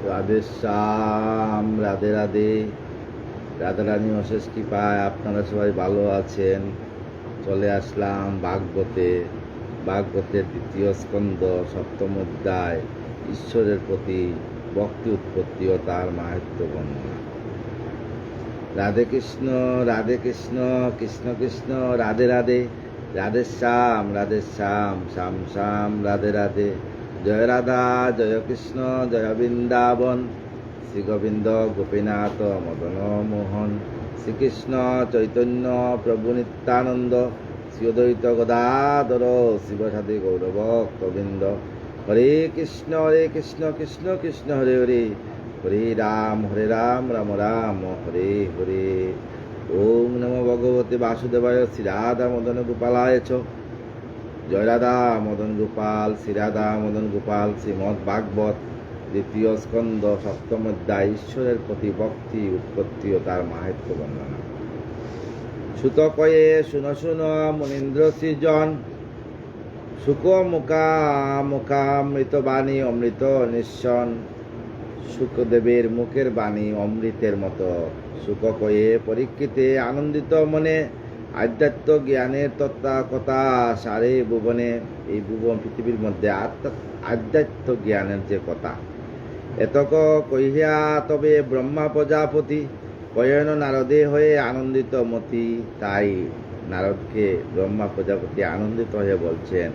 রাধে শ্যাম, রাধে রাধে। রাধারানী অশেষ কৃপায় আপনারা সবাই ভালো আছেন। চলে আসলাম ভাগবতের দ্বিতীয় স্কন্ধ সপ্তম অধ্যায়, ঈশ্বরের প্রতি ভক্তি উৎপত্তি ও তার মাহাত্ম্য বর্ণনা। রাধে কৃষ্ণ, কৃষ্ণ কৃষ্ণ, রাধে রাধে। রাধে শ্যাম, শ্যাম শ্যাম, রাধে রাধে। জয় রাধা, জয় কৃষ্ণ, জয় বৃন্দাবন। শ্রী গোবিন্দ গোপীনাথ মদন মোহন, শ্রীকৃষ্ণ চৈতন্য প্রভু নিত্যানন্দ, শ্রী অদ্বৈত গদাধর শিবসাদী গৌরব গোবিন্দ। হরে কৃষ্ণ কৃষ্ণ কৃষ্ণ হরে হরে, হরে রাম রাম রাম হরে হরে। ওম নমো ভগবতে বাসুদেবায়, শ্রী রাধা মদন গোপালায় চ। জয় রাধা মদন গোপাল, শ্রী রাধা মদন গোপাল। শ্রীমদ্ ভাগবত দ্বিতীয় স্কন্ধ সপ্তম অধ্যায়, ঈশ্বরের প্রতি ভক্তি উৎপত্তি ও তার মাহাত্ম্য বর্ণনা। সুত কয়ে শুনো শুনো মুনীন্দ্র সৃজন, সুখ মুখামৃত বাণী অমৃত নিঃসন। শুকদেবের মুখের বাণী অমৃতের মতো। সুখ কয়ে পরীক্ষিতে আনন্দিত মনে, আধ্যাত্ম জ্ঞানের তত্ত্বাকথা সারে ভুবনে। এই ভুবন পৃথিবীর মধ্যে আধ্যাত্ম জ্ঞানের যে কথা, এতক কহিয়া তবে ব্রহ্মা প্রজাপতি, কয়েন নারদে হয়ে আনন্দিত মতি। তাই নারদকে ব্রহ্মা প্রজাপতি আনন্দিত হয়ে বলছেন,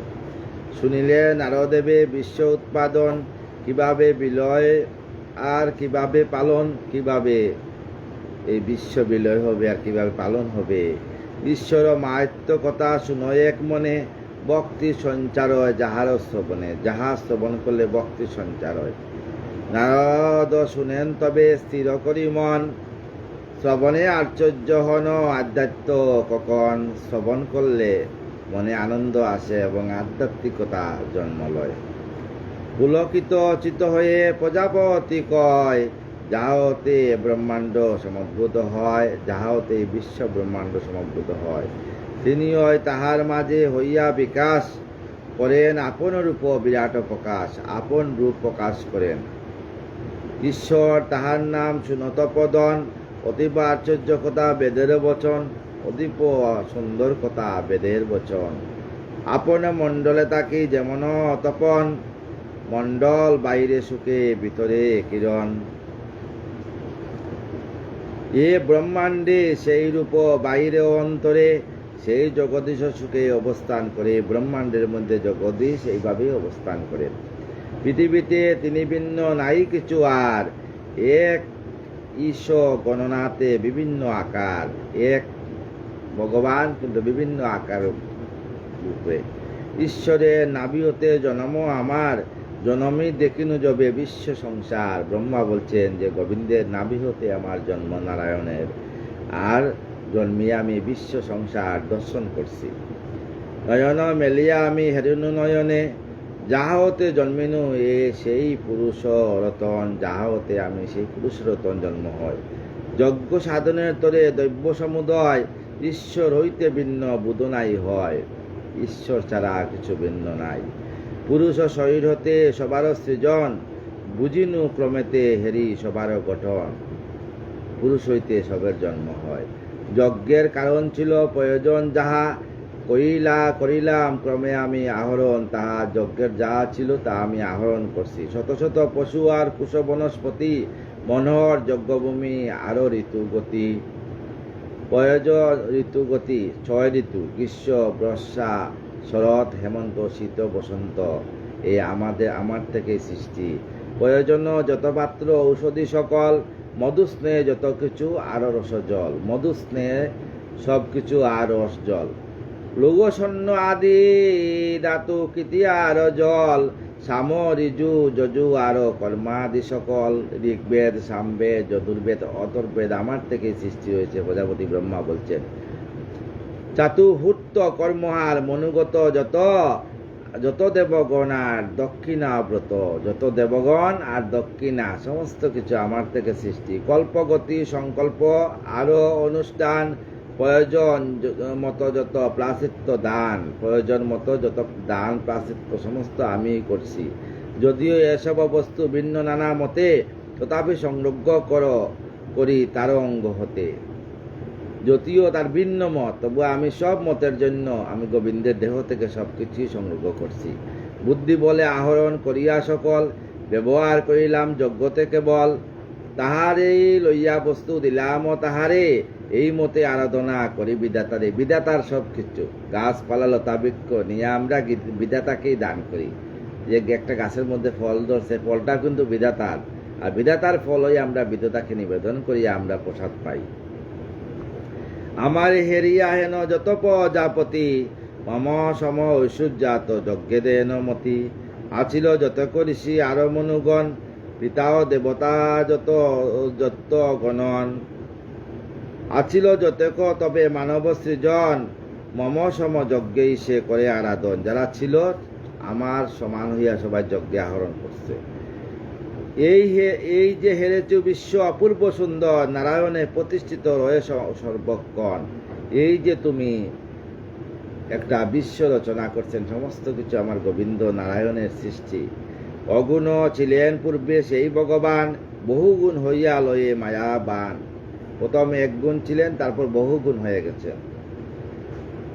শুনিলে নারদেবে বিশ্ব উৎপাদন, কিভাবে বিলয় আর কিভাবে পালন, কিভাবে এই বিশ্ব বিলয় হবে আর কিভাবে পালন হবে। ঈশ্বর মাহাত্ম্য কথা শুনো এক মনে, ভক্তি সঞ্চার হয় যাহার শ্রবণে। যাহা শ্রবণ করলে ভক্তি সঞ্চার হয়। নারদ শুনেন তবে স্থির করি মন, শ্রবণে আশ্চর্য হন আধ্যাত্ম কখন। শ্রবণ করলে মনে আনন্দ আসে এবং আধ্যাত্মিকতা জন্ম লয়। পুলকিত চিত হয়ে প্রজাপতি কয়, যাহা হতে ব্রহ্মাণ্ড সমদ্ভূত হয়, যাহা হতে বিশ্ব ব্রহ্মাণ্ড সমদ্ভূত হয়, তিনি হয় তাহার মাঝে হইয়া বিকাশ করেন। আপন রূপ বিরাট প্রকাশ, আপন রূপ প্রকাশ করেন। ঈশ্বর তাহার নাম শুনত পদন, অতীব আশ্চর্য কথা বেদের বচন, অতীব সুন্দর কথা বেদের বচন। আপন মণ্ডলে তাকি যেমন তপন, মণ্ডল বাইরে সুখে ভিতরে কিরণ। এ ব্রহ্মাণ্ডে সেই রূপ বাইরে অন্তরে, সেই জগদীশ সুখে অবস্থান করে। ব্রহ্মাণ্ডের মধ্যে জগদীশ এইভাবে অবস্থান করে। পৃথিবীতে তিনি ভিন্ন নাই কিছু আর, এক ঈশ্বর গণনাতে বিভিন্ন আকার, এক ভগবান কিন্তু বিভিন্ন আকার রূপে। ঈশ্বরের নাভি হতে জন্ম আমার, জন্মই দেখিনু যবে বিশ্ব সংসার। ব্রহ্মা বলছেন যে গোবিন্দের নাভি হতে আমার জন্ম নারায়ণের, আর জন্মিয়ে আমি বিশ্ব সংসার দর্শন করছি। নয়ন মেলিয়া আমি হেরিনু নয়নে, যাহা হতে জন্মিনু এ সেই পুরুষ রতন। যাহা হতে আমি সেই পুরুষ রতন জন্ম হয়। যজ্ঞ সাধনের তরে দৈব্য সমুদয়, ঈশ্বর হইতে ভিন্ন বুধ নাই হয়। ঈশ্বর ছাড়া কিছু ভিন্ন নাই। পুরুষ শরীর হতে সবার সৃজন, বুঝিনু ক্রমেতে হেরি সবার গঠন। পুরুষ হইতে সবের জন্ম হয়। যজ্ঞের কারণ ছিল প্রয়োজন যাহা, করিলাম ক্রমে আমি আহরণ। তাহা যজ্ঞের যাহা ছিল তা আমি আহরণ করছি। শত শত পশু আর কুশ বনস্পতি, মনোহর যজ্ঞভূমি আরো ঋতুগতি। প্রয়োজন ঋতুগতি 6 ঋতু, গ্রীষ্ম বর্ষা শরৎ হেমন্ত শীত বসন্ত। এই আমার থেকে সৃষ্টি। প্রয়োজন যত পাত্র ঔষধি সকল, মধু স্নেহে যত কিছু আর রস জল। মধু স্নেহে সব কিছু আর রস জল। লৌহ স্বর্ণ আদি ধাতু কৃতি আর জল, সাম ঋজু যজু আর কর্মাদি সকল। ঋগ্বেদ সামবেদ যজুর্বেদ অথর্বেদ আমার থেকে সৃষ্টি হয়েছে। প্রজাপতি ব্রহ্মা বলছেন, চাতুহূর্ত কর্মহার মনুগত যত দেবগণ আর দক্ষিণা ব্রত। যত দেবগণ আর দক্ষিণা সমস্ত কিছু আমার থেকে সৃষ্টি। কল্পগতি সংকল্প আরো অনুষ্ঠান, প্রয়োজন মতো যত প্রাশ্চিত্য দান। প্রয়োজন মতো যত দান প্রাশ্চিত্য সমস্ত আমি করছি। যদিও এসব বস্তু ভিন্ন নানা মতে, তথাপি সংগ্রহ করি তার অঙ্গ হতে। যদিও তার ভিন্ন মত, তবু আমি সব মতের জন্য আমি গোবিন্দের দেহ থেকে সব কিছুই সংগ্রহ করছি। বুদ্ধি বলে আহরণ করিয়া সকল ব্যবহার করিলাম যজ্ঞ থেকে বল, তাহারেই লইয়া বস্তু দিলাম ও তাহারে এই মতে আরাধনা করি বিধাতারে। বিধাতার সব কিছু, গাছপালা লতা বৃক্ষ নিয়ে আমরা বিধাতাকেই দান করি। যে একটা গাছের মধ্যে ফল ধরছে, ফলটা কিন্তু বিধাতার, আর বিধাতার ফলই আমরা বিধাতাকে নিবেদন করি, আমরা প্রসাদ পাই। আমার হেরিয়া হেন যত প্রজাপতি, মম সম ঐশ্বর্যাত যজ্ঞে দেন মতি। আছিল যত ঋষি আর মনুগণ, পিতাও দেবতা যত গণন। আছিল যতক তবে মানব সৃজন, মম সম যজ্ঞেই সে করে আরাধন। যারা ছিল আমার সমান হইয়া সবাই যজ্ঞে আহরণ করছে। এই যে হেরেছু বিশ্ব অপূর্ব সুন্দর, নারায়ণে প্রতিষ্ঠিত রয়ে সর্বক্ষণ। এই যে তুমি একটা বিশ্ব রচনা করছেন, সমস্ত কিছু আমার গোবিন্দ নারায়ণের সৃষ্টি। অগুণ ছিলেন পূর্বে সেই ভগবান, বহুগুণ হইয়া লয়ে মায়াবান। প্রথমে এক গুণ ছিলেন, তারপর বহুগুণ হয়ে গেছেন।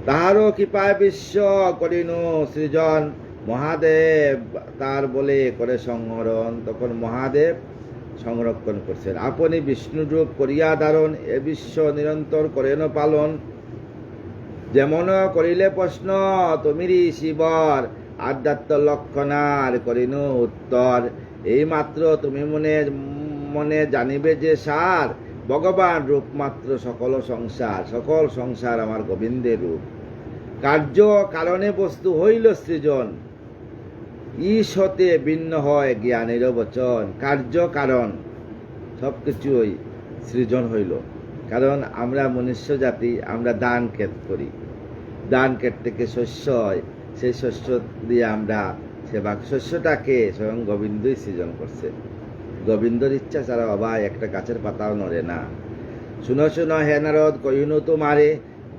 তাহারও কৃপায় বিশ্ব করিনু সৃজন, মহাদেব তার বলে করে সংহরণ। তখন মহাদেব সংরক্ষণ করছেন। আপনি বিষ্ণুরূপ করিয়া ধারণ, এ বিশ্ব নিরন্তর করেন পালন। যেমন করিলে প্রশ্ন তুমিরি শিবর, আধ্যাত্ম লক্ষণার করিনু উত্তর। এই মাত্র তুমি মনে মনে জানিবে যে সার, ভগবান রূপ মাত্র সকল সংসার। সকল সংসার আমার গোবিন্দের রূপ। কার্য কারণে বস্তু হইল সৃজন, ঈশ হতে ভিন্ন হয় জ্ঞানের বচন। কার্য কারণ সবকিছুই সৃজন হইল। কারণ আমরা মনুষ্য জাতি, আমরা দান ক্ষেত করি, দান ক্ষেত থেকে শস্য হয়, সেই শস্য দিয়ে আমরা সেবা, শস্যটাকে স্বয়ং গোবিন্দই সৃজন করছে। গোবিন্দর ইচ্ছা ছাড়া বাবা একটা গাছের পাতাও নড়ে না। শুনো শুনো হে নারদ, কহিনু তোমারে,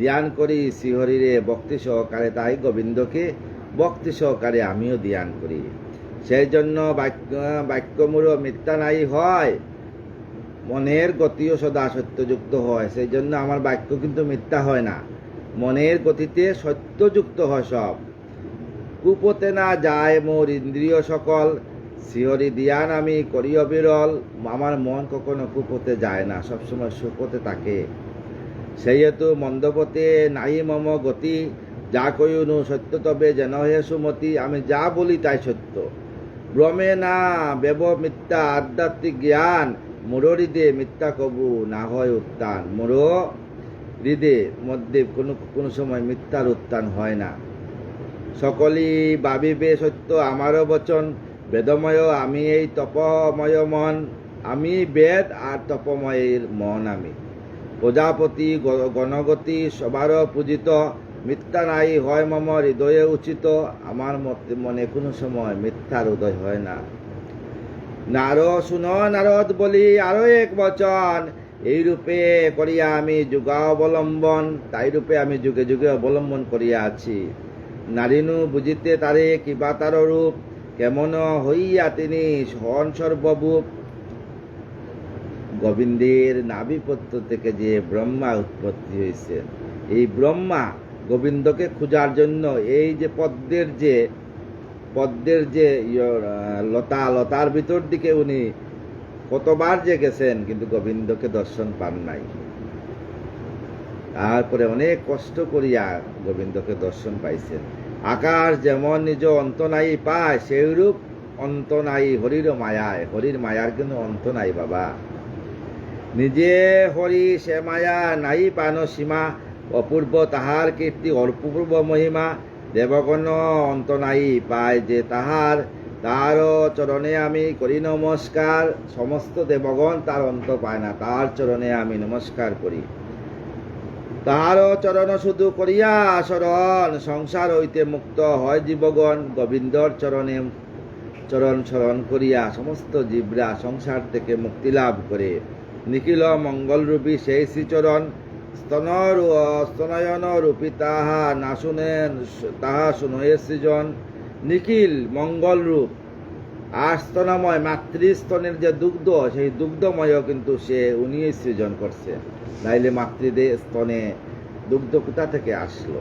ধ্যান করি শ্রীহরিরে ভক্তি সহকারে। তাই গোবিন্দকে ভক্তি সহকারে আমিও ধ্যান করি। সেই জন্য বাক্যমূঢ় মিথ্যা নাই হয়, মনের গতিও সদা সত্যযুক্ত হয়। সেই জন্য আমার বাক্য কিন্তু মিথ্যা হয় না, মনের গতিতে সত্যযুক্ত হয় সব। কুপতে না যায় মোর ইন্দ্রিয় সকল, শ্রীহরি ধ্যান আমি করি অবিরল। আমার মন কখনো কুপতে যায় না, সবসময় সুপথে থাকে। সেই হেতু মন্দপথে নাই মম গতি, যা কইনু সত্য তবে যেন হে সুমতি। আমি যা বলি তাই সত্য, ভ্রমে না বেব মিথ্যা আধ্যাত্মিক জ্ঞান। মোর হৃদে মিথ্যা কবু না হয় উত্থান। মোর হৃদে মধ্যে কোনো সময় মিথ্যার উত্থান হয় না। সকলেই ভাবিবে সত্য আমারও বচন, বেদময় আমি এই তপময় মন। আমি বেদ আর তপময়ের মন আমি। প্রজাপতি গণগতি সবারও পূজিত, মিথ্যা নাই হয় মম হৃদয়ে উচিত। আমার মনে কোনো সময় মিথ্যার উদয় হয় না। শুনো নারদ বলি আরো এক বচন, এই রূপে করিয়া আমি যুগাবলম্বন। তাই রূপে আমি যুগে যুগে অবলম্বন করিয়া আছি। নারীনু বুঝিতে তারে কিবা তার রূপ, কেমন হইয়া তিনি হন সর্বভূপ। গোবিন্দের নাভিপত্র থেকে যে ব্রহ্মা উৎপত্তি হয়েছে, এই ব্রহ্মা গোবিন্দকে খোঁজার জন্য এই যে পদ্মের যে লতার ভিতর দিকে উনি কতবার যে গেছেন, কিন্তু গোবিন্দকে দর্শন পান নাই। তারপরে অনেক কষ্ট করিয়া গোবিন্দকে দর্শন পাইছেন। আকাশ যেমন নিজ অন্ত নাই পায়, সেইরূপ অন্ত নাই হরির মায়ায়। হরির মায়ার কিন্তু অন্ত নাই বাবা। নিজে হরি সে মায়া নাই পান সীমা, অপূর্ব তাহার কীর্তি অপূর্ব মহিমা। দেবগণ অন্ত নাই পায় যে তাহার চরণে আমি করি নমস্কার। সমস্ত দেবগণ তার অন্ত পায় না, তার চরণে আমি নমস্কার করি। তাহার চরণ শুধু করিয়া শরণ, সংসার হইতে মুক্ত হয় জীবগণ। গোবিন্দর চরণ শরণ করিয়া সমস্ত জীবরা সংসার থেকে মুক্তি লাভ করে। নিখিল মঙ্গলরূপী সেই শ্রীচরণ, স্তনয়ন রূপী তাহা না শুনেন, তাহা শুনয়ে সৃজন। নিখিল মঙ্গল রূপ আর স্তনময় মাতৃস্তনের যে দুগ্ধ, সেই দুগ্ধময়ও কিন্তু উনি সৃজন করছে। নাইলে মাতৃদের স্তনে দুগ্ধ কোথা থেকে আসলো?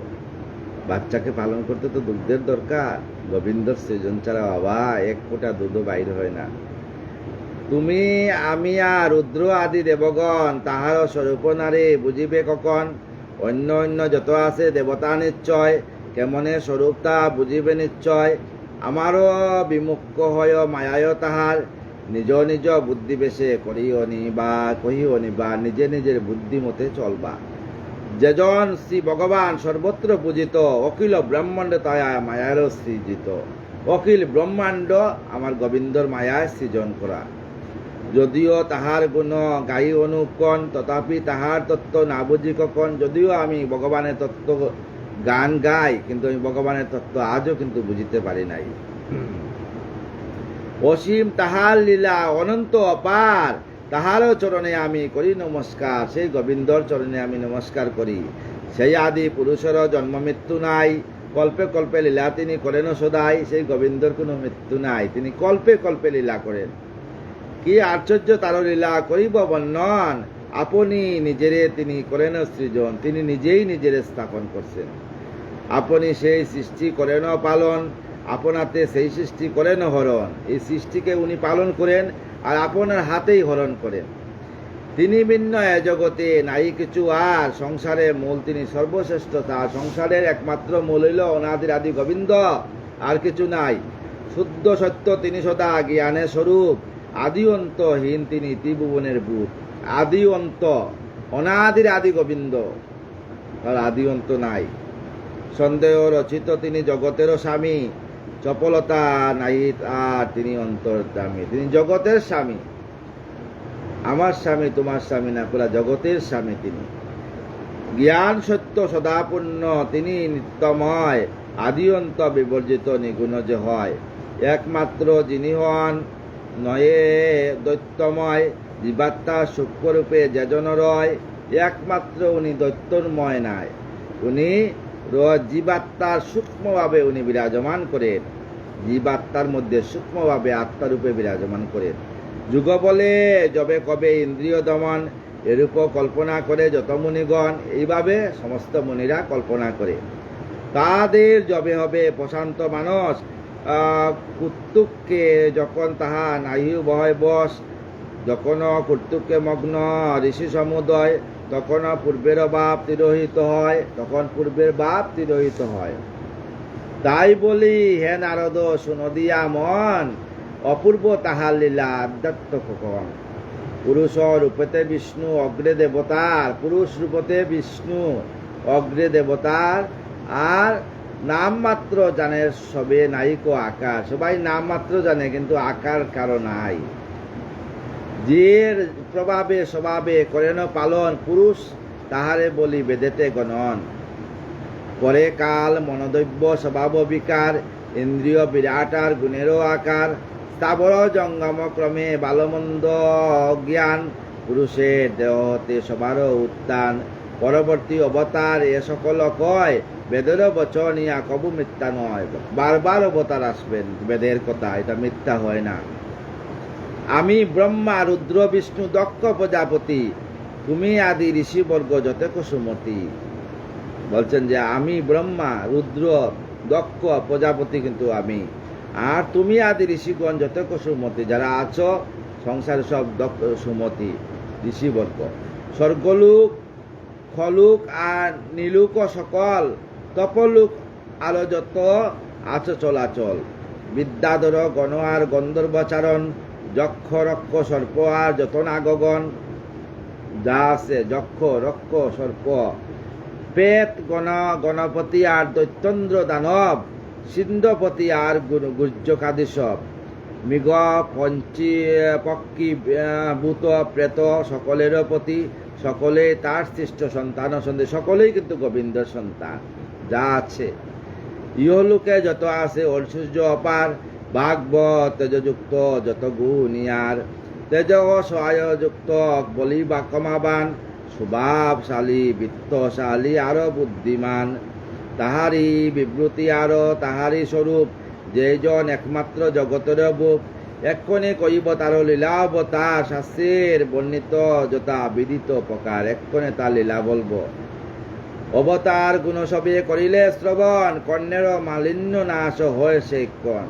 বাচ্চাকে পালন করতে তো দুগ্ধের দরকার। গোবিন্দর সৃজন ছাড়া বাবা এক ফোঁটা দুধ বাইর হয় না। তুমি আমি আর রুদ্র আদি দেবগণ তাহার স্বরূপ নারী বুঝিবে কখন? অন্য অন্য যত আছে দেবতা নিশ্চয়, কেমনে স্বরূপ তা বুঝিবে নিশ্চয়। আমারও বিমুখ হয় মায়ায় তাহার, নিজ নিজ বুদ্ধি বেশে কহিওনি বা নিজে নিজের বুদ্ধি মতে চলবা। যেজন শ্রী ভগবান সর্বত্র পূজিত, অখিল ব্রহ্মাণ্ড তায়া মায়ার সৃজিত। অখিল ব্রহ্মাণ্ড আমার গোবিন্দর মায়ায় সৃজন করা। যদিও তাহার গুণ গাই অনুকণ, তথাপি তাহার তত্ত্ব না বুঝি কখন। যদিও আমি ভগবানের তত্ত্ব গান গাই, কিন্তু আমি ভগবানের তত্ত্ব আজও কিন্তু বুঝিতে পারি নাই। অসীম তাহার লীলা অনন্ত অপার, তাহারও চরণে আমি করি নমস্কার। সেই গোবিন্দর চরণে আমি নমস্কার করি। সেই আদি পুরুষের জন্ম মৃত্যু নাই, কল্পে কল্পে লীলা তিনি করেন সদাই। সেই গোবিন্দর কোনো মৃত্যু নাই, তিনি কল্পে কল্পে লীলা করেন। কি আশ্চর্য তার লীলা করিব বর্ণন, আপনি নিজেরে তিনি করেন সৃজন। তিনি নিজেই নিজেরে স্থাপন করছেন। আপনি সেই সৃষ্টি করেন পালন, আপনাতে সেই সৃষ্টি করেন হরণ। এই সৃষ্টিকে উনি পালন করেন আর আপনার হাতেই হরণ করেন। তিনি ভিন্ন এ জগতে নাই কিছু আর, সংসারের মূল তিনি সর্বশ্রেষ্ঠ। তার সংসারের একমাত্র মূল হইল অনাদির আদি গোবিন্দ, আর কিছু নাই। শুদ্ধ সত্য তিনি সদা জ্ঞানের স্বরূপ, আদি অন্তহীন তিনি ত্রিভুবনের ভূত। আদি অন্ত, অনাদির আদি গোবিন্দ, তার আদি অন্ত নাই। সন্দেহ রচিত তিনি জগতেরও স্বামী, চপলতা নাই আর তিনি অন্তর্যামী। তিনি জগতের স্বামী, আমার স্বামী তোমার স্বামী না, পুরা জগতের স্বামী তিনি। জ্ঞান সত্য সদাপূর্ণ তিনি নিত্যময়, আদি অন্ত বিবর্জিত নিগুণ যে হয়। একমাত্র যিনি হন নয়ে দৈত্যময়, জীবাত্মা সূক্ষ্মরূপে যেজন রয়। একমাত্র উনি দৈত্যময় নাই, উনি জীবাত্মার সূক্ষ্মভাবে উনি বিরাজমান করেন। জীবাত্মার মধ্যে সূক্ষ্মভাবে আত্মারূপে বিরাজমান করেন। যুগ বলে যবে কবে ইন্দ্রিয় দমন, এরূপ কল্পনা করে যত মুনিগণ। এইভাবে সমস্ত মুনিরা কল্পনা করে। তাদের যবে হবে প্রশান্ত মানস, কর্তুককে যখন তাহা নাহি ভয় বশ। যখন কর্তুককে মগ্ন ঋষি সমুদয়, তখন পূর্বের বাপ তিরোহিত হয়। তখন পূর্বের বাপ তিরোহিত হয়। তাই বলি হে নারদ শুনো দিয়া মন, অপূর্ব তাহার লীলা আধ্যাত্ম কখন। পুরুষ রূপতে বিষ্ণু অগ্রে দেবতার, পুরুষ রূপতে বিষ্ণু অগ্রে দেবতার। আর নাম মাত্র জানে সবে নাইকো আকার। সবাই নাম মাত্র জানে, কিন্তু আকার কারো নাই। যে প্রভাবে স্বভাবে করেন পালন, পুরুষ তাহারে বলি বেদেতে গণন। পরে কাল মনোদৈব্য স্বভাব বিকার, ইন্দ্রিয় বিরাটার গুণেরও আকার। স্থাবর জঙ্গম ক্রমে বালমন্দ জ্ঞান, পুরুষের দেহতে সবারও উত্থান। পরবর্তী অবতার এ সকল কয়, বেদের বচন ইয়া কবু মিথ্যা নয়। বারবার অবতার আসবেন, বেদের কথা, এটা মিথ্যা হয় না। আমি ব্রহ্মা রুদ্র বিষ্ণু দক্ষ প্রজাপতি, তুমি আদি ঋষিবর্গ যত কুসুমতি। বলছেন যে আমি ব্রহ্মা রুদ্র দক্ষ প্রজাপতি, কিন্তু আমি। আর তুমি আদি ঋষিগণ যত কুসুমতি, যারা আছো সংসার সব দক্ষ সুমতি ঋষিবর্গ। স্বর্গলোক খলুক আর নীলুক সকল, তপলুক আলো যত আছো চলাচল। বিদ্যাধর গণ আর গন্ধর্বচারণ, যক্ষ রক্ষ সর্প আর যত নাগগণ। যা আছে যক্ষ রক্ষ সর্প, পেত গণপতি আর দৈত্যন্দ্র দানব, সিন্ধপতি আর গুর্জকাদি সব। মৃগ পক্ষী ভূত প্রেত সকলেরও পতি, সকলেই তার সৃষ্ট সন্তান সন্দেহ। সকলেই কিন্তু গোবিন্দর সন্তান যা আছে। ইহলোকে যত আছে ঐশ্বর্য অপার, ভাগবত তেজযুক্ত যত গুণিয়ার। তেজ সহায়যুক্ত বলি বা কমাবান, স্বভাবশালী বিত্তশালী আরো বুদ্ধিমান। তাহারি বিবৃতি আরো তাহারি স্বরূপ, যেজন একমাত্র জগতের বুক। এক্ষণে কইব তার লীলাবতার, শাস্ত্রের বর্ণিত যথা বিদিত প্রকার, এক্ষণে তার লীলা বলবো। অবতার গুণ সবে করিলে শ্রবণ, কর্ণের মালিন্য নাশ হয় সেই ক্ষণ।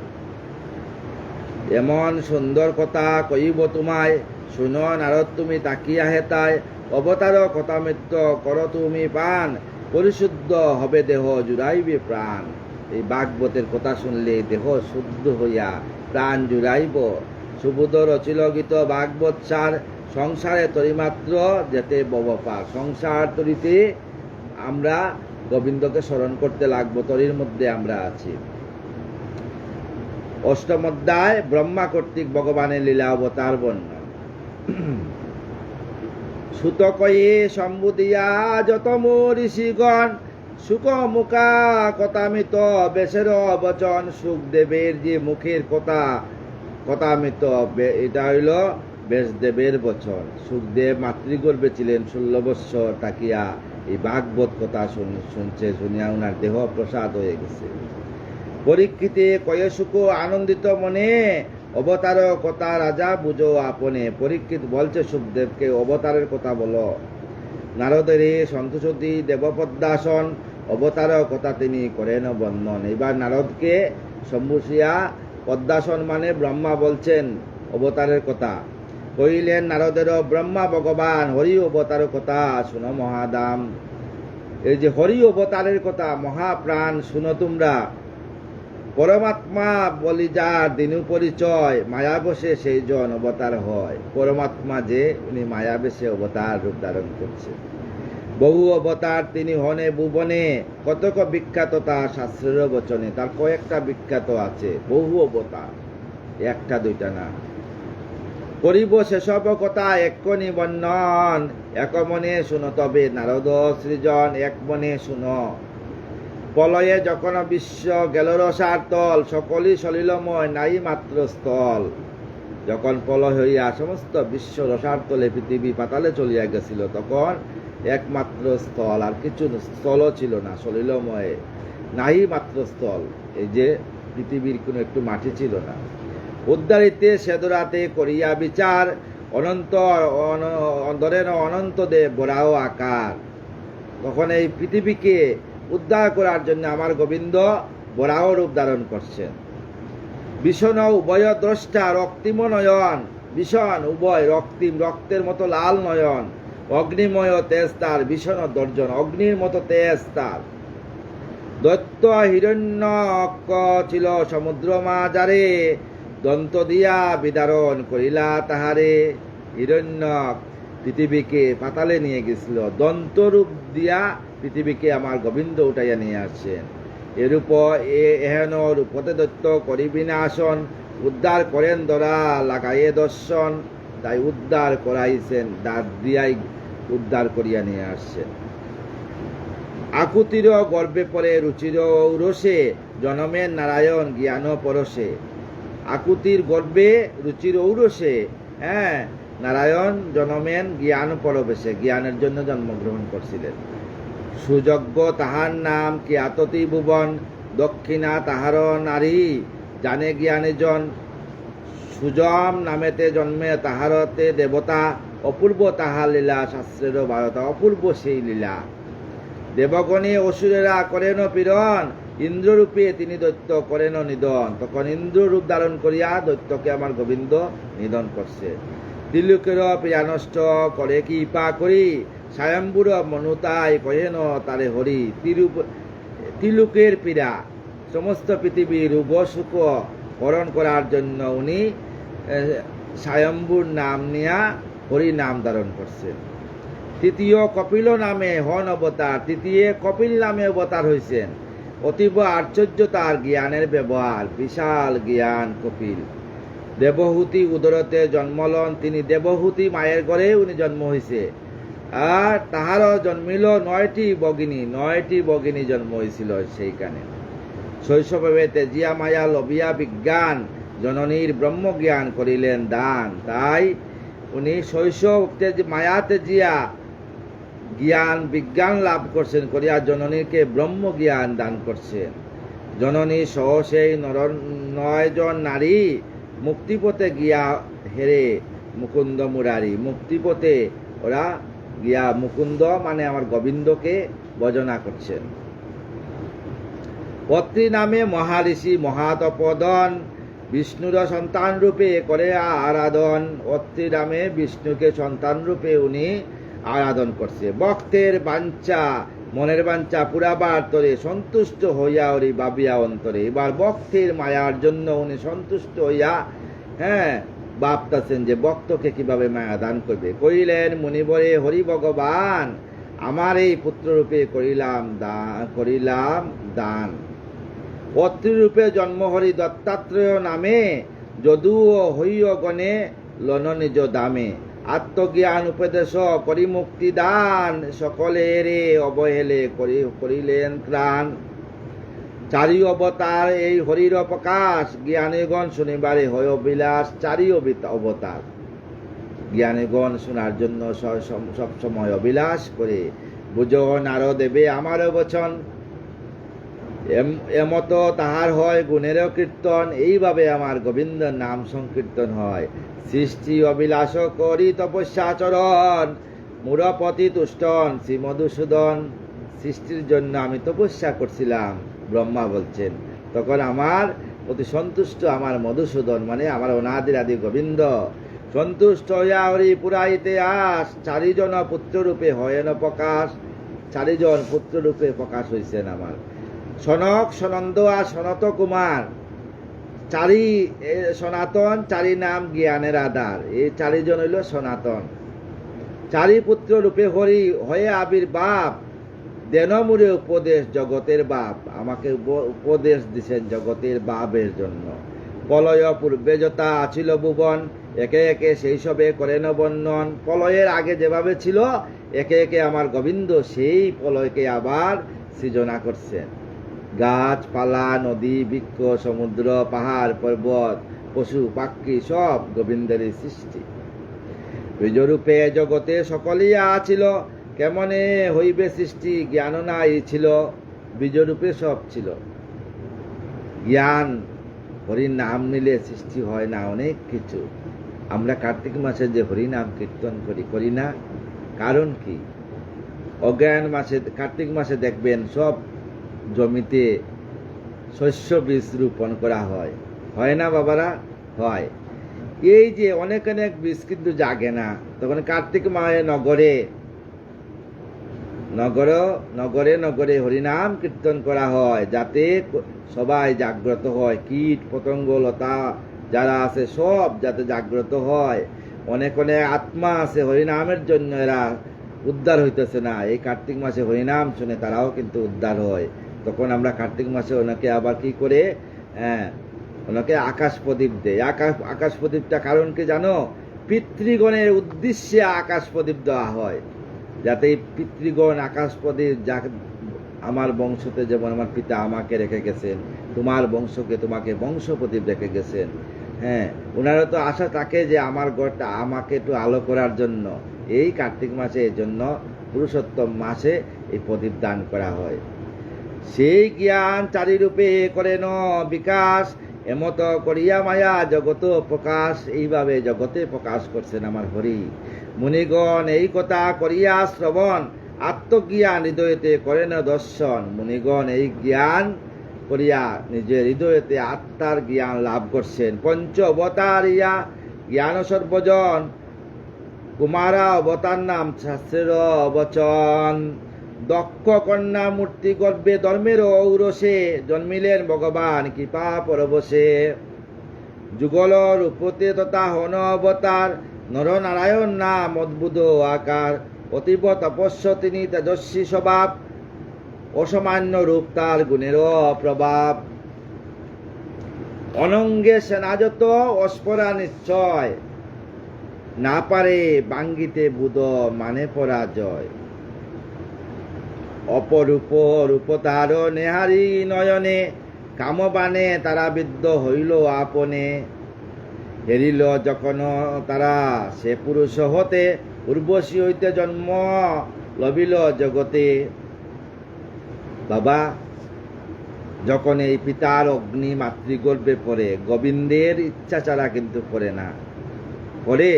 এমন সুন্দর কথা কইব তোমায়, শুনো নারদ তুমি তাকিয়া হেতায়। অবতার কথামৃত্য কর তুমি পান, পরিশুদ্ধ হবে দেহ জুড়াইবে প্রাণ। এই ভাগবতের কথা শুনলে দেহ শুদ্ধ হইয়া প্রাণ জুড়াইব। সুবোধ রচিল গীত ভাগবত সার, সংসারে তরিমাত্র যেতে ববপার। সংসার তরিতে আমরা গোবিন্দকে স্মরণ করতে লাগবো, তরির মধ্যে আমরা আছি। অষ্টম অধ্যায় ব্রহ্মা কর্তৃক ভগবানের লীলা অবতার বর্ণন। সুত কয়ে সম্বুদিয়া যত ঋষিগণ, সুখ মুখা কথামিত বেশের বচন। সুখদেবের যে মুখের কথা কথামিত, এটা হইল ব্যাসদেবের বচন। সুখদেব মাতৃগর্ভে ছিলেন 16 বৎসর থাকিয়া এই ভাগবত কথা শুনছে, শুনিয়া উনার দেহ প্রসাদ হয়ে গেছে। পরীক্ষিতে কয়ে সুখ আনন্দিত মনে, অবতার কথা রাজা বুঝো আপনে। পরীক্ষিত বলছে সুখদেবকে, অবতারের কথা বলো। নারদের সন্তোষী দেবপদ্মাসন, অবতার কথা তিনি করেন বর্ণন। এবার নারদকে সম্বুষিয়া পদ্মাসন মানে ব্রহ্মা বলছেন অবতারের কথা। কইলেন নারদের ব্রহ্মা ভগবান হরি অবতার কথা শুনো মহাদাম। এই যে হরি অবতারের কথা, মহাপ্রাণ শুনো তোমরা। পরমাত্মা বলি যার দিনু পরিচয়, মায়াবশে সেই জন অবতার হয়। পরমাত্মা যে উনি মায়াবেশে অবতার রূপ ধারণ করছে। বহু অবতার তিনি হনে ভুবনে, কতক বিখ্যাত তা শাস্ত্রের বচনে। তার কয়েকটা বিখ্যাত আছে, বহু অবতার, একটা দুইটা না। করিব সেসব কথা এক্ষণি বর্ণন, এক মনে শুনো তবে নারদ সৃজন, এক মনে শুনো। প্রলয়ে যখন বিশ্ব গেল রসার তল, সকলই সলিলময় নাই মাত্র স্থল। যখন প্রলয় হইয়া সমস্ত বিশ্ব রসার তলে পৃথিবী পাতালে চলিয়া গেছিল, তখন একমাত্র স্থল, আর কিছু স্থল ছিল না, সলিলময় নাই মাত্র স্থল। এই যে পৃথিবীর কোনো একটু মাটি ছিল না। উদ্ধারিতে সেদরাতে করিয়া বিচার, অনন্ত ধরেন অনন্ত দেব বরাও আকার। তখন এই পৃথিবীকে উদ্ধার করার জন্য আমার গোবিন্দ বরাহ রূপ ধারণ করছেন। ভীষণ উভয় দ্রষ্টা রক্তিম নয়ন, ভীষণ উভয় রক্তিম, রক্তের মতো লাল নয়ন। অগ্নিময় তেজ তার, ভীষণ দর্জন, অগ্নির মতো তেজ তার। দৈত্য হিরণ্যক ছিল সমুদ্র মাঝারে, দন্ত দিয়া বিদারণ করিলা তাহারে। হিরণ্যক পৃথিবীকে পাতালে নিয়ে গেছিল, দন্তরূপ দিয়া পৃথিবীকে আমার গোবিন্দ উঠাইয়া নিয়ে আসছেন। এরূপ এহেন রূপতে দৈত্য করিবি নাশন, উদ্ধার করেন ধরা লাগাইয়ে দর্শন। তাই উদ্ধার করাইছেন, দাঁত দিয়াই উদ্ধার করিয়া নিয়ে আসছেন। আকুতির গর্বে পরে রুচির ঔরসে, জনমের নারায়ণ জ্ঞান পরশে। আকুতির গর্বে রুচির ঔরসে, নারায়ণ জনমেন জ্ঞান পরবেশে, জ্ঞানের জন্য জন্মগ্রহণ করছিলেন। সুযজ্ঞ তাহার নাম কি আততি ভুবন, দক্ষিণা তাহার নারী জানে জ্ঞানী জন। সুজম নামেতে জন্মে তাহারতে দেবতা, অপূর্ব তাহার লীলা শাস্ত্রের বারতা। অপূর্ব সেই লীলা। দেবগণে অসুরেরা করেন পীড়ন, ইন্দ্ররূপে তিনি দৈত্য করেন নিধন। তখন ইন্দ্ররূপ ধারণ করিয়া দৈত্যকে আমার গোবিন্দ নিধন করছে। ত্রিলোকের পীড়া নষ্ট করে কি পা করি, স্বয়ম্বুর মনুতাই কহেন তারে হরি। ত্রিলোকের পীড়া, সমস্ত পৃথিবীর রূপ সুখ হরণ করার জন্য উনি স্বয়ম্বুর নাম নিয়া হরি নাম ধারণ করছেন। তৃতীয় কপিল নামে হন অবতার, তৃতীয় কপিল নামে অবতার হয়েছেন। অতীব আশ্চর্য তার জ্ঞানের ব্যবহার, বিশাল জ্ঞান কপিল। দেবহূতি উদরতে জন্মলন, তিনি দেবহূতি মায়ের ঘরে উনি জন্ম হয়েছে। আর তাহারও জন্মিল 9টি ভগিনী, 9টি ভগিনী জন্ম হয়েছিল সেইখানে। শৈশবে তেজিয়া মায়া লবিয়া বিজ্ঞান, জননীর ব্রহ্মজ্ঞান করিলেন দান। তাই উনি শৈশব মায়া তেজিয়া জ্ঞান বিজ্ঞান লাভ করছেন করিয়া জননীকে ব্রহ্মজ্ঞান দান করছেন। জননী সহ সেই 9 জন নারী মুক্তিপথে গিয়া হেরে মুকুন্দ মুরারি, মুক্তিপথে ওরা গিয়া মুকুন্দ মানে আমার গোবিন্দকে ভজনা করছেন। পত্রী নামে মহাঋষি মহাতপদন, বিষ্ণুর সন্তান রূপে করে আরাধন। অত্রী নামে বিষ্ণুকে সন্তান রূপে উনি আরাধন করছে। ভক্তের বাঞ্ছা, মনের বাঞ্ছা পুরাবার তরে সন্তুষ্ট হইয়া ওরি বাবিয়া অন্তরে। এবার ভক্তের মায়ার জন্য উনি সন্তুষ্ট হইয়া ভাবতেছেন যে ভক্তকে কিভাবে মায়া দান করবে। কইলেন মুনিবরে হরি ভগবান, আমার এই পুত্ররূপে করিলাম দান। পত্রীরূপে জন্ম হরি দত্তাত্রেয় নামে, যদুও হইয় গণে লন নিজ দামে। আত্মজ্ঞান উপদেশ করি মুক্তি দান, সকলের অবহেলে করিলেন ত্রাণ। চারি অবতার এই হরির প্রকাশ, জ্ঞানীগণ শুনিবারে হয় অবিলাস। চারি অবতার জ্ঞানীগণ শোনার জন্য সবসময় অবিলাস করে। বুঝো নারদ দেবে আমার বচন, এমত তাহার হয় গুণেরও কীর্তন। এইভাবে আমার গোবিন্দর নাম সংকীর্তন হয়। সৃষ্টি অবিলাস করি তপস্যাচরণ, মূরপতি তুষ্টন শ্রী মধুসূদন। সৃষ্টির জন্য আমি তপস্যা করছিলাম, ব্রহ্মা বলছেন। তখন আমার অতি সন্তুষ্ট আমার মধুসূদন মানে আমার অনাদিরাদি গোবিন্দ। সন্তুষ্ট হইয়া হরি পুরাইতে আস, চারিজন পুত্ররূপে হয়েন প্রকাশ। চারিজন পুত্ররূপে প্রকাশ হয়েছেন আমার। সনক, সনন্দ আর সনত কুমার, চারি সনাতন, চারি নাম জ্ঞানের আধার। এই চারিজন হইল সনাতন। চারি পুত্র রূপে হরি হয়ে আবির্ভাব, দেন মুরে উপদেশ জগতের বাপ। আমাকে উপদেশ দিছেন জগতের বাপের জন্য। প্রলয় পূর্বে যথা আছিল ভুবন, একে একে সেই সবে করেন বর্ণন। প্রলয়ের আগে যেভাবে ছিল, একে একে আমার গোবিন্দ সেই প্রলয়কে আবার সৃজনা করছেন। গাছপালা, নদী, বৃক্ষ, সমুদ্র, পাহাড়, পর্বত, পশু পাখি সব গোবিন্দেরই সৃষ্টি। বীজরূপে জগতে সকলেই আছিল, কেমনে হইবে সৃষ্টি জ্ঞান নাই ছিল। বীজরূপে সব ছিল। জ্ঞান, হরির নাম নিলে সৃষ্টি হয় না অনেক কিছু। আমরা কার্তিক মাসে যে হরি নাম কীর্তন করি না, কারণ কি? অজ্ঞান মাসে, কার্তিক মাসে দেখবেন সব জমিতে শস্য বীজ রোপণ করা হয়, হয় না বাবারা? হয়। এই যে অনেক অনেক বীজ কিন্তু জাগে না, তখন কার্তিক মাসে নগরে নগরে হরিনাম কীর্তন করা হয়, যাতে সবাই জাগ্রত হয়। কীট পতঙ্গ লতা যারা আছে সব যাতে জাগ্রত হয়। অনেক অনেক আত্মা আছে হরিনামের জন্য এরা উদ্ধার হইতেছে না, এই কার্তিক মাসে হরিনাম শুনে তারাও কিন্তু উদ্ধার হয়। তখন আমরা কার্তিক মাসে ওনাকে আবার কি করে, ওনাকে আকাশ প্রদীপ দেয়। আকাশ প্রদীপটা কারণ কি জানো? পিতৃগণের উদ্দেশ্যে আকাশ প্রদীপ দেওয়া হয়, যাতে এই পিতৃগণ আকাশ প্রদীপ, আমার বংশতে যেমন আমার পিতা আমাকে রেখে গেছেন, তোমার বংশকে তোমাকে বংশ প্রদীপ রেখে গেছেন। ওনারও তো আশা থাকে যে আমার ঘরটা আমাকে একটু আলো করার জন্য। এই কার্তিক মাসে এর জন্য পুরুষোত্তম মাসে এই প্রদীপ দান করা হয়। সেই জ্ঞান চারিরূপে করেন বিকাশ, এমত করিয়া মায়া জগত প্রকাশ। এইভাবে জগতে প্রকাশ করছেন আমার হরি। মুনিগণ এই কথা করিয়া শ্রবণ, আত্মজ্ঞান হৃদয়তে করেন দর্শন। মুনিগণ এই জ্ঞান করিয়া নিজের হৃদয়তে আত্মার জ্ঞান লাভ করছেন। পঞ্চ অবতার ইয়া জ্ঞান সর্বজন, কুমারা অবতার নাম শাস্ত্রের বচন। দক্ষ কন্যা মূর্তি গর্বে ধর্মের ঔরসে, জন্মিলেন ভগবান কৃপা পরবশে। যুগল রূপতে তথা হন অবতার, নর নারায়ণ নাম অদ্ভুত আকার। অতীব তপস্য তিনি, তেজস্বী স্বভাব, অসামান্য রূপ তার গুণের প্রভাব। অনঙ্গে সেনাযত অস্পরা নিশ্চয়, না পারে বাঙ্গিতে বুধ মানে পরাজয়। অপরূপ রূপ তার নেহারি নয়নে, কামবানে তারা বিদ্ধ হইল আপনে। হেরিল যখন তারা সে পুরুষ হতে, উর্বশী হইতে জন্ম লবিল জগতে। বাবা, যখন এই পিতার অগ্নি মাতৃগর্ভে পড়ে, গোবিন্দের ইচ্ছা ছাড়া কিন্তু পড়ে না, পড়ে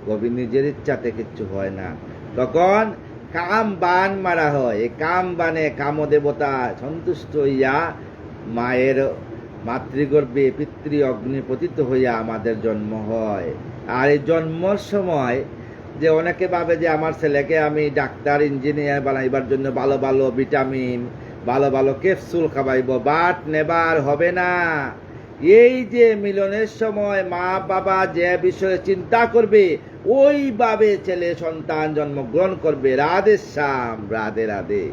গোবিন্দ নিজের ইচ্ছাতে কিচ্ছু হয় না, তখন কাম বান মারা হয়। এই কাম বানে কামদেবতা সন্তুষ্ট হইয়া মায়ের মাতৃগর্ভে পিতৃ অগ্নি পতিত হইয়া আমাদের জন্ম হয়। আর এই জন্মর সময় যে অনেকে ভাবে যে আমার ছেলেকে আমি ডাক্তার ইঞ্জিনিয়ার বানাইবার জন্য ভালো ভালো ভিটামিন, ভালো ভালো ক্যাপসুল খাওয়াইব, বাট নেবার হবে না। এই যে মিলনের সময় মা বাবা যে বিষয়ে চিন্তা করবে, ওইভাবে ছেলে সন্তান জন্মগ্রহণ করবে। রাধে শ্যাম, রাধে রাধে।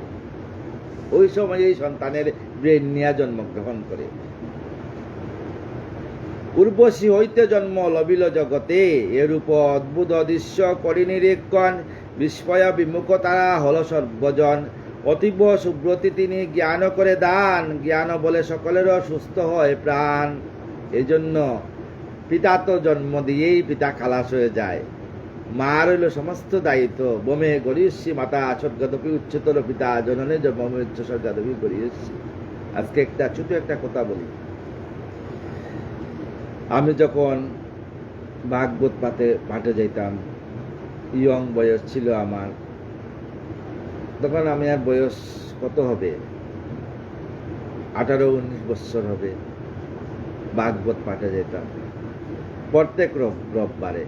ওই সময় এই সন্তানের ব্রেন নিয়ে জন্মগ্রহণ করে। উর্বশী হইতে জন্ম লবিল জগতে, এরূপ অদ্ভুত দৃশ্য করি নিরীক্ষণ, বিস্ময় বিমুখ তারা হল সর্বজন। অতীব সুব্রতী তিনি জ্ঞান করে দান, জ্ঞান বলে সকলেরও সুস্থ হয় প্রাণ। এই জন্য পিতা তো জন্ম দিয়েই পিতা খালাস হয়ে যায়, মা রইল সমস্ত দায়িত্ব। বোমে গরিয়সী মাতা স্বর্গদপি উচ্চতর পিতা, জননে জন্মে উচ্চ স্বর্গদপি গরিয়সী। আজকে ছোট একটা কথা বলি। আমি যখন ভাগবত পাঠে যাইতাম, ইয়ং বয়স ছিল আমার, তখন আমি আর বয়স কত হবে, 18-19 বছর হবে। ভাগবত পাঠে যেতাম প্রত্যেক রোববারে,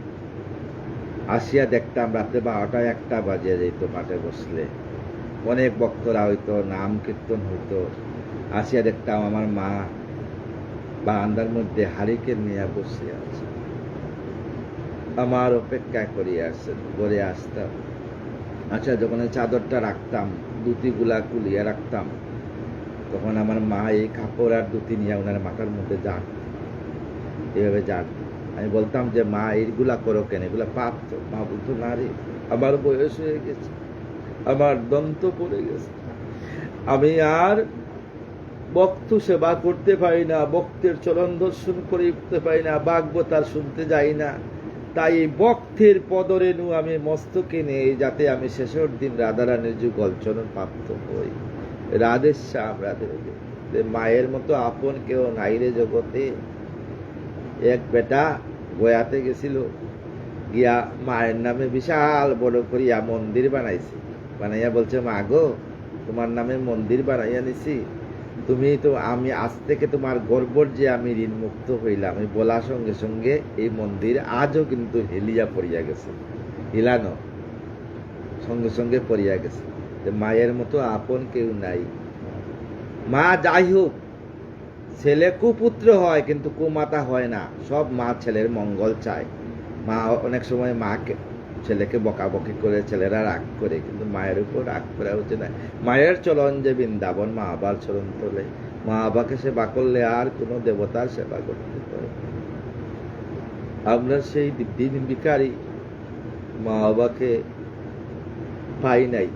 আসিয়া দেখতাম রাতে 12টা-1টা বাজে যেত পাঠে বসলে। অনেক বক্তরা হইতো, নাম কীর্তন হইতো। আসিয়া দেখতাম আমার মা বারান্দার মধ্যে হারিকেন নিয়ে বসে আছে, আমার অপেক্ষা করিয়া আসছেন। ঘরে আসতাম, আচ্ছা যখন চাদরটা রাখতাম, ধুতিগুলা কুলিয়া রাখতাম, তখন আমার মা এই কাপড় আর ধুতি নিয়ে ওনার মাথার মধ্যে যান, এভাবে যান। আমি বলতাম যে মা এইগুলা করো কেন, এগুলা পাপ তো। মা বলতো না রে, আমার বয়স হয়ে গেছে, আমার দন্ত পড়ে গেছে, আমি আর ভক্ত সেবা করতে পারি না, ভক্তের চরণ দর্শন করে উঠতে পারি না, ভাগবত আর শুনতে যাই না। তাই ভক্তের পদরেণু আমি মস্তকে নেই, যাতে আমি শেষের দিন রাধারানীর যুগল চরণ প্রাপ্ত হই। রাধে শ্যাম, রাধে রাধে। মায়ের মতো আপন কেউ নাই রে জগতে। এক বেটা গয়াতে গেছিল, গিয়া মায়ের নামে বিশাল বড় করিয়া মন্দির বানাইছে। বানাইয়া বলছে, মা গো, তোমার নামে মন্দির বানাইয়া নিছি, তুমি তো, আমি আজ থেকে তোমার গর্বর যে আমি ঋণ মুক্ত হইলাম। এই বলার সঙ্গে সঙ্গে এই মন্দির আজও কিন্তু হেলিয়া পড়িয়া গেছে, হিলানো সঙ্গে সঙ্গে পড়িয়া গেছে। মায়ের মতো আপন কেউ নাই। মা যাই হোক, ছেলে কুপুত্র হয় কিন্তু কুমাতা হয় না। সব মা ছেলের মঙ্গল চায়। মা অনেক সময় মাকে ছেলেকে বকাবকি করে, ছেলেরা রাগ করে, কিন্তু মায়ের উপর রাগ করা উচিত না। মায়ের চলন যে বৃন্দাবন, মা বাবার চরণ তোলে। মা বাবাকে সেবা করলে আর কোনো দেবতার সেবা করতে পারে। আমরা সেই দিন ভিখারি, মা বাবাকে পাই নাই,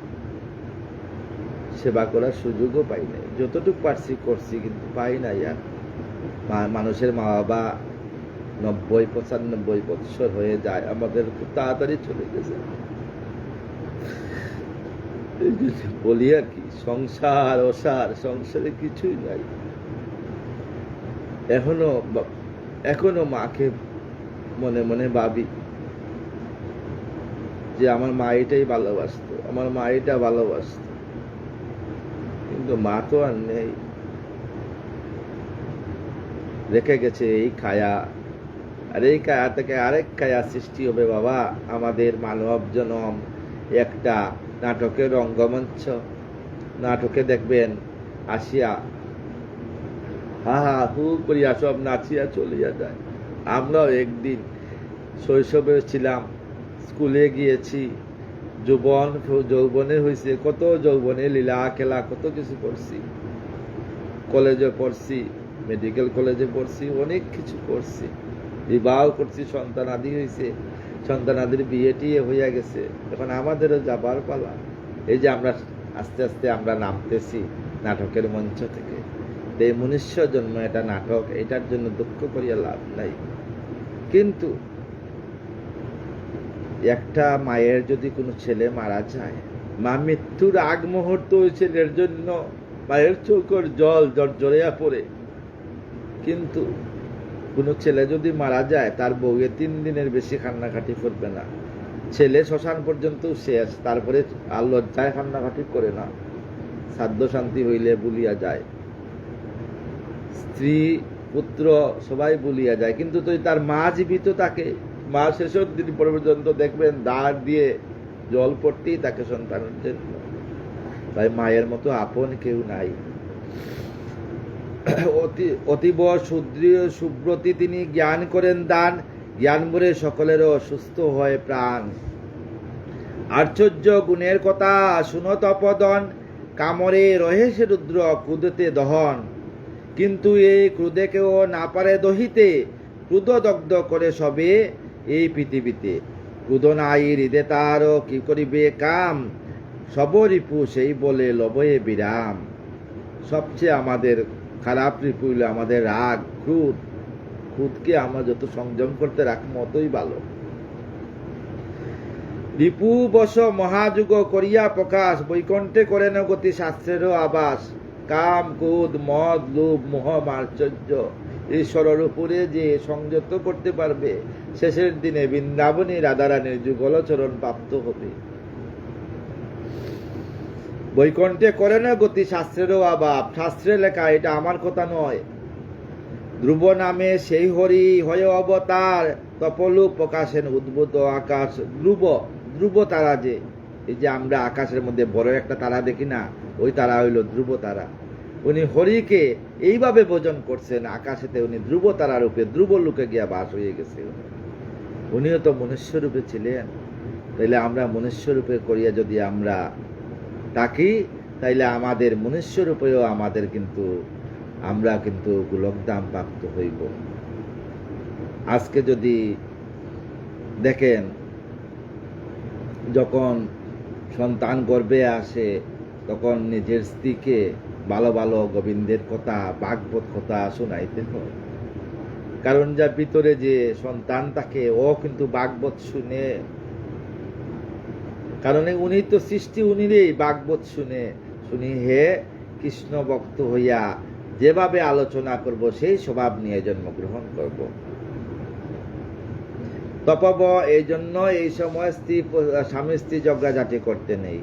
সেবা করার সুযোগও পাই নাই। যতটুকু পারছি করছি, কিন্তু পাই নাই। আর মানুষের মা বাবা 90-95 বছর হয়ে যায়, আমাদের খুব তাড়াতাড়ি চলে গেছে। বলি আর কি, সংসার অসার, সংসারে কিছুই নাই। এখনো মাকে মনে মনে ভাবি যে আমার মা এটাই ভালোবাসতো, আমার মা এটা ভালোবাসতো, কিন্তু মা তো আর নেই। রেখে গেছে এই কায়া, আর এই কায়া থেকে আরেক কায়া সৃষ্টি হবে বাবা। আমাদের মানব জনম একটা নাটকের রঙ্গমঞ্চ। নাটকে দেখবেন আসিয়া হা হা হু করিয়া সব নাচিয়া চলিয়া যায়। আমরাও একদিন শৈশবে ছিলাম, স্কুলে গিয়েছি, যৌবনে হয়েছে, কত যৌবনে লীলা খেলা, কত কিছু করছি। কলেজে পড়ছি, মেডিকেল কলেজে পড়ছি, অনেক কিছু করছি, বিবাহ করছি, সন্তান আদি হয়েছে, সন্তান আদির বিয়ে টিয়ে হইয়া গেছে। এখন আমাদেরও যাবার পালা। এই যে আমরা আস্তে আস্তে আমরা নামতেছি নাটকের মঞ্চ থেকে। এই মনুষ্য জন্ম এটা নাটক, এটার জন্য দুঃখ করিয়া লাভ নাই। কিন্তু একটা মায়ের যদি কোনো ছেলে মারা যায়, মা মৃত্যুর আগ মুহূর্ত ওই ছেলের জন্য মায়ের চোখের জল জড়জড়িয়া পড়ে। কিন্তু কোনো ছেলে যদি মারা যায় তার বউয়ে 3 দিনের বেশি কান্নাকাটি করবে না। ছেলে শ্মশান পর্যন্ত শেষ, তারপরে আর লজ্জায় কান্নাকাটি করে না। শ্রাদ্ধ শান্তি হইলে ভুলিয়া যায়, স্ত্রী পুত্র সবাই ভুলিয়া যায়, কিন্তু তো তার মা জীবিত থাকে। মা শেষের দিন পর্যন্ত দেখবেন দাঁড় দিয়ে জল পড়তেই তাকে সন্তানের জন্য। তাই মায়ের মতো আপন কেউ নাই। অতীব সুব্রতী তিনি জ্ঞান করেন দান, জ্ঞান ভরে সকলেরও সুস্থ হয় প্রাণ। আশ্চর্য গুণের কথা শুনো তপদন, কামরে রহে সে রুদ্র ক্রুদতে দহন। কিন্তু এই ক্রুদে কেউ না পারে দহিতে, ক্রুদ দগ্ধ করে সবে এই পৃথিবীতে। ক্রুদ নাই হৃদে তার কি করিবে কাম, সব রিপু সেই বলে লবয়ে বিরাম। সবচেয়ে আমাদের খারাপ রিপু হইল আমাদের রাগ, ক্রোধ। ক্রোধকে আমরা যত সংযম করতে রাখবো অতই ভালো। রিপু বশ মহাযুগ করিয়া প্রকাশ, বৈকুণ্ঠে করেন গতি শাস্ত্রেরও আবাস। কাম ক্রোধ মদ লোভ মোহ মাশ্চর্য, ঈশ্বরের উপরে যে সংযত করতে পারবে, শেষের দিনে বৃন্দাবনী রাধারানীর যুগল চরণ প্রাপ্ত হবে। বৈকুণ্ঠে করে না গতি শাস্ত্রেরও আবাব, শাস্ত্রে লেখা, এটা আমার কথা নয়। ধ্রুব নামে সেই হরি হয় অবতার, তপলু প্রকাশেন উদ্ভূত আকাশ। ধ্রুব, ধ্রুব তারা, যে এই যে আমরা আকাশের মধ্যে বড় একটা তারা দেখি না, ওই তারা হইল ধ্রুব তারা। উনি হরিকে এইভাবে ভোজন করছেন আকাশেতে, উনি ধ্রুব তারা রূপে ধ্রুব লোকে গিয়া বাস হয়ে গেছে। উনিও তো মনুষ্য রূপে ছিলেন। তাইলে আমরা মনুষ্য রূপে করিয়া যদি আমরা থাকি, তাইলে আমাদের মনুষ্য রূপেও আমাদের কিন্তু আমরা কিন্তু গোলকধাম প্রাপ্ত হইব। আজকে যদি দেখেন, যখন সন্তান গর্ভে আসে তখন নিজের স্ত্রীকে ভালো ভালো গোবিন্দের কথা, ভাগবত কথা শোনাইতে হয়। কারণ যার ভিতরে যে সন্তান থাকে ও কিন্তু ভাগবত শুনে, কারণ উনি তো সৃষ্টি, উনিরই ভাগবত শুনি হে কৃষ্ণ ভক্ত হইয়া যেভাবে আলোচনা করব সেই স্বভাব নিয়ে জন্মগ্রহণ করব। তপব এই জন্য এই সময় স্বামী স্ত্রী ঝগড়াঝাটি করতে নেই,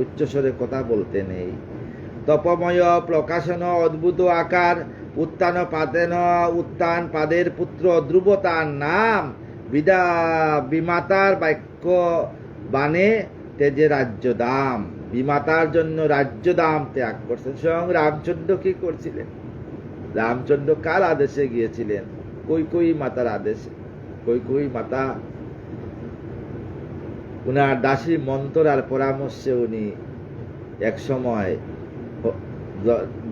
উচ্চস্বরে কথা বলতে নেই। তপময় প্রকাশন অদ্ভুত আকার, উত্থান পাদেন উত্থান পাদের পুত্র ধ্রুব তার নাম। বিমাতার বাক্য বানে তেজে রাজ্য দাম। বিমাতার জন্য রাজ্য দাম ত্যাগ করছেন। স্বয়ং রামচন্দ্র কি করছিলেন? রামচন্দ্র কার আদেশে গিয়েছিলেন? কৈকেয়ী মাতার আদেশে। কৈকেয়ী মাতা উনার দাসী মন্থরার পরামর্শে উনি এক সময়,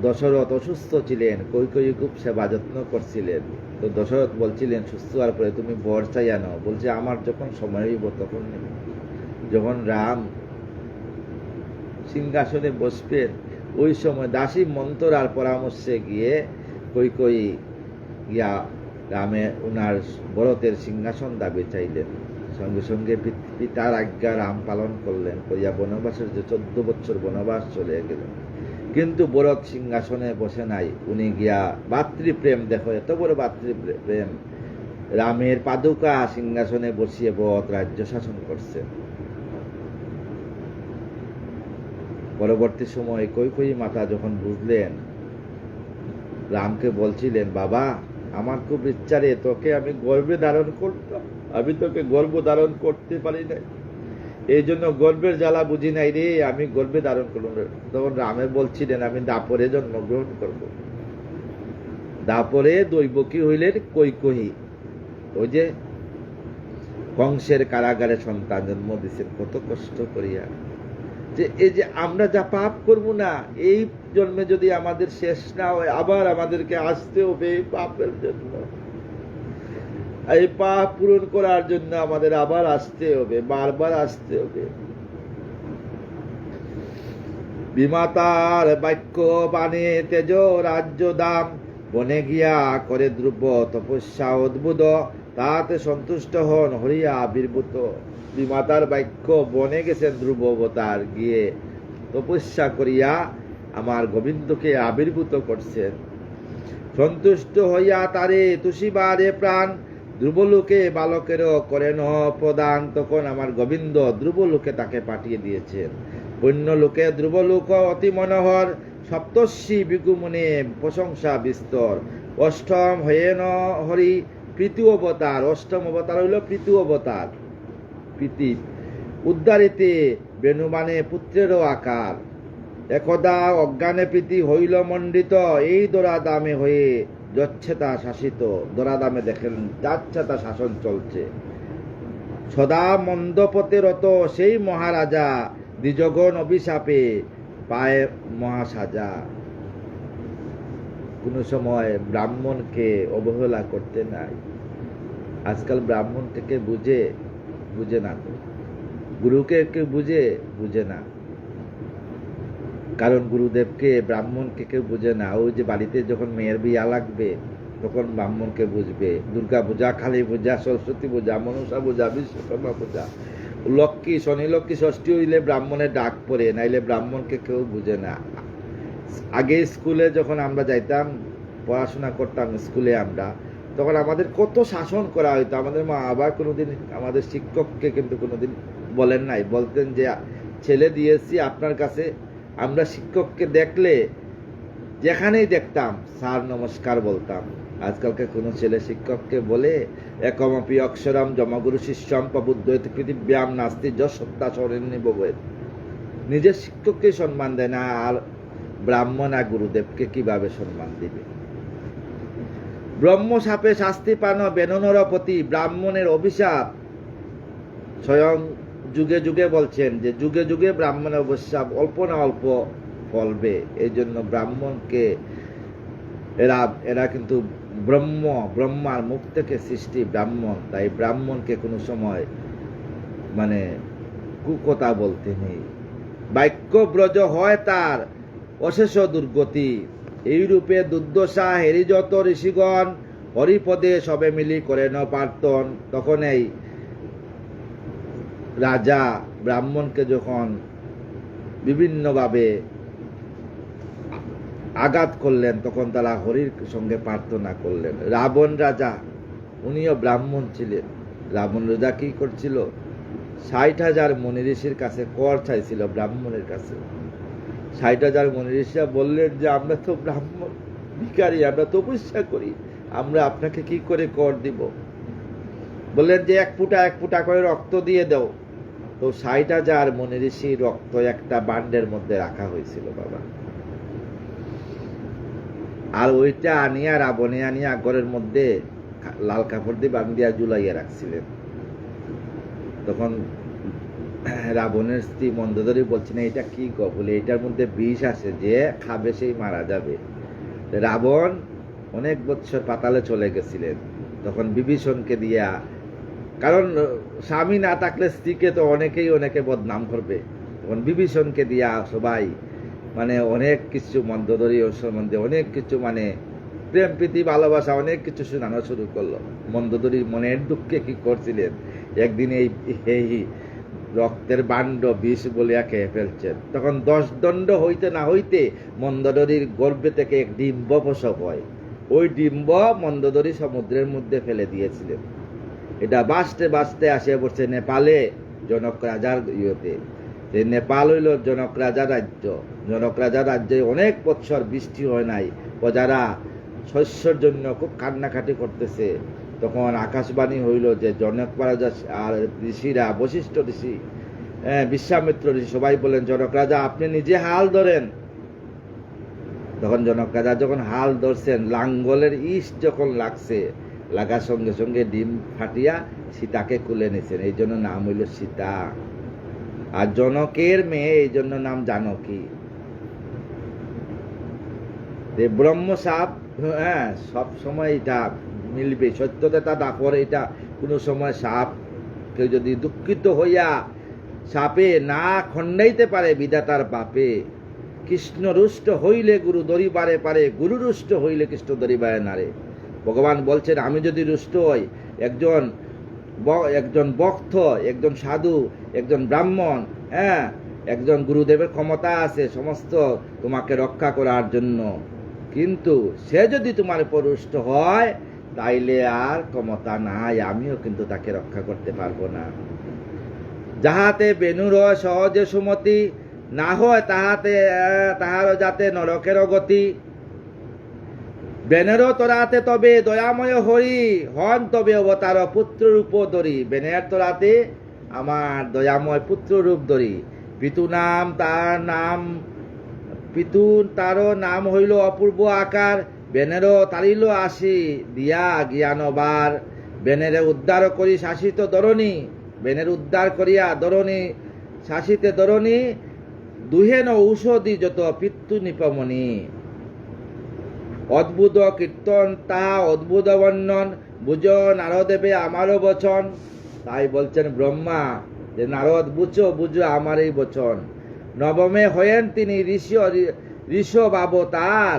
দশরথ অসুস্থ ছিলেন, কৈকেয়ী খুব সেবা যত্ন করছিলেন। তো দশরথ বলছিলেন সুস্থ হওয়ার পরে তুমি বর চাই আনো। বলছে আমার যখন সময় হইব তখন নেব। যখন রাম সিংহাসনে বসবেন ওই সময় দাসী মন্থরার পরামর্শে গিয়ে কৈকেয়ী গিয়া রামে উনার ভরতের সিংহাসন দাবি চাইলেন। সঙ্গে সঙ্গে পিতার আজ্ঞা রাম পালন করলেন, করিয়া বনবাসের যে 14 বছর বনবাস চলে গেলেন। কিন্তু ভরত সিংহাসনে বসে নাই, উনি গিয়া ভাতৃপ্রেম, দেখো এত বড় ভাতৃপ্রেম, রামের পাদুকা সিংহাসনে বসিয়ে ভরত রাজ্য শাসন করছেন। পরবর্তী সময় কৈকেয়ী মাতা যখন বুঝলেন, রামকে বলছিলেন, বাবা আমার খুব ইচ্ছা রে তোকে আমি গর্ভে ধারণ করতাম, আমি তোকে গর্ভ ধারণ করতে পারি নাই, এই জন্য গর্ভের জ্বালা বুঝি নাই রে, আমি গর্ভে ধারণ করব। তখন রামে বলছিলেন আমি দাপরে জন্মগ্রহণ করব। দাপরে দৈবকী হইলেন কৈকেয়ী। ওই যে কংসের কারাগারে সন্তান জন্ম দিচ্ছেন কত কষ্ট করিয়া, যে এই যে আমরা যা পাপ করব না, এই জন্মে যদি আমাদের শেষ না হয় আবার আমাদেরকে আসতে হবে এই পাপের জন্য। এই পাপ পূরণ করার জন্য আমাদের আবার আসতে হবে, বারবার আসতে হবে। বিমাতার বাক্য বাণী তেজ রাজ্য দাম, বনে গিয়া করে ধ্রুব তপস্যা অদ্ভুত, তাতে সন্তুষ্ট হন হরিয়া আবির্ভূত। বিমাতার বাক্য বনে গেছেন ধ্রুব অবতার, গিয়ে তপস্যা করিয়া আমার গোবিন্দকে আবির্ভূত করছেন। সন্তুষ্ট হইয়া তারে তুষিবারে প্রাণ, ধ্রুবলোকে বালকেরও করেন প্রদান। তখন আমার গোবিন্দ ধ্রুবলোকে তাকে পাঠিয়ে দিয়েছেন। পুণ্যলোকে ধ্রুবলোক অতি মনোহর, সপ্তর্ষি বিগুমনে প্রশংসা বিস্তর। অষ্টম হয়েন হরি পৃথু অবতার, অষ্টম অবতার হইল পৃথু অবতার। প্রীতি উদ্ধারিতে বেণুমানে পুত্রেরও আকার। একদা অজ্ঞানে প্রীতি হইল মণ্ডিত, এই দোরাদামে হয়ে যাচ্ছে তা শাসিত। দোরাদামে দেখেন যাচ্ছে তা শাসন চলছে। সদা মন্দপতে রত সেই মহারাজা, দ্বিজগণ অভিশাপে পায় মহাসাজা। কোন সময় ব্রাহ্মণকে অবহেলা করতে নাই। আজকাল ব্রাহ্মণ থেকে বুঝে না, তো গুরুকে কেউ বুঝে না। কারণ গুরুদেবকে ব্রাহ্মণকে কেউ বুঝে না। ওই যে বাড়িতে যখন মেয়ের বিয়া লাগবে তখন ব্রাহ্মণকে বুঝবে। দুর্গা পূজা, কালী পূজা, সরস্বতী পূজা, মনসা পূজা, বিশ্বকর্মা পূজা, লক্ষ্মী, শনি লক্ষ্মী ষষ্ঠী হইলে ব্রাহ্মণের ডাক পড়ে, নাইলে ব্রাহ্মণকে কেউ বুঝে না। আগে স্কুলে যখন আমরা যাইতাম, পড়াশোনা করতাম স্কুলে আমরা, তখন আমাদের কত শাসন করা হইতো। আমাদের মা আবার কোনোদিন আমাদের শিক্ষককে কিন্তু কোনোদিন বলেন নাই। বলতেন যে ছেলে দিয়েছি আপনার কাছে। আমরা শিক্ষককে দেখলে যেখানেই দেখতাম স্যার নমস্কার বলতাম। আজকালকে কোনো ছেলে শিক্ষককে বলে একমপি অক্ষরম জমগুরু শিষ্যম প্রবুদ্ধয়তে পৃথিব্যাম নাস্তি যশত্তা স্বরেণ্যবয়েত। নিজের শিক্ষককে সম্মান দেয় না, আর ব্রাহ্মণ আর গুরুদেবকে কিভাবে সম্মান দিবে? ব্রহ্ম সাপে শাস্তি পান বেননরপতি, ব্রাহ্মণের অভিশাপ স্বয়ং যুগে যুগে বলছেন যে যুগে যুগে ব্রাহ্মণের অভিশাপ অল্প না অল্প ফলবে। এই জন্য ব্রাহ্মণকে এরা কিন্তু ব্রহ্মার মুখ থেকে সৃষ্টি ব্রাহ্মণ। তাই ব্রাহ্মণকে কোনো সময় মানে কুকথা বলতে নেই। বাক্য ব্রজ হয় তার অশেষ দুর্গতি, এই রূপে দুর্দশা হেরি যত ঋষিগণ, হরিপদে সবে মিলি করেন প্রার্থন। তখন এই রাজা ব্রাহ্মণকে যখন বিভিন্নভাবে আঘাত করলেন, তখন তারা হরির সঙ্গে প্রার্থনা করলেন। রাবণ রাজা, উনিও ব্রাহ্মণ ছিলেন। রাবণ রাজা কি করছিল? 60,000 মনি ঋষির কাছে কর চাইছিল ব্রাহ্মণের কাছে। 60,000 মনি ঋষিরা বললেন যে আমরা তো ব্রাহ্মণ ভিখারি, আমরা তপস্যা করি, আমরা আপনাকে কি করে কর দিব? বললেন যে এক ফুটা করে রক্ত দিয়ে দাও। তো 60,000 মনি ঋষির রক্ত একটা বান্ডের মধ্যে রাখা হয়েছিল বাবা। আর ওইটা আনিয়া রাবণে আনিয়া ঘরের মধ্যে লাল কাপড় দিয়ে বান্ধিয়া ঝুলাইয়া রাখছিলেন। তখন রাবণের স্ত্রী মন্দোদরী বলছেন এটা কি গো? বলে এটার মধ্যে বিষ আছে, যে খাবে সেই মারা যাবে। রাবণ অনেক বছর পাতালে চলে গেছিলেন। তখন বিভীষণকে দিয়া, কারণ স্বামী না থাকলে স্ত্রীকে তো অনেকে বদনাম করবে, তখন বিভীষণকে দিয়া সবাই মানে অনেক কিছু মন্দোদরী সম্বন্ধে অনেক কিছু মানে প্রেম প্রীতি ভালোবাসা অনেক কিছু শোনানো শুরু করলো। মন্দোদরীর মনের দুঃখে কি করছিলেন, একদিন এই রক্তের বাণ্ড বিষ বলিয়া খেয়ে ফেলছেন। তখন 10 দণ্ড হইতে না হইতে মন্দোদরীর গর্ভে থেকে এক ডিম্ব প্রসব হয়। ওই ডিম্ব মন্দোদরী সমুদ্রের মধ্যে ফেলে দিয়েছিলেন। এটা বাঁচতে বাঁচতে আসিয়া পড়ছে নেপালে, জনক রাজার ইয়েতে। নেপাল হইল জনক রাজার রাজ্য। জনক রাজার রাজ্যে অনেক বছর বৃষ্টি হয় নাই, প্রজারা শস্যের জন্য খুব কান্নাকাটি করতেছে। তখন আকাশবাণী হইল যে জনক রাজা আর ঋষিরা, বশিষ্ঠ ঋষি, বিশ্বামিত্র ঋষি সবাই বলেন জনক রাজা আপনি নিজে হাল ধরেন। তখন জনক রাজা যখন হাল ধরছেন, লাঙ্গলের ইস যখন লাগছে, লাগার সঙ্গে সঙ্গে ডিম ফাটিয়া সীতাকে কুলে নিছেন। এই জন্য নাম হইল সীতা। আর জনকের মেয়ে এই জন্য নাম জানকী। ব্রহ্ম সাপ, হ্যাঁ সব সময় এটা মিলবে, সত্যতা দাপর। এটা কোনো সময় সাপ কেউ যদি দুঃখিত হইয়া সাপে না খণ্ডাইতে পারে বিধাতার পাপে, কৃষ্ণ রুষ্ট হইলে গুরু দরিবারে পারে, গুরু রুষ্ট হইলে কৃষ্ণ দরিবারে নারে। ভগবান বলছেন আমি যদি রুষ্ট হই, একজন ভক্ত, একজন সাধু, একজন ব্রাহ্মণ, হ্যাঁ একজন গুরুদেবের ক্ষমতা আছে সমস্ত তোমাকে রক্ষা করার জন্য, কিন্তু সে যদি তোমার পরুষ্ট হয় তাইলে আর ক্ষমতা নাই, আমিও কিন্তু তাকে রক্ষা করতে পারবো না। যাহাতে বেণুর সহজে সুমতি, না হয় তাহার যাতে নরকের গতি। বেনেরও তোরাতে তবে দয়াময় হরি, হন তবে অবতার পুত্ররূপ ধরি। বেনের তোরাতে আমার দয়াময় পুত্ররূপ ধরি। পিতু তারও নাম হইল অপূর্ব আকার, বেনেরও তারিল আসি দিয়া জ্ঞানবার। বেনেরে উদ্ধার করি শাসিত ধরণী, বেনের উদ্ধার করিয়া ধরণী শাসিতে ধরণী, দুহেন ঔষধি যত পিতৃ নিপমণি। অদ্ভুত কীর্তন তাহা অদ্ভুত বর্ণন, বুঝ নারদেবে আমারও বচন। তাই বলছেন ব্রহ্মা যে নারদ বুঝো আমার এই বচন। নবমে হয়েন তিনি ঋষভ অবতার,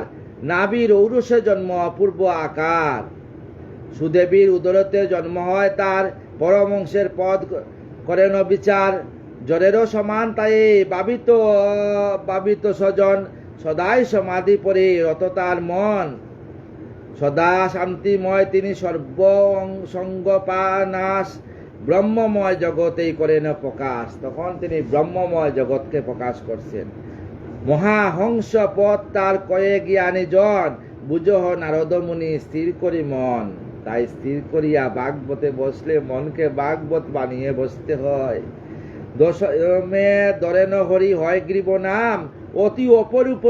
নাবির ঔরসে জন্ম অপূর্ব আকার। সুদেবীর উদরতে জন্ম হয় তার, পরমংশের পদ করেন বিচার। জরেরও সমান তাই ভাবিত স্বজন, সদাই সমাধি পরে রত তার মন। সদা শান্তিময় তিনি সর্বসঙ্গপানাশ, ব্রহ্মময় জগতেই করেন প্রকাশ। তখন তিনি ব্রহ্মময় জগৎকে প্রকাশ করছেন। মহাহংস পথ তার কয়ে জ্ঞানী জন, বুঝহ নারদ মুনি স্থির করি মন। তাই স্থির করিয়া ভাগবতে বসলে মনকে ভাগবত বানিয়ে বসতে হয়। দশমে দরেন হরি হয় গ্রীব নাম, অতি অপরূপ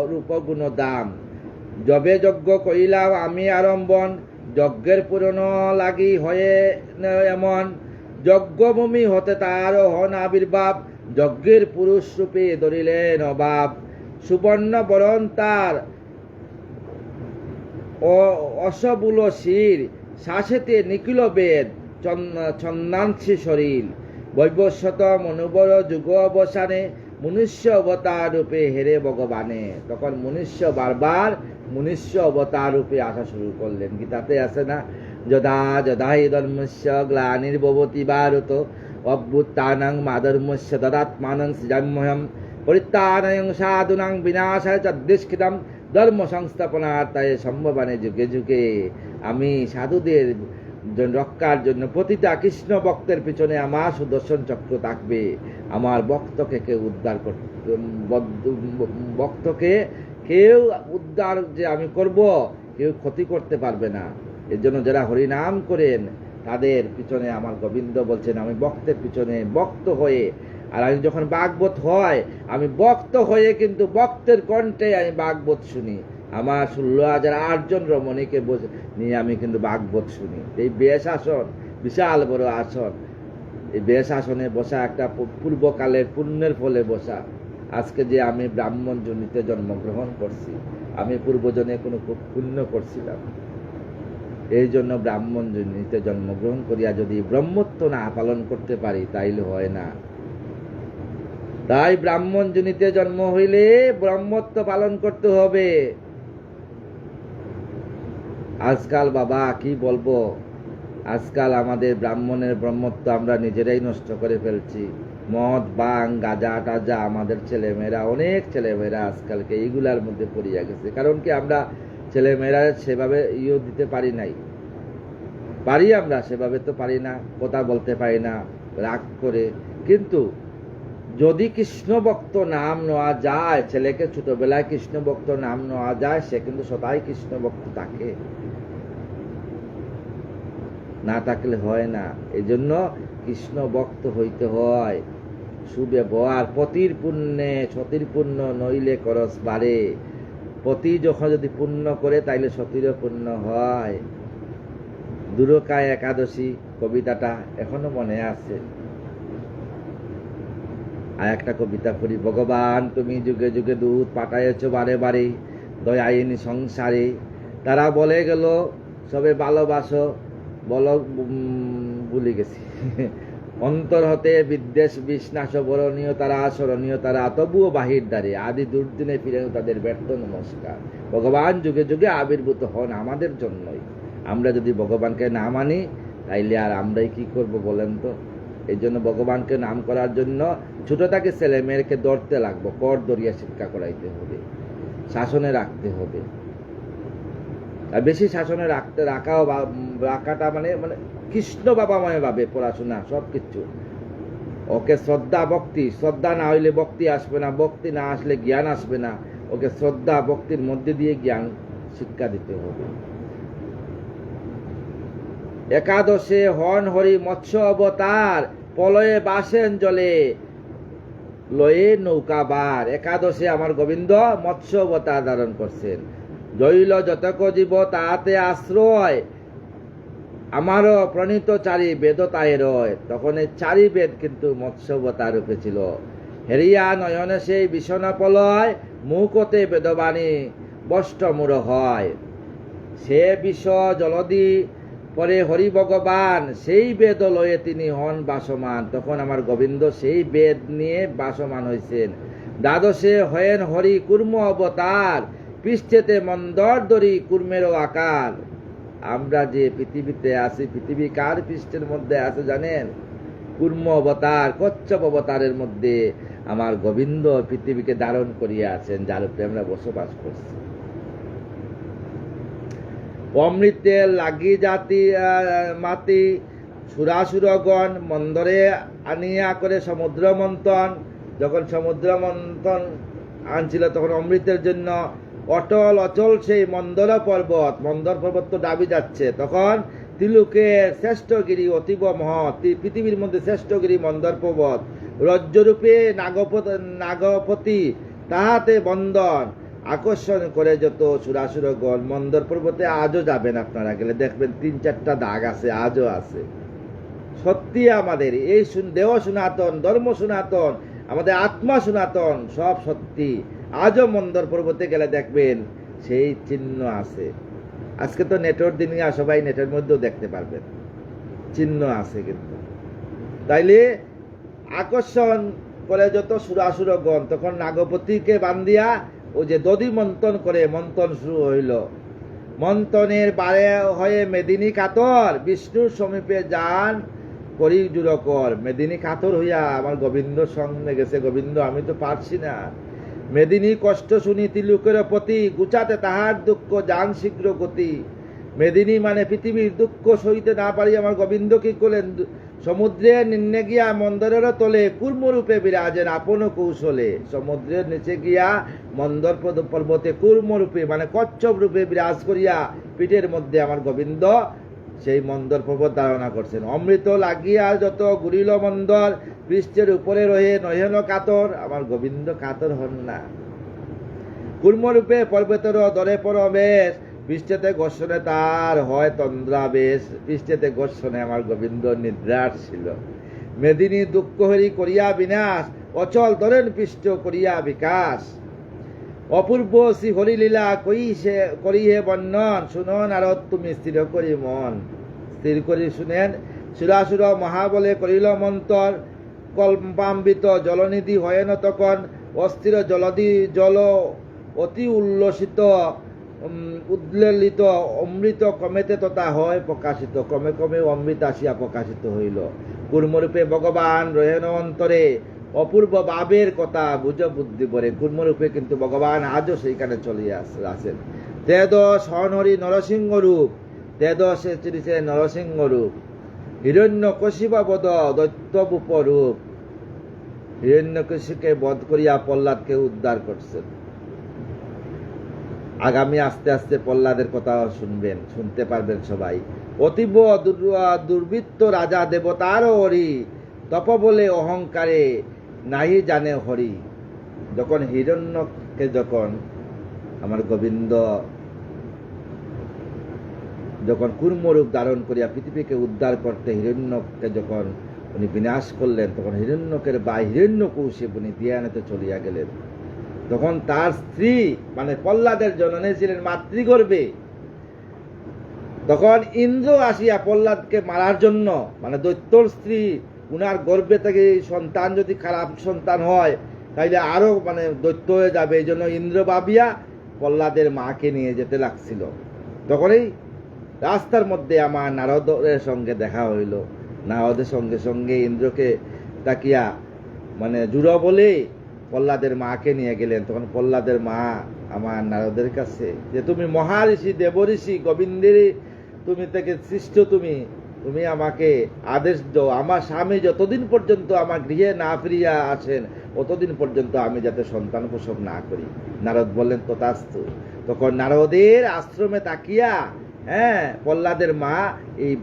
রূপ গুণ দাম। যবে যজ্ঞ করিলাম আমি আরম্ভন, যজ্ঞের পূরণ লাগি হয়ে এমন। যজ্ঞভূমি হতে তার হন আবির্ভাব, যজ্ঞের পুরুষ রূপে ধরিলেন অভাব। সুবর্ণ বরণ তার অসবুল শির, শ্বাসেতে নিখিল বেদ ছন্দাংশী শরীর। বৈবস্বত মনুবর যুগ অবসানে, মনুষ্য অবতার রূপে হেরে ভগবানে। তখন মনুষ্য বারবার মনুষ্য অবতার রূপে আসা শুরু করলেন। গীতাতে আছে না, যদা যদাহি ধর্মস্য গ্লানির্ভবতি ভারত, অভ্যুত্থানং মাধর্মস্য তদাত্মানং সৃজাম্যহম, পরিত্রাণায় সাধুনাং বিনাশায় তদ্দিষ্কৃতম, ধর্ম সংস্থাপনার্থায় সম্ভবানে যুগে যুগে। আমি সাধুদের রক্ষার জন্য প্রতিটা কৃষ্ণ ভক্তের পিছনে আমার সুদর্শন চক্র থাকবে। আমার ভক্তকে কেউ উদ্ধার ভক্তকে কেউ উদ্ধার যে আমি করব, কেউ ক্ষতি করতে পারবে না। এর জন্য যারা হরিনাম করেন তাদের পিছনে আমার গোবিন্দ বলছেন আমি ভক্তের পিছনে ভক্ত হয়ে, আর আমি যখন ভাগবত হয় আমি ভক্ত হয়ে কিন্তু ভক্তের কণ্ঠে আমি ভাগবত শুনি। আমার 16,008 রমণীকে নিয়ে আমি কিন্তু ভাগবত শুনি। এই বেশ আসন, বিশাল বড় আসন, এই বেশ আসনে বসা একটা পূর্বকালের পুণ্যের ফলে বসা। আজকে যে আমি ব্রাহ্মণ জনিতে জন্মগ্রহণ করছি, আমি পূর্বজনে কোনো পুণ্য করছিলাম, এই জন্য ব্রাহ্মণ জনিতে জন্মগ্রহণ করিয়া যদি ব্রহ্মত্ব না পালন করতে পারি তাইলে হয় না। তাই ব্রাহ্মণ জনিতে জন্ম হইলে ব্রহ্মত্ব পালন করতে হবে। আজকাল বাবা কি বলবো, আজকাল আমাদের ব্রাহ্মণের ব্রহ্মত্ব আমরা নিজেরাই নষ্ট করে ফেলছি। মদ বাং গাঁজা টাজা আমাদের ছেলেমেয়েরা, অনেক ছেলেমেয়েরা আজকালকে এইগুলার মধ্যে পড়িয়া গেছে। কারণ কি আমরা ছেলেমেয়েরা সেভাবে দিতে পারি নাই, পারি আমরা সেভাবে তো পারি না, কথা বলতে পারি না, রাগ করে। কিন্তু যদি কৃষ্ণ ভক্ত নাম নেওয়া যায়, ছেলেকে ছোটবেলায় কৃষ্ণ ভক্ত নাম নেওয়া যায়, সে কিন্তু সদাই কৃষ্ণ ভক্ত থাকে, না থাকলে হয় না। এই জন্য কৃষ্ণ ভক্ত হইতে হয়। সুব্যবহার পতির পুণ্যে সতীর পুণ্য নইলে করস বারে। পতি যখন যদি পুণ্য করে তাইলে সতীরও পুণ্য হয়। দুরকায় একাদশী কবিতাটা এখনো মনে আছে। আর একটা কবিতা পড়ি, ভগবান তুমি যুগে যুগে দুধ পাঠাইছ বারে বারে, দয়ায়িনী সংসারে। তারা বলে গেল সবে ভালোবাসো, বল ভুলে গেছি। অন্তর হতে বিদ্বেষ বিষ্ণাস বরণীয় তারা, স্মরণীয় তারা, তবুও বাহির দ্বারে আদি দুর্দিনে ফিরে তাদের ব্যর্থ নমস্কার। ভগবান যুগে যুগে আবির্ভূত হন আমাদের জন্যই। আমরা যদি ভগবানকে না মানি তাইলে আর আমরাই কি করব বলেন তো? এই জন্য ভগবানকে নাম করার জন্য ছোট থেকে ছেলে মেয়েকে ধরতে লাগবে, কর দরিয়া শিক্ষা করাইতে হবে, শাসনে রাখতে হবে। আর বেশি শাসনে রাখাটা মানে মানে কৃষ্ণ বাবাময় ভাবে পড়াশোনা সব কিছু। ওকে শ্রদ্ধা ভক্তি, শ্রদ্ধা না হইলে ভক্তি আসবে না, ভক্তি না আসলে জ্ঞান আসবে না। ওকে শ্রদ্ধা ভক্তির মধ্যে দিয়ে জ্ঞান শিক্ষা দিতে হবে। একাদশে হন হরি মৎস্য অবতার, প্রলয়ে বাসেন জলে লয়ে নৌকা বার। একাদশে আমার গোবিন্দ মৎস্য অবতার ধারণ করছেন। জৈল যতক জীব তাহাতে আশ্রয়, আমারও প্রণীত চারি বেদ তাই রয়। তখন এই চারি বেদ কিন্তু মৎস্য অবতার রূপে ছিল। হেরিয়া নয়নে সেই বিষণ প্রলয়, মুখতে বেদবাণী বষ্টমূর হয়। সে বিষ জলদি পরে হরি ভগবান, সেই বেদ লয়ে তিনি হন বাসমান। তখন আমার গোবিন্দ সেই বেদ নিয়ে বাসমান হয়েছেন। দ্বাদশে হয়েন হরি কুর্ম অবতার, পৃষ্ঠেতে মন্দর দরি কুর্মেরও আকার। আমরা যে পৃথিবীতে আছি, পৃথিবী কার পৃষ্ঠের মধ্যে আছে জানেন? কুর্ম অবতার, কচ্ছপ অবতারের মধ্যে আমার গোবিন্দ পৃথিবীকে ধারণ করিয়া আছেন, যার উপরে আমরা বসবাস করছি। অমৃতে লাগি জাতি মাতি, সুরাসুরগণ মন্দরে আনিয়া করে সমুদ্র মন্থন। যখন সমুদ্র মন্থন আনছিল তখন অমৃতের জন্য অটল অচল সেই মন্দর পর্বত তো দাবি যাচ্ছে। তখন তিলুকের শ্রেষ্ঠগিরি অতীব মহৎ, পৃথিবীর মধ্যে শ্রেষ্ঠগিরি মন্দর পর্বত, রজ্জরূপে নাগপতি তাহাতে বন্দন আকর্ষণ করে যত সুরাসুরগণ। মন্দর পর্বতে আজও যাবেন, আপনারা গেলে দেখবেন 3-4টা দাগ আছে, আজও আছে। সত্যি আমাদের এই দেহ সনাতন, ধর্ম সনাতন, আমাদের আত্মা সনাতন, সব সত্যি। আজও মন্দর পর্বতে গেলে দেখবেন সেই চিহ্ন আছে। আজকে তো নেটের দিন, সবাই নেটের মধ্যেও দেখতে পারবেন, চিহ্ন আছে কিন্তু। তাইলে আকর্ষণ করে যত সুরাসুরগণ, তখন নাগপতিকে বান্ধিয়া ও যে দধি মন্থন করে, মন্থন শুরু হইল। মন্থনের বারে হয়ে মেদিনী কাতর, বিষ্ণুর সমীপে যান করি জুরকর। মেদিনী কাতর হইয়া আমার গোবিন্দ সঙ্গে গেছে, গোবিন্দ আমি তো পারছি না। মেদিনী কষ্ট শুনি তিলুকের পতি, গুচাতে তাহার দুঃখ যান শীঘ্র গতি। মেদিনী মানে পৃথিবীর দুঃখ সইতে না পারি আমার গোবিন্দ কি করলেন? সমুদ্রের নিম্নে গিয়া মন্দরের তলে কুর্মরূপে বিরাজেন আপন কৌশলে। সমুদ্রের নিচে গিয়া মন্দর পর্বতে কুর্মরূপে মানে কচ্ছপ রূপে বিরাজ করিয়া পিঠের মধ্যে আমার গোবিন্দ সেই মন্দর পর্বত ধারণা করছেন। অমৃত লাগিয়া যত ঘুরিল মন্দর, পৃষ্ঠের উপরে রহে নহেন কাতর। আমার গোবিন্দ কাতর হন না। কুর্মরূপে পর্বতের দরে পরবেশ, পৃষ্ঠেতে ঘর্ষণে তার হয় তন্দ্রাবেশ। পৃষ্ঠেতে ঘর্ষণে আমার গোবিন্দ নিদ্রার ছিল। মেদিনী দুঃখ হরি করিয়া বিনাশ, অচল ধরেন পৃষ্ঠ করিয়া বিকাশ। অপূর্ব শ্রী হরিলীলা করিহে বর্ণন, শুনন আর তুমি স্থির করি মন। স্থির করি শুনেন। সুরাসুর মহাবলে করিল মন্তর, কল্পাম্বিত জলনিধি হয়েন তখন। অস্থির জল অতি উল্লসিত, উদ্বেলিত অমৃত কমেতে তথা হয় প্রকাশিত। ক্রমে ক্রমে অমৃত আসিয়া প্রকাশিত হইল। কুর্মরূপে ভগবান রহেন অন্তরে, অপূর্ব ভাবের কথা বুঝ বুদ্ধি করে। কুর্মরূপে কিন্তু ভগবান আজও সেইখানে চলিয়া আসেন। তেদশ হরি নরসিংহ রূপ, তেদশে চিরিছে নরসিংহ রূপ। হিরণ্যকশিপা বধ দৈত্যবূপ রূপ। হিরণ্যকশিকে বধ করিয়া প্রহ্লাদকে উদ্ধার করছেন। আগামী আস্তে আস্তে প্রহ্লাদের কথা শুনবেন, শুনতে পারবেন সবাই। অতীব দুর্বৃত্ত রাজা দেবতারও হরি, তপ বলে অহংকারে নাহি জানে হরি। যখন হিরণ্যকে যখন আমার গোবিন্দ যখন কুর্মরূপ ধারণ করিয়া পৃথিবীকে উদ্ধার করতে হিরণ্যকে যখন উনি বিনাশ করলেন, তখন হিরণ্যকের বা হিরণ্যকৌশিক উনি দিয়ানেতে চলিয়া গেলেন। তখন তার স্ত্রী মানে প্রহ্লাদের জননী ছিলেন মাতৃগর্ভে। তখন ইন্দ্র আসিয়া প্রহ্লাদকে মারার জন্য, মানে দৈত্যর স্ত্রী, উনার গর্ভে থেকে সন্তান যদি খারাপ সন্তান হয় তাইলে আরো মানে দৈত্য হয়ে যাবে, এই জন্য ইন্দ্র ভাবিয়া প্রহ্লাদের মাকে নিয়ে যেতে লাগছিল। তখনই রাস্তার মধ্যে আমার নারদের সঙ্গে দেখা হইল। নারদের সঙ্গে সঙ্গে ইন্দ্রকে তাকিয়া মানে জুড়ো বলে প্রহ্লাদের মাকে নিয়ে গেলেন। তখন প্রহ্লাদের মা আমার নারদের কাছে যে তুমি মহারিষি দেবঋষি গোবিন্দের তুমি থেকে সৃষ্ট, তুমি আমাকে আদেশ দাও, আমার স্বামী যতদিন পর্যন্ত আমার গৃহে না ফিরিয়া আসেন ততদিন পর্যন্ত আমি যাতে সন্তান প্রসব না করি। নারদ বললেন তথাস্তু। তখন নারদের আশ্রমে তাকিয়া প্রহ্লাদের মা এই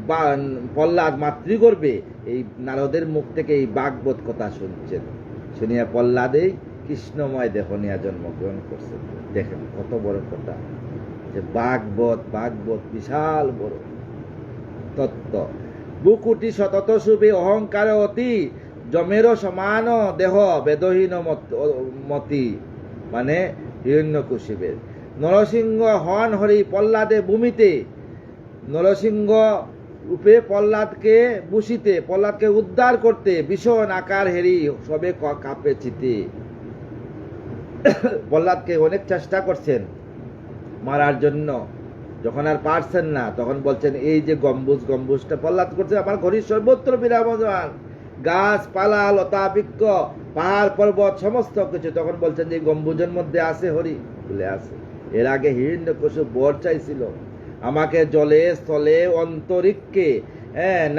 প্রহ্লাদ মাতৃগর্ভে এই নারদের মুখ থেকে এই ভাগবত কথা শুনছেন। শুনিয়া প্রহ্লাদেই কৃষ্ণময় দেহ নিয়ে জন্মগ্রহণ করছেন। দেখেন কত বড় কথা, যে ভাগবত বিশাল বড় তত্ত্ব। বুকুটি সতত শুভে অহংকার অতি জমের সমান দেহ বেদহীন মতি, মানে হিরণ্যকশিপের। নরসিংহ হন হরি প্রহ্লাদে ভূমিতে, নরসিংহ রূপে প্রহ্লাদকে বুসিতে, প্রহ্লাদকে উদ্ধার করতে ভীষণ আকার হেরি সবে কাঁপে চিতে। প্রহ্লাদকে অনেক চেষ্টা করছেন মারার জন্য, যখন আর পারছেন না তখন বলছেন এই যে গম্বুজটা প্রহ্লাদ করছে আমার ঘড়ির সর্বত্র বিরাজমান, গাছপালা লতা বৃক্ষ পাহাড় পর্বত সমস্ত কিছু, তখন বলছেন যে গম্বুজের মধ্যে আছে হরি, বলে আছে। এর আগে হিরণ্যকশিপু বর চাইছিল আমাকে জলে স্থলে অন্তরিক্ষে,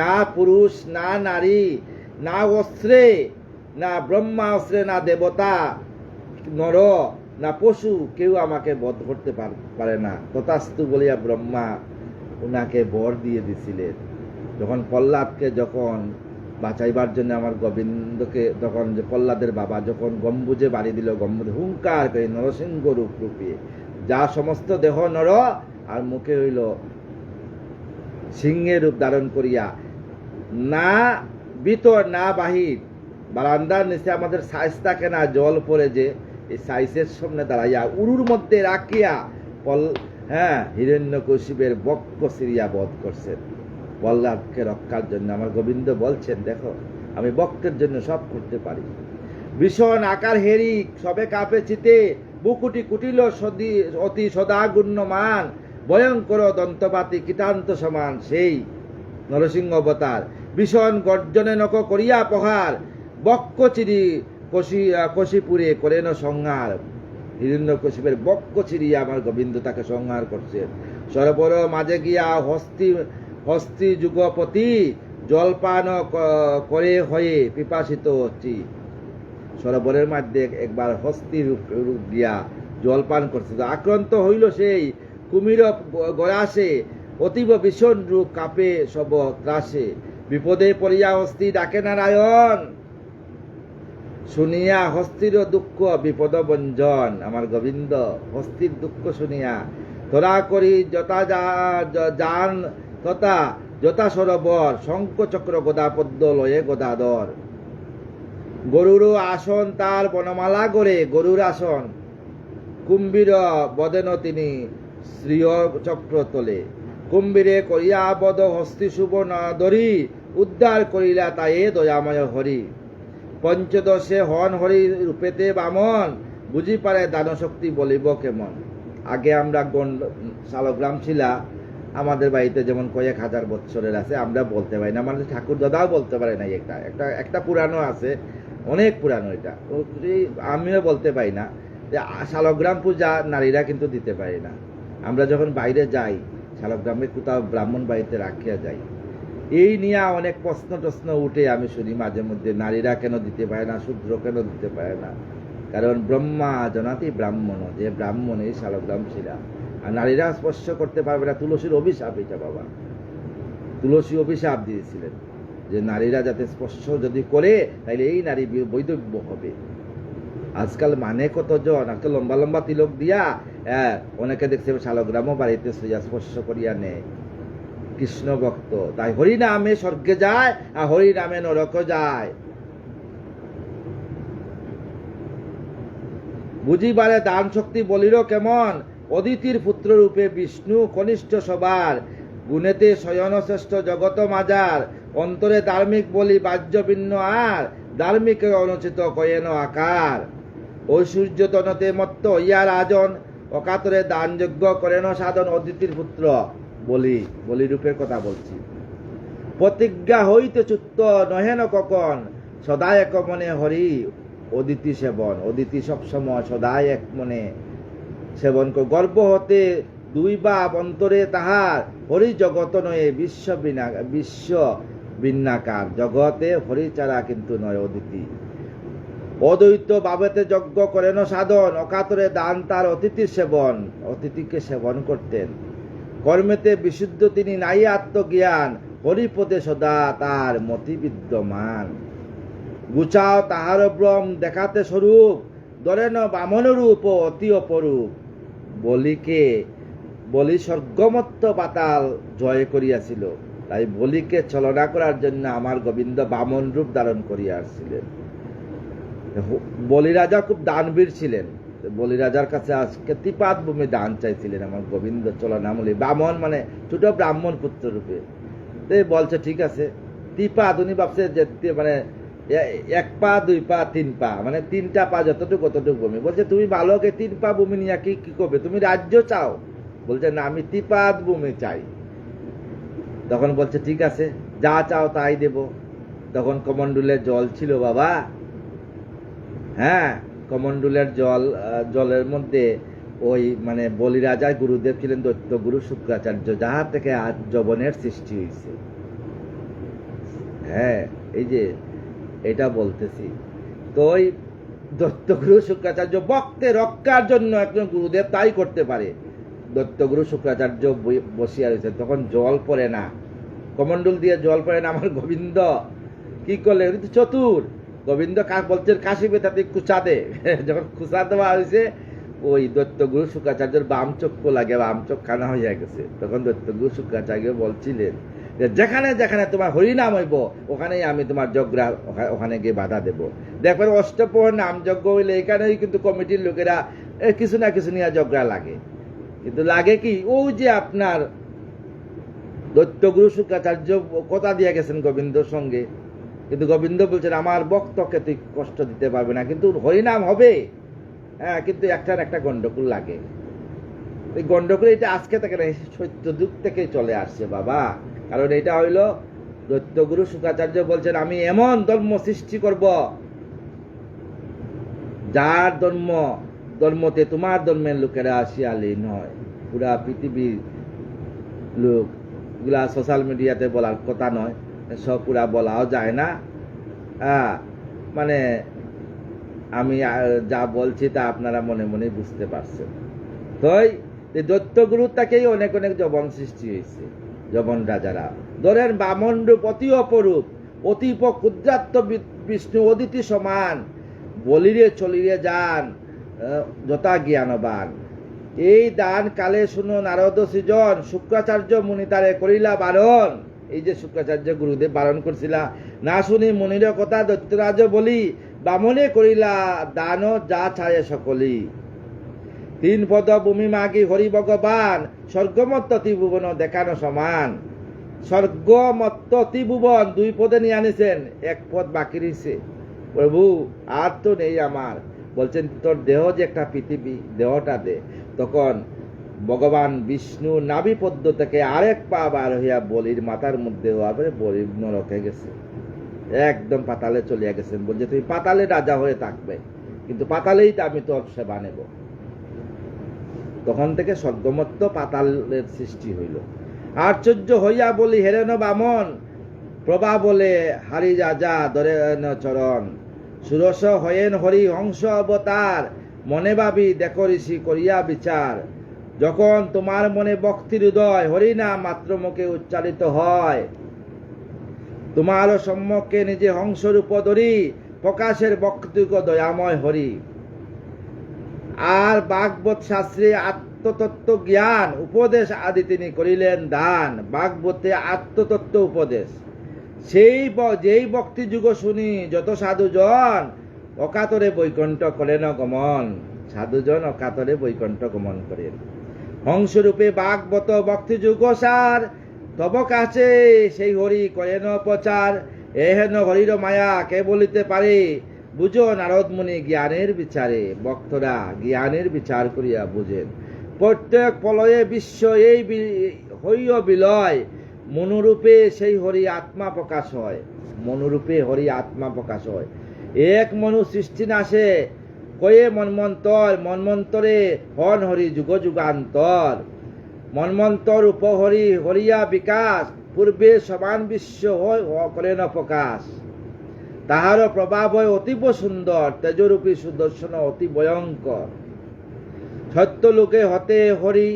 না পুরুষ না নারী না অস্ত্রে, না ব্রহ্মা অস্ত্রে, না দেবতা নর না পশু, কেউ আমাকে বধ করতে পারে না। তথাস্তু বলিয়া ব্রহ্মা উনাকে বর দিয়ে দিছিলেন। যখন প্রহ্লাদকে যখন বাঁচাইবার জন্য আমার গোবিন্দকে, তখন যে প্রহ্লাদের বাবা যখন গম্বুজে বাড়ি দিল, গম্বুজে হুঙ্কার করে নরসিংহ রূপ রূপিয়ে, যা সমস্ত দেহ নর আর মুখে হইল সিংহের রূপ ধারণ করিয়া, না ভিতর না বাহির, বারান্দার নিচে আমাদের সাইজ থাকে না, জল পড়ে যে এই সাইজের সামনে দাঁড়াইয়া উরুর মধ্যে রাখিয়া হিরণ্যকশিপের বক্ষ চিরিয়া বধ করছেন প্রহ্লাদকে রক্ষার জন্য। আমার গোবিন্দ বলছেন দেখো আমি ভক্তের জন্য সব করতে পারি। ভীষণ আকার হেরি সবে কাঁপে চিতে, বুকুটি কুটিল অতি সদা গুণ্যমান, ভয়ঙ্কর দন্তপাতি কীটান্ত সমান সেই নরসিংহ অবতার। ভীষণ গর্জনে নক করিয়া প্রহার, বক্ষ চিরি কশিপুরে করেন সংহার। হিরণ্যকশিপের বক্ষ চিরিয়া আমার গোবিন্দ তাকে সংহার করছেন। সরোবর মাঝে গিয়া হস্তি যুগপতি, জলপান করে হয়ে পিপাসিত হচ্ছি। সরোবরের মধ্যে একবার হস্তি রূপ দিয়া জলপান করছে, আক্রান্ত হইল সেই কুমির গরাসে, অতীব ভীষণ রূপ কাঁপে সব ত্রাসে। বিপদে পড়িয়া হস্তি ডাকে নারায়ণ, শুনিয়া হস্তির দুঃখ বিপদ ভঞ্জন। আমার গোবিন্দ হস্তির দুঃখ শুনিয়া তোরা করি যথা যান তথা যথা সরোবর, শঙ্খ চক্র গদা পদ্ম লয়ে গদাধর। গরুর আসন তার বনমালা গড়ে, গরুর আসন কুম্ভীর বদেন তিনি শ্রীয় চক্র তোলে। কুম্ভীরে করিয়া বদ হস্তি শুভ ধরি, উদ্ধার করিলা তাই দয়াময় হরি। পঞ্চদশে হন হরি রূপেতে বামন, বুঝি পারে দানশক্তি বলিব কেমন। আগে আমরা শালগ্রাম ছিলা আমাদের বাড়িতে যেমন কয়েক হাজার বৎসরের আছে, আমরা বলতে পারি না, আমাদের ঠাকুর দাদাও বলতে পারে না। একটা পুরানো আছে, অনেক পুরানো, এটা আমিও বলতে পারি না। যে শালগ্রাম পূজা নারীরা কিন্তু দিতে পারে না। আমরা যখন বাইরে যাই শালগ্রামে কোথাও ব্রাহ্মণ বাড়িতে রাখিয়া যাই, এই নিয়ে অনেক প্রশ্ন উঠে আমি শুনি মাঝে মধ্যে, নারীরা কেন দিতে পারে না, শূদ্র কেন দিতে পারে না। কারণ ব্রহ্মা জনাতি ব্রাহ্মণ, যে ব্রাহ্মণ এই শালগ্রাম ছিলাম, আর নারীরা স্পর্শ করতে পারবে না। তুলসীর অভিশাপ এটা বাবা, তুলসী অভিশাপ দিয়েছিলেন যে নারীরা যাতে স্পর্শ যদি করে তাহলে এই নারী বৈধব্য হবে। আজকাল মানে কতজন একটা লম্বা লম্বা তিলক দিয়া অনেকে দেখছে শালগ্রামও বাড়িতে স্পর্শ করিয়া নেয়। কৃষ্ণ ভক্ত, তাই হরি নামে স্বর্গে যায় আর হরি নামে নরক যায়। বুঝিবারে দান শক্তি বলিল কেমন, অদিতির পুত্র রূপে বিষ্ণু কনিষ্ঠ সবার। গুণেতে শয়ন শ্রেষ্ঠ জগত মাজার, অন্তরে ধার্মিক বলি বাহ্য ভিন্ন আর। ধার্মিকের অনুচিত কয়েন আকার, ঐশ্বর্য তনতে মত্ত ইয়া রাজন। অকাতরে দানযজ্ঞ করেন সাধন, অদিতির পুত্র বলি রূপের কথা বলছি। প্রতিজ্ঞা হইতে চ্যুত নহেন কখন, সদায় এক মনে হরি অদিতি সেবন। অদিতি সবসময় সদায় এক মনে সেবন কর। গর্ব হতে দুই বাপ অন্তরে তাহার, হরি জগত নয় বিশ্ব বিন্যাকার। জগতে হরি ছাড়া কিন্তু নয় অদিতি। অদ্বৈত ভাবেতে যজ্ঞ করেন সাধন, অকাতরে দান তার অতিথির সেবন। অতিথিকে সেবন করতেন। কর্মেতে বিশুদ্ধ তিনি, নাই আত্মজ্ঞান, হরিপদে সদা তার মতি বিদ্যমান। গুচাও তাহার ব্রহ্ম দেখাতে স্বরূপ, ধরেন বামন রূপ ও অতি অপরূপ। বলি স্বর্গমত্ত পাতাল জয় করিয়াছিল, তাই বলিকে ছলনা করার জন্য আমার গোবিন্দ বামন রূপ ধারণ করিয়া আসছিলেন। বলি রাজা খুব দানবীর ছিলেন। বলি রাজার কাছে আজকে 3 ভূমি দান চাইছিলেন আমার গোবিন্দ চলনামূলী। বামন মানে ছোট ব্রাহ্মণ পুত্র রূপে। বলছে ঠিক আছে 3 উনি ভাবছে যে মানে 1 পা 2 পা 3 পা মানে 3টা পা যতটুকু কতটুকু ভূমি। বলছে তুমি বালকে 3 পা ভূমি নিয়ে কি করবে, তুমি রাজ্য চাও? বলছে না, আমি 3 ভূমি চাই। তখন বলছে ঠিক আছে, যা চাও তাই দেব। তখন কমণ্ডুলের জল ছিল বাবা। হ্যাঁ, কমণ্ডুলের জলের মধ্যে ওই মানে বলি রাজার গুরুদেব ছিলেন দৈত্য গুরু শুক্রাচার্য, যাহার থেকে আজ যবনের সৃষ্টি হয়েছে। হ্যাঁ, এই যে এটা বলতেছি। তো ওই দৈত্য গুরু শুক্রাচার্য ভক্তে রক্ষার জন্য একজন গুরুদেব তাই করতে পারে। দৈত্য গুরু শুক্রাচার্য বসিয়া রয়েছে, তখন জল পড়ে না, কমণ্ডল দিয়ে জল পড়ে না। আমার গোবিন্দ কি করলে, চতুর গোবিন্দ বলছেন কাশি বেতাতে কুচা দে। যখন কুচা দেওয়া হয়েছে, ওই দৈত্য গুরু শুক্রাচার্যের বাম চক্ষু লাগে, বাম চোখ খানা হইয়া গেছে। তখন দৈত্য গুরু শুক্রাচার্য বলছিলেন যে যেখানে যেখানে তোমার হরিনাম হইব, ওখানেই আমি তোমার যজ্ঞ ওখানে গিয়ে বাধা দেব। দেখবেন অষ্টপ্রহর নাম যজ্ঞ হইলে এখানেই কিন্তু কমিটির লোকেরা কিছু না কিছু নিয়ে যজ্ঞ লাগে। কিন্তু লাগে কি, ওই যে আপনার দৈত্য গুরু শুক্রাচার্য কথা দিয়ে গেছেন গোবিন্দর সঙ্গে, কিন্তু গোবিন্দ বলছেন আমার ভক্তকে তুই কষ্ট দিতে পারবে না, কিন্তু হরিনাম হবে। হ্যাঁ, কিন্তু একটা গন্ডগোল লাগে। এই গন্ডগোল এটা আজকে থেকে না, সত্য যুগ থেকে চলে আসছে বাবা। কারণ এটা হইল দৈত্য গুরু শুক্রাচার্য বলছেন আমি এমন ধর্ম সৃষ্টি করব যার ধর্মতে তোমার ধর্মের লোকেরা আসিয়ালি নয়। পুরা পৃথিবীর লোক গুলা সোশ্যাল মিডিয়াতে বলার কথা নয়, সব পুরা বলাও যায় না। মানে আমি যা বলছি তা আপনারা মনে মনে বুঝতে পারছেন। তো দৈত্য গুরু থেকেই অনেক যবন সৃষ্টি হয়েছে। যবন রাজারা ধরেন বামন রূপ অতি অপরূপ, অতীপ ক্ষুদ্রাত্ম বিষ্ণু অদিতি সমান, বলিরে চলিরে যান যথা জ্ঞানবান। এই দান কালে শুনো নারদ সৃজন, শুক্রাচার্য মুনি তারে করিলা বারণ। এই যে শুক্রাচার্য গুরুদেব বারণ করছিলা, না শুনি মুনির কথা দৈত্যরাজ বলি, বামনে করিলা দান যা ছায়ে সকলি। 3 পদ ভূমি মাগি হরি ভগবান, স্বর্গমত্ত ত্রিভুবন দেখানো সমান। স্বর্গমত্ত ত্রিভুবন 2 পদে নিয়ে আনিছেন, 1 পদ বাকি রয়েছে। প্রভু আর তো নেই আমার। বলছেন তোর দেহ যে একটা পৃথিবী, দেহটা দে। তখন ভগবান বিষ্ণু নাভি পদ্ম থেকে আরেক পা বার হইয়া বলির মাথার মধ্যে বলির নরকে গেছে, একদম পাতালে চলিয়া গেছেন। বলছে তুমি পাতালে রাজা হয়ে থাকবে, কিন্তু পাতালেই তো আমি তোর সেবা নেব। তখন থেকে স্বর্গমত্ত পাতালের সৃষ্টি হইল। আশ্চর্য হইয়া বলি হেরেন বামন, প্রভা বলে হারি রাজা ধরেন চরণ। সুরস হয়েন হরি হংস অবতার, মনে ভাবি দেখো ঋষি করিয়া বিচার। যখন তোমার মনে ভক্তির হৃদয়, হরি নাম মাত্র মুখে উচ্চারিত হয়। তোমার সম্মুখে নিজে হংসরূপ ধরি, প্রকাশের বক্তৃক দয়াময় হরি। আর ভাগবত শাস্ত্রে আত্মতত্ত্ব জ্ঞান উপদেশ আদি তিনি করিলেন দান। ভাগবতে আত্মতত্ত্ব উপদেশ যেই ভক্তি যুগ শুনি, যত সাধুজন অকাতরে বৈকুণ্ঠ করেন গমন। সাধুজন অকাতরে বৈকুণ্ঠ গমন করেন। হংসরূপে ভাগবত ভক্তি যুগ সার, তব কাছে সেই হরি করেন প্রচার। এহেন হরির মায়া কে বলিতে পারে, বুঝো নারদ মুনি জ্ঞানের বিচারে। ভক্তরা জ্ঞানের বিচার করিয়া বুঝেন। প্রত্যেক প্রলয়ে বিশ্ব এই হইয় বিলয়, মনোরূপে সেই হরি আত্মা প্রকাশ হয়, মনোরূপে হরি আত্মা প্রকাশ হয়। এক মনু সৃষ্টি নাশে কয়ে মন্মন্তর, মন্মন্তরে হন হরি যুগ যুগান্তর। মন্মন্তর উপহরি হরিয়া বিকাশ, পূর্বে সমান বিশ্ব হয় করেন প্রকাশ। তাহার প্রভাব হয় অতীব সুন্দর, তেজরূপী সুদর্শন অতি ভয়ঙ্কর। সত্য লোকে হতে হরি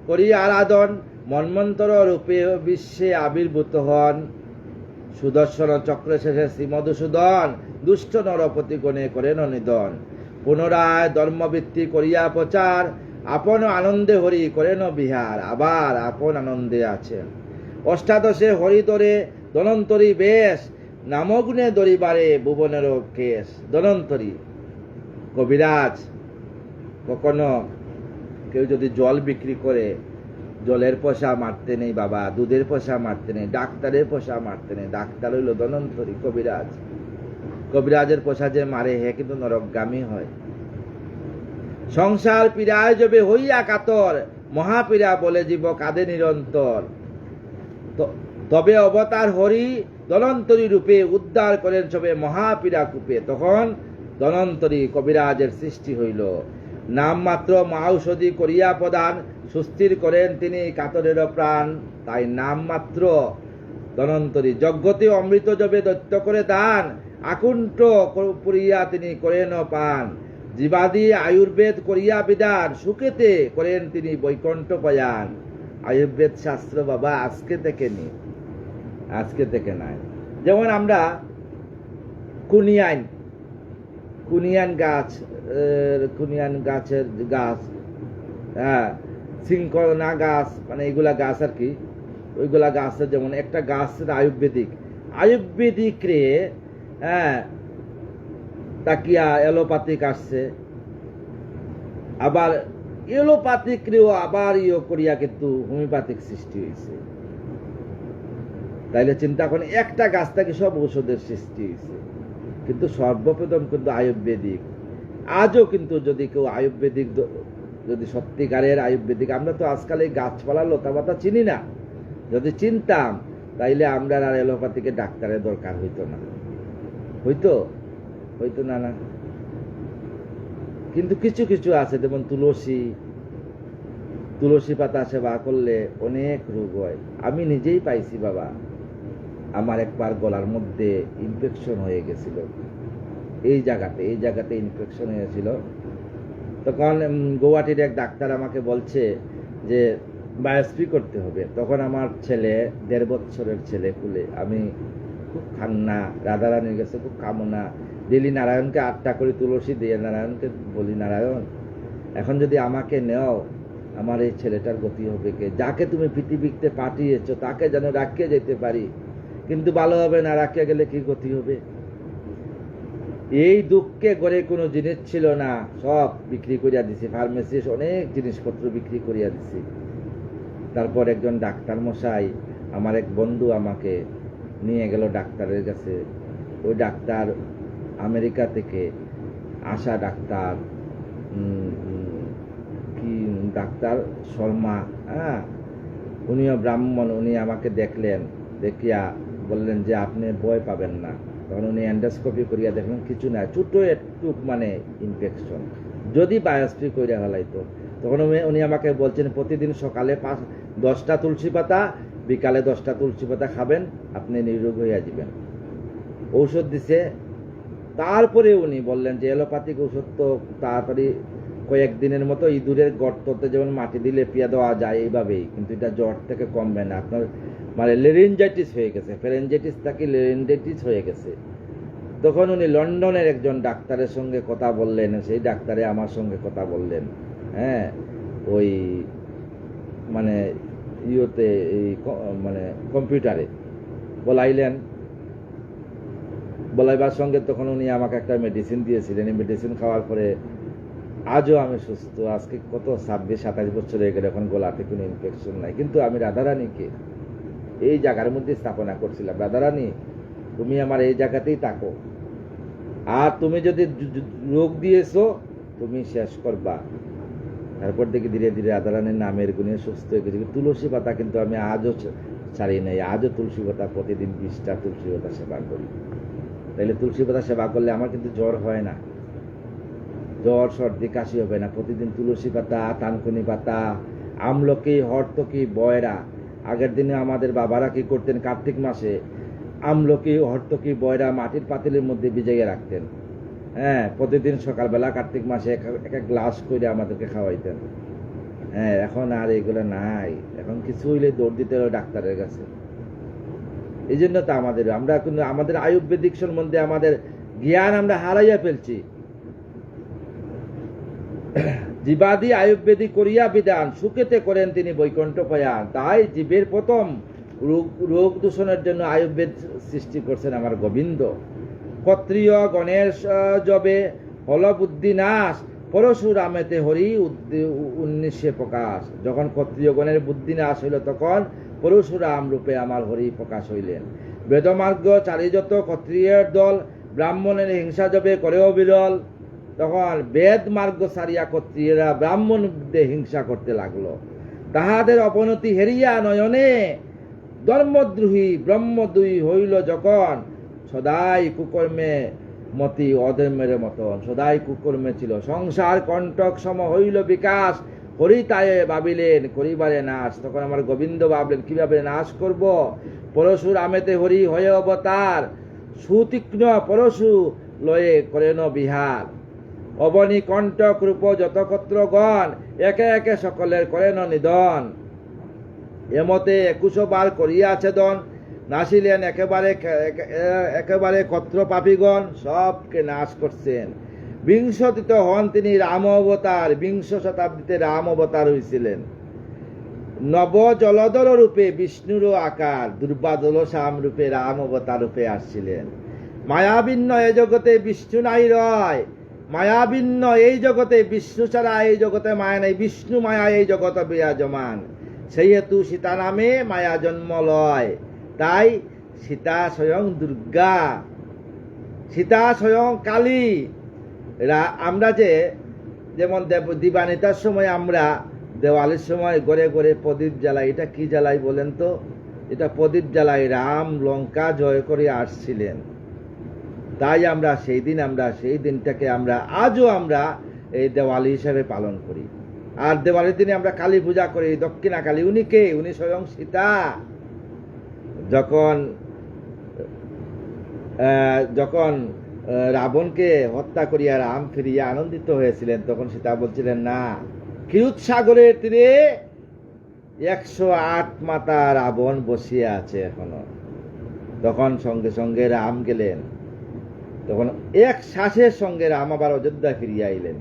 করি আরাধন, মন্মন্তর রূপে বিশ্বে আবির্ভূত হন। সুদর্শন চক্র শেষে শ্রীমধুসূদন, দুষ্ট নরপতি গণে করেন নিধন। পুনরায় ধর্মবৃত্তি করিয়া প্রচার, আপন আনন্দে হরি করেন বিহার। আবার আপন আনন্দে আছেন। অষ্টাদশে হরিদরে ধনন্তরী বেশ, নামগুণে দরিবারে ভুবনের কেশ। ধনন্তরী কবিরাজ, কখনো কেউ যদি জল বিক্রি করে, জলের পয়সা মারতে নেই বাবা, দুধের পয়সা মারতে নেই, ডাক্তারের পয়সা মারতে নেই। ডাক্তার হইল ধনন্তরী, কবিরাজ। কবিরাজের পয়সা যে মারে হে কিন্তু নরকগামী হয়। সংসার পীড়ায় যবে হইয়া কাতর, মহাপীড়া বলে জীব কাঁদে নিরন্তর। তবে অবতার হরি ধনন্তরী রূপে, উদ্ধার করেন সবে মহাপীড়া কূপে। তখন ধনন্তরী কবিরাজের সৃষ্টি হইল। নাম মাত্র মহাঔষধি করিয়া প্রদান, সুস্থির করেন তিনি কাতরের প্রাণ। তাই নাম মাত্র ধনন্তরী। যজ্ঞতে অমৃত যবে দৈত্য করে দান, আকুণ্ঠ পুরিয়া তিনি করেন পান। জীবাদি আয়ুর্বেদ করিয়া বিধান, সুখেতে করেন তিনি বৈকুণ্ঠ পয়ান। আয়ুর্বেদ শাস্ত্র বাবা আজকে থেকে নি, আজকে থেকে নাই। যেমন আমরা কুনিয়ান গাছের গাছ, হ্যাঁ, সিংকনা গাছ, মানে এগুলা গাছ আর কি। ওইগুলা গাছের যেমন একটা গাছ আয়ুর্বেদিক রে, হ্যাঁ, তাকিয়া এলোপ্যাথিক আসছে। আবার এলোপ্যাথিক রেও আবার করিয়া কিন্তু হোমিওপ্যাথিক সৃষ্টি হয়েছে। তাইলে চিন্তা করেন, একটা গাছ থেকে সব ঔষধের সৃষ্টি হয়েছে, কিন্তু সর্বপ্রথম কিন্তু আয়ুর্বেদিক। আজও কিন্তু যদি কেউ আয়ুর্বেদিক, যদি সত্যিকারের আয়ুর্বেদিক, আমরা তো আজকাল এই গাছপালা লতাপাতা চিনি না। যদি চিনতাম তাইলে আমরা আর এলোপ্যাথিকে ডাক্তারের দরকার হইতো না, হইতো না না। কিন্তু কিছু কিছু আছে, যেমন তুলসী পাতা সেবা করলে অনেক রোগ হয়। আমি নিজেই পাইছি বাবা। আমার একবার গলার মধ্যে ইনফেকশন হয়ে গেছিল, এই জায়গাতে ইনফেকশন হয়েছিল। তখন গুয়াহাটির এক ডাক্তার আমাকে বলছে যে বায়োপসি করতে হবে। তখন আমার ছেলে 1.5 বছরের ছেলে কুলে, আমি খুব কান্না, রাধারানীর কাছে খুব কামনা। ডেলি নারায়ণকে 8টা করে তুলসী দিয়ে নারায়ণকে বলি, নারায়ণ এখন যদি আমাকে নেও, আমার এই ছেলেটার গতি হবে কে? যাকে তুমি পৃথিবীতে পাঠিয়েছো তাকে যেন রাখিয়ে যেতে পারি, কিন্তু ভালো হবে না, রাখিয়া গেলে কি গতি হবে? এই দুঃখে ঘরে কোনো জিনিস ছিল না, সব বিক্রি করিয়া দিছি। ফার্মেসি অনেক জিনিসপত্র বিক্রি করিয়া দিছি। তারপর একজন ডাক্তার মশাই, আমার এক বন্ধু আমাকে নিয়ে গেল ডাক্তারের কাছে। ওই ডাক্তার আমেরিকা থেকে আসা ডাক্তার, কি ডাক্তার শর্মা, হ্যাঁ, উনিও ব্রাহ্মণ। উনি আমাকে দেখলেন, দেখিয়া বললেন যে আপনি ভয় পাবেন না। তখন উনি এন্ডোস্কোপি করিয়া দেখলেন কিছু না, ছোট একটু মানে ইনফেকশন, যদি বায়োপসি করিয়া হলাইতো। তখন উনি আমাকে বলছেন প্রতিদিন সকালে 10টা তুলসী পাতা, বিকালে 10টা তুলসী পাতা খাবেন, আপনি নিরোগ হইয়া যাবেন। ঔষধ দিছে। তারপরে উনি বললেন যে এলোপ্যাথিক ঔষধ তো তাড়াতাড়ি কয়েকদিনের মতো ইঁদুরের গর্ততে যেমন মাটি দিলে পিয়া দেওয়া যায়, এইভাবেই, কিন্তু এটা জ্বর থেকে কমবে না। আপনার মানে লেরিনজাইটিস হয়ে গেছে, ফেরেনজাইটিস থেকে লেরিনজাইটিস হয়ে গেছে। তখন উনি লন্ডনের একজন ডাক্তারের সঙ্গে কথা বললেন, সেই ডাক্তারে আমার সঙ্গে কথা বললেন, হ্যাঁ, ওই মানে ইয়েতে, এই মানে কম্পিউটারে বলাইলেন। বলাইবার সঙ্গে তখন উনি আমাকে একটা মেডিসিন দিয়েছিলেন। এই মেডিসিন খাওয়ার পরে আজও আমি সুস্থ। আজকে কত 26-27 বছর হয়ে গেলে, এখন গলাতে কোনো ইনফেকশন নাই। কিন্তু আমি রাধারানীকে এই জায়গার মধ্যে স্থাপনা করছিলাম, রাধারানী তুমি আমার এই জায়গাতেই থাকো, আর তুমি যদি রোগ দিয়েছো তুমি শেষ করবা। তারপর দেখি ধীরে ধীরে রাধারানীর নামের গুণে সুস্থ হয়ে গেছে। তুলসী পাতা কিন্তু আমি আজও ছাড়ি নাই। আজও তুলসী পাতা প্রতিদিন 20টা তুলসী পাতা সেবা করি। তাইলে তুলসী পাতা সেবা করলে আমার কিন্তু জ্বর হয় না, জ্বর সর্দি কাশি হবে না। প্রতিদিন তুলসী পাতা, তানকুনি পাতা, আমলকি, হরতকি, বয়রা। আগের দিনে আমাদের বাবারা কি করতেন, কার্তিক মাসে আমলকি, হরতকি, বয়রা মাটির পাতিলের মধ্যে ভিজাইয়ে রাখতেন। হ্যাঁ, প্রতিদিন সকালবেলা কার্তিক মাসে এক এক গ্লাস করে আমাদেরকে খাওয়াইতেন। হ্যাঁ, এখন আর এগুলো নাই। এখন কিছু হইলে দৌড় দিতে হলো ডাক্তারের কাছে। এই জন্য তো আমরা কিন্তু আমাদের আয়ুর্বেদিক সম্বন্ধে আমাদের জ্ঞান আমরা হারাইয়া ফেলছি। জীবাদি আয়ুর্বেদিক করিয়া বিধান, সুখেতে করেন তিনি বৈকুণ্ঠ প্রয়াণ। তাই জীবের প্রথম রোগ দূষণের জন্য আয়ুর্বেদ সৃষ্টি করছেন আমার গোবিন্দ। ক্ষত্রিয় গণের জবে হল বুদ্ধি নাশ, পরশুরামেতে হরি 19 প্রকাশ। যখন ক্ষত্রিয় গণের বুদ্ধি নাশ হইল, তখন পরশুরাম রূপে আমার হরি প্রকাশ হইলেন। বেদমার্গ চারি যত ক্ষত্রিয়ের দল, ব্রাহ্মণের হিংসা জবে করেও বিরল। তখন বেদ মার্গ সারিয়া ক্ষত্রিয়েরা ব্রাহ্মণদের হিংসা করতে লাগলো। তাহাদের অবনতি হেরিয়া নয়নে ধর্মদ্রোহী ব্রহ্মদ্রোহী হইল যখন, সদাই কুকর্মে মতি অধর্মের মতন। সদাই কুকর্মে ছিল। সংসার কণ্টক সম হইল বিকাশ, হরিতায়ে ভাবিলেন করিবারে নাশ। তখন আমার গোবিন্দ ভাবলেন কিভাবে নাশ করব। পরশুরামেতে হরি হয়ে অবতার, সুতীক্ষ্ণ পরশু লয়ে করেন বিহার। অবনী কণ্টক রূপ যত ক্ষত্রগণ, একে একে সকলের করেন নিধন। এমতে 21 বার করিয়া ছেদন, নাসিলেন একেবারে ক্ষত্র পাপীগণ, সবকে নাশ করছেন। বিংশতিত হন তিনি রাম অবতার, 20 শতাব্দীতে রাম অবতার হয়েছিলেন। নব জলধর রূপে বিষ্ণুরও আকার, দুর্বাদল শ্যাম রূপে রাম অবতার রূপে আসছিলেন। মায়াবিন্ন এ জগতে বিষ্ণু নাই রয়, মায়াবিন্ন এই জগতে বিষ্ণু ছাড়া এই জগতে মায়া নেই। বিষ্ণু মায়া এই জগতে বিরাজমান, সেই হেতু সীতা নামে মায়া জন্ম লয়। তাই সীতা স্বয়ং দুর্গা, সীতা স্বয়ং কালী। আমরা যেমন দিবানিতার সময় আমরা দেওয়ালির সময় ঘরে ঘরে প্রদীপ জ্বালাই। এটা কি জ্বালাই বলেন তো? এটা প্রদীপ জ্বালাই। রাম লঙ্কা জয় করে আসছিলেন। তাই আমরা সেই দিনটাকে আজও আমরা এই দেওয়ালি হিসেবে পালন করি। আর দেওয়ালির দিনে আমরা কালী পূজা করি, দক্ষিণা কালী। উনি কে? উনি স্বয়ং সীতা। যখন রাবণকে হত্যা করিয়া রাম ফিরিয়া আনন্দিত হয়েছিলেন, তখন সীতা বলছিলেন না, ক্ষীরসাগরের তীরে 108 মাতা রাবণ বসিয়া আছে এখনো। তখন সঙ্গে সঙ্গে রাম গেলেন। তখন এক শ্বাসের সঙ্গে রাম আবার অযোধ্যা ফিরিয়া আইলেন।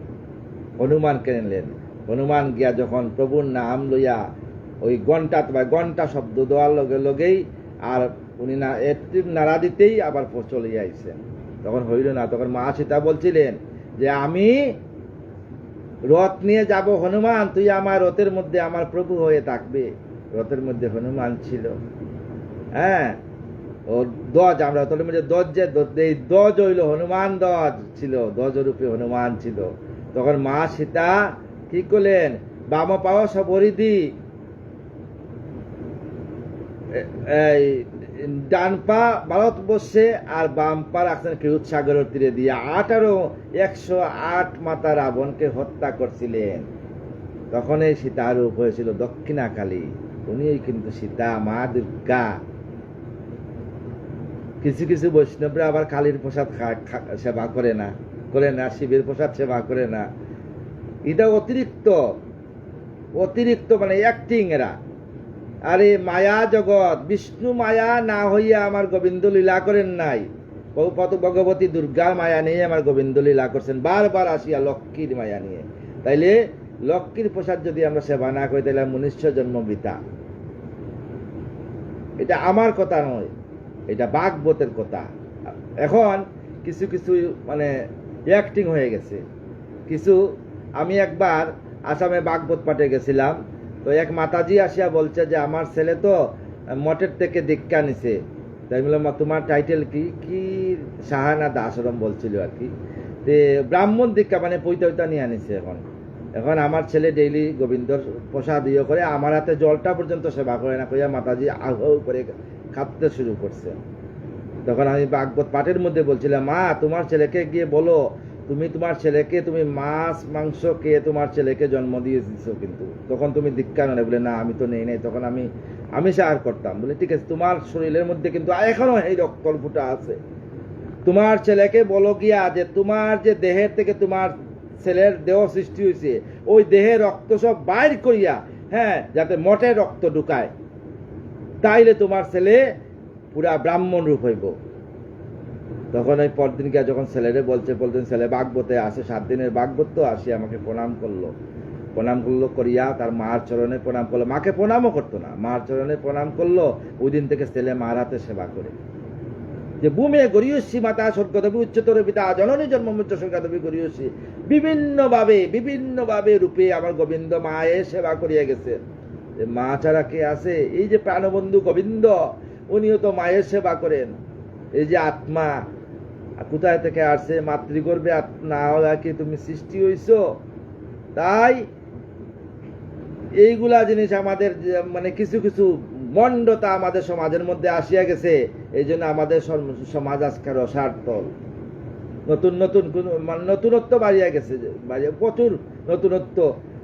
হনুমান কিনলেন। হনুমান গিয়া যখন প্রভুর নাম লইয়া ওই ঘন্টা শব্দ দেওয়ার লগে লগেই আর উনি না একটি নাড়া দিতেই আবার চলিয়া আইছেন। তখন হইল না। তখন মা সীতা বলছিলেন যে আমি রথ নিয়ে যাব, হনুমান তুই আমার রথের মধ্যে আমার প্রভু হয়ে থাকবে। রথের মধ্যে হনুমান ছিল। হ্যাঁ, ও ধ্বজ, আমরা রথের মধ্যে ধ্বজ হইল হনুমান ধ্বজ ছিল, ধ্বজ রূপে হনুমান ছিল। তখন মা সীতা কি করলেন? বাম পাও সবরিদি, ডান পা ভারতবর্ষে আর বাম পা রাখছেন ক্ষীরসাগরের তীরে দিয়ে 108 মাতা রাবণকে হত্যা করছিলেন। তখন এই সীতা রূপ হয়েছিল দক্ষিণা কালী। উনি কিন্তু সীতা, মা দুর্গা। কিছু কিছু বৈষ্ণবরা আবার কালীর প্রসাদ সেবা করে না, শিবের প্রসাদ সেবা করে না। এটা অতিরিক্ত মানে অ্যাক্টিং এরা। আরে মায়া জগৎ, বিষ্ণু মায়া না হইয়া আমার গোবিন্দ লীলা করেন নাই। ভগবতী দুর্গার মায়া নিয়ে আমার গোবিন্দ লীলা করছেন, বারবার আসিয়া লক্ষ্মীর মায়া নিয়ে। তাইলে লক্ষ্মীর প্রসাদ যদি আমরা সেবা না করি, তাহলে মনুষ্য জন্ম বৃথা। এটা আমার কথা নয়, এটা ভাগবতের কথা। এখন কিছু কিছু মানে অ্যাক্টিং হয়ে গেছে কিছু। আমি একবার আসামে ভাগবত পাঠে গেছিলাম, তো এক মাতাজি আসিয়া বলছে যে আমার ছেলে তো মঠের থেকে দীক্ষা নিছে। তাই বললাম তোমার টাইটেল কি? কি শাহানা দাসরম বলছিল আর কি। ব্রাহ্মণ দীক্ষা মানে পৈতা নিয়ে আনিছে এখন। এখন আমার ছেলে ডেইলি গোবিন্দর প্রসাদ ইয়ে করে, আমার হাতে জলটা পর্যন্ত সেবা করে না, কইয়া মাতাজি আহ করে খাটতে শুরু করছে। তখন আমি ভাগবত পাঠের মধ্যে বলছিলাম, মা তোমার ছেলেকে গিয়ে বলো, তুমি তোমার ছেলেকে তুমি মাছ মাংস খেয়ে তোমার ছেলেকে জন্ম দিয়ে দিছো, কিন্তু তখন তুমি দীক্ষা নেই। বলে না আমি তো নেই নাই, তখন আমি সার করতাম। বলে ঠিক আছে, তোমার শরীরের মধ্যে কিন্তু এখনো এই রক্তফুটা আছে। তোমার ছেলেকে বলো গিয়া যে তোমার যে দেহের থেকে তোমার ছেলের দেহ সৃষ্টি হয়েছে, ওই দেহের রক্ত সব বাইর করিয়া, হ্যাঁ, যাতে মঠে রক্ত ঢুকায়, তাইলে তোমার ছেলে পুরা ব্রাহ্মণ রূপ হইব। তখন ওই পরদিন গিয়া যখন ছেলেরে বলতেন, ছেলে ভাগবতে আসে, 7 দিনের ভাগবত তো আসি, আমাকে প্রণাম করলো করিয়া তার মার চরণে প্রণাম করলো। মাকে প্রণামও করতো না, মার চরণে প্রণাম করলো। ওই দিন থেকে ছেলে মার হাতে সেবা করে। যে ভূমে গরিয়সী মাতা স্বর্গদেবী উচ্চতর পিতা জননী জন্মমুচ্চ স্বর্গদেবী গরিয়সী, বিভিন্নভাবে রূপে আমার গোবিন্দ মায়ের সেবা করিয়া গেছে। মা ছাড়া কে আছে? এই যে প্রাণবন্ধু গোবিন্দ, উনিও তো মায়ের সেবা করেন। এই যে আত্মা কোথায় থেকে আসছে? মাতৃগর্ভে না হলে কি তুমি সৃষ্টি হইছ? তাই এইগুলা জিনিস আমাদের মানে কিছু কিছু মন্ডতা আমাদের সমাজের মধ্যে আসিয়া গেছে। এই জন্য আমাদের সমাজ আজকে রসার্থল, নতুনত্ব বাড়িয়া গেছে, প্রচুর নতুনত্ব।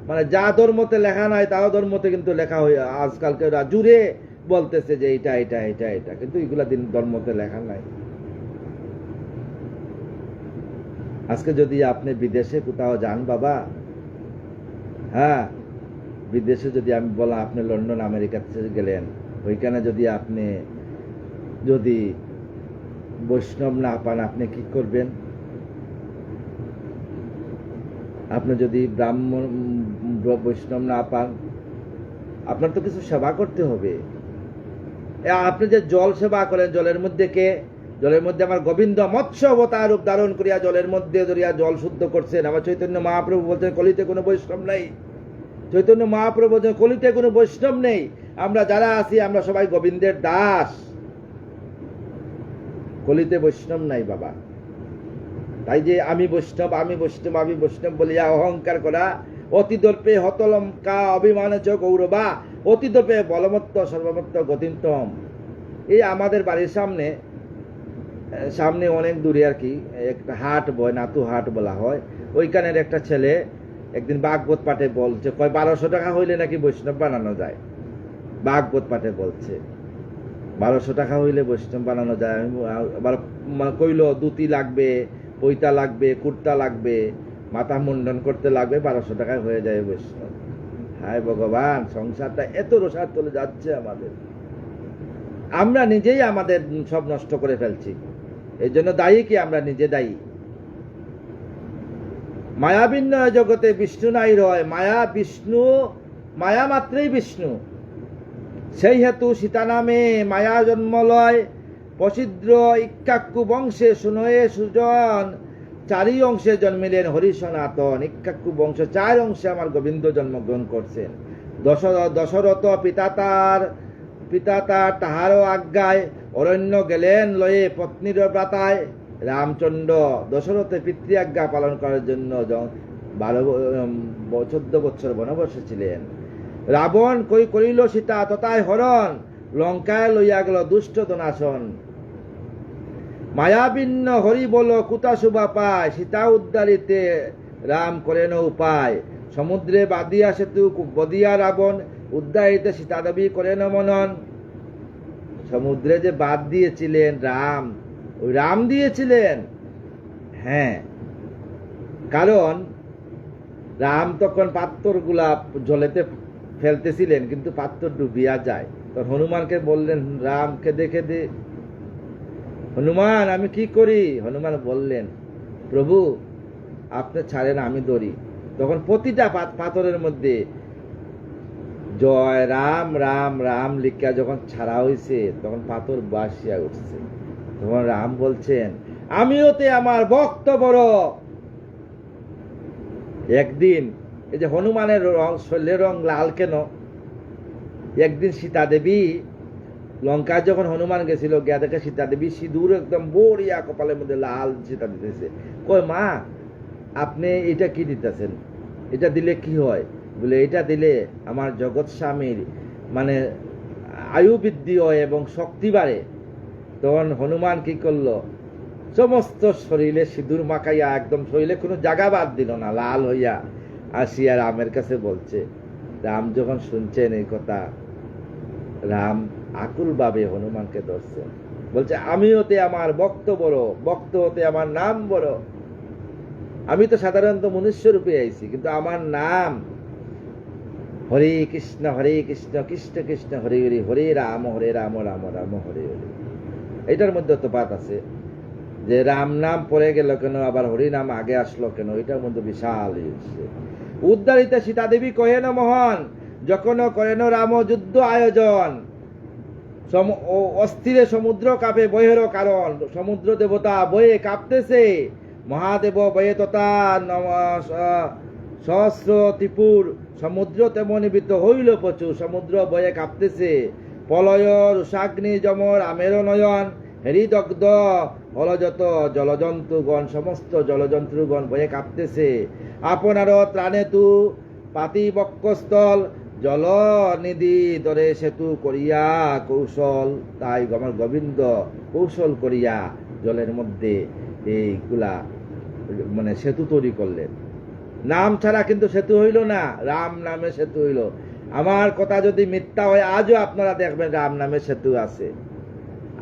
মানে যা ধর্মতে লেখা নাই তাও ধর্মতে কিন্তু লেখা হয়ে আজকালকে জুড়ে বলতেছে যে এটা, কিন্তু এগুলা দিন ধর্মতে লেখা নাই। আজকে যদি আপনি বিদেশে কোথাও যান বাবা, হ্যাঁ, বিদেশে যদি আমি বলা, আপনি লন্ডন আমেরিকাতে গেলেন, ওইখানে যদি আপনি বৈষ্ণব না পান, আপনি কি করবেন? আপনি যদি ব্রাহ্মণ বৈষ্ণব না পান, আপনার তো কিছু সেবা করতে হবে। আপনি যে জল সেবা করেন, জলের মধ্যে আমার গোবিন্দ মৎস্য অবতার রূপ ধারণ করিয়া জলের মধ্যে ধরিয়া জল শুদ্ধ করছেন। আমার চৈতন্য মহাপ্রভু বলছেন কলিতে কোনো বৈষ্ণব নেই। চৈতন্য মহাপ্রভু বলছেন কলিতে কোনো বৈষ্ণব নেই। আমরা যারা আছি আমরা সবাই গোবিন্দের দাস, কলিতে বৈষ্ণব নাই বাবা। তাই যে আমি বৈষ্ণব বলিয়া অহংকার করা, অতিদর্পে হতলঙ্কা অভিমান চ গৌরবা, অতিদর্পে বলমত্ত সর্বমত্ত গতিন্তম। এই আমাদের বাড়ির সামনে অনেক দূরে আর কি একটা হাট বয়, নাতু হাট বলা হয়। ওইখানের একটা ছেলে একদিন ভাগবত পাঠে বলছে, 1200 টাকা হইলে নাকি বৈষ্ণব বানানো যায়। ভাগবত পাঠে বলছে 1200 টাকা হইলে বৈষ্ণব বানানো যায়। আমি আবার কইল ধুতি লাগবে, পৈতা লাগবে, কুর্তা লাগবে, মাথা মুন্ডন করতে লাগবে, 1200 টাকায় হয়ে যায় বৈষ্ণব। হায় ভগবান, সংসারটা এত রসার চলে যাচ্ছে আমাদের। আমরা নিজেই আমাদের সব নষ্ট করে ফেলছি। এই জন্য দায়ী কি? আমরা নিজে দায়ী। মায়াবিন্ন জগতে বিষ্ণু নাই রয়, মায়া মাত্রেই বিষ্ণু। সেই হেতু সীতা নামে মায়া জন্মলয়, প্রসিদ্ধ ইক্কাক্কু বংশে শুনয়ে সুজন, 4 অংশে জন্মিলেন হরি সনাতন। ইক্কাক্কু বংশ 4 অংশে আমার গোবিন্দ জন্মগ্রহণ করছেন। দশরথ পিতা তার তাহারও আজ্ঞায় অরণ্য গেলেন লয়ে পত্নীর ব্রাতায়। রামচন্দ্র দশরথে পিতৃ আজ্ঞা পালন করার জন্য 14 বছর বনবাসে ছিলেন। রাবণ করিল সীতা তথায় হরণ, লঙ্কায় লইয়া গেল দুষ্ট দনাশন। মায়াবিন্ন হরি বল কুতা শুভা পায়, সীতা উদ্ধারিতে রাম করেন উপায়। সমুদ্রে বাদিয়া সেতু বদিয়া রাবণ, উদ্ধারিতে সীতা দেবী করেন মনন। সমুদ্রে যে বাদ দিয়েছিলেন রাম, ওই রাম দিয়েছিলেন, হ্যাঁ, কারণ রাম তখন পাত্রগুলা জলেতে ফেলতেছিলেন, কিন্তু পাত্র ডুবিয়া যায়। তখন হনুমানকে বললেন, রামকে দেখে দে, হনুমান আমি কি করি? হনুমান বললেন, প্রভু আপনি ছাড়েন, আমি ধরি। তখন প্রতিটা পাথরের মধ্যে জয় রাম রাম রাম লিখা যখন ছাড়া হয়েছে, তখন পাথর বাসিয়া উঠছে। তখন রাম বলছেন, আমিও তে আমার ভক্ত বড়। একদিন এই যে হনুমানের শরীরের রং লাল কেন? একদিন সীতা দেবী লঙ্কায় যখন হনুমান গেছিল, গিয়া দেখে সীতা দেবী সিঁদুর একদম বড়িয়া কপালের মধ্যে লাল সীতা দিতেছে। কই মা আপনি এটা কি দিতেছেন? এটা দিলে কি হয়? বলে এটা দিলে আমার জগৎ স্বামীর মানে আয়ু বৃদ্ধি হয় এবং শক্তি বাড়ে। তখন হনুমান কি করলো, সমস্ত শরীরে সিঁদুর মাখাইয়া একদম শরীরে কোনো জায়গা বাদ দিল না, লাল হইয়া আসিয়া রামের কাছে বলছে। রাম যখন শুনছেন এই কথা, রাম আকুল ভাবে হনুমানকে ধরছে, বলছে আমি হতে আমার ভক্ত বড়, ভক্ত হতে আমার নাম বড়। আমি তো সাধারণত মনুষ্য রূপে আইছি, কিন্তু আমার নাম হরে কৃষ্ণ কৃষ্ণ কৃষ্ণ হরে হরে, হরে রাম রাম রাম হরে হরে। এটার মধ্যে তফাৎ আছে যে রাম নাম পরে গেল কেন, আবার হরি নাম আগে আসলো কেন, এটার মধ্যে বিশাল উদ্ধারিত সীতা দেবী কহেন মোহন, যখন করেন রাম যুদ্ধ আয়োজন, অস্থিরে সমুদ্র কাঁপে বহের কারণ, সমুদ্র দেবতা বয়ে কাঁপতেছে, মহাদেব বয়ে তথা সহস্র ত্রিপুর, সমুদ্র তেমন নিবিত হইল প্রচুর, সমুদ্র বয়ে কাঁপতেছে, প্রলয় রুষাগ্নি যমর আমের নয়ন, হৃদগ্ধ হলযত জলজন্তুগণ, সমস্ত জলজন্তুগণ বয়ে কাঁপতেছে, আপনার ত্রাণে তু পাতিবক্ষস্থল, জল নিধি দরে সেতু করিয়া কৌশল, তাই আমার গোবিন্দ কৌশল করিয়া জলের মধ্যে এইগুলা মানে সেতু তৈরি করলেন। নাম ছাড়া কিন্তু সেতু হইল না, রাম নামে সেতু হইল। আমার কথা যদি মিথ্যা হয়, আজও আপনারা দেখবেন রাম নামে সেতু আছে।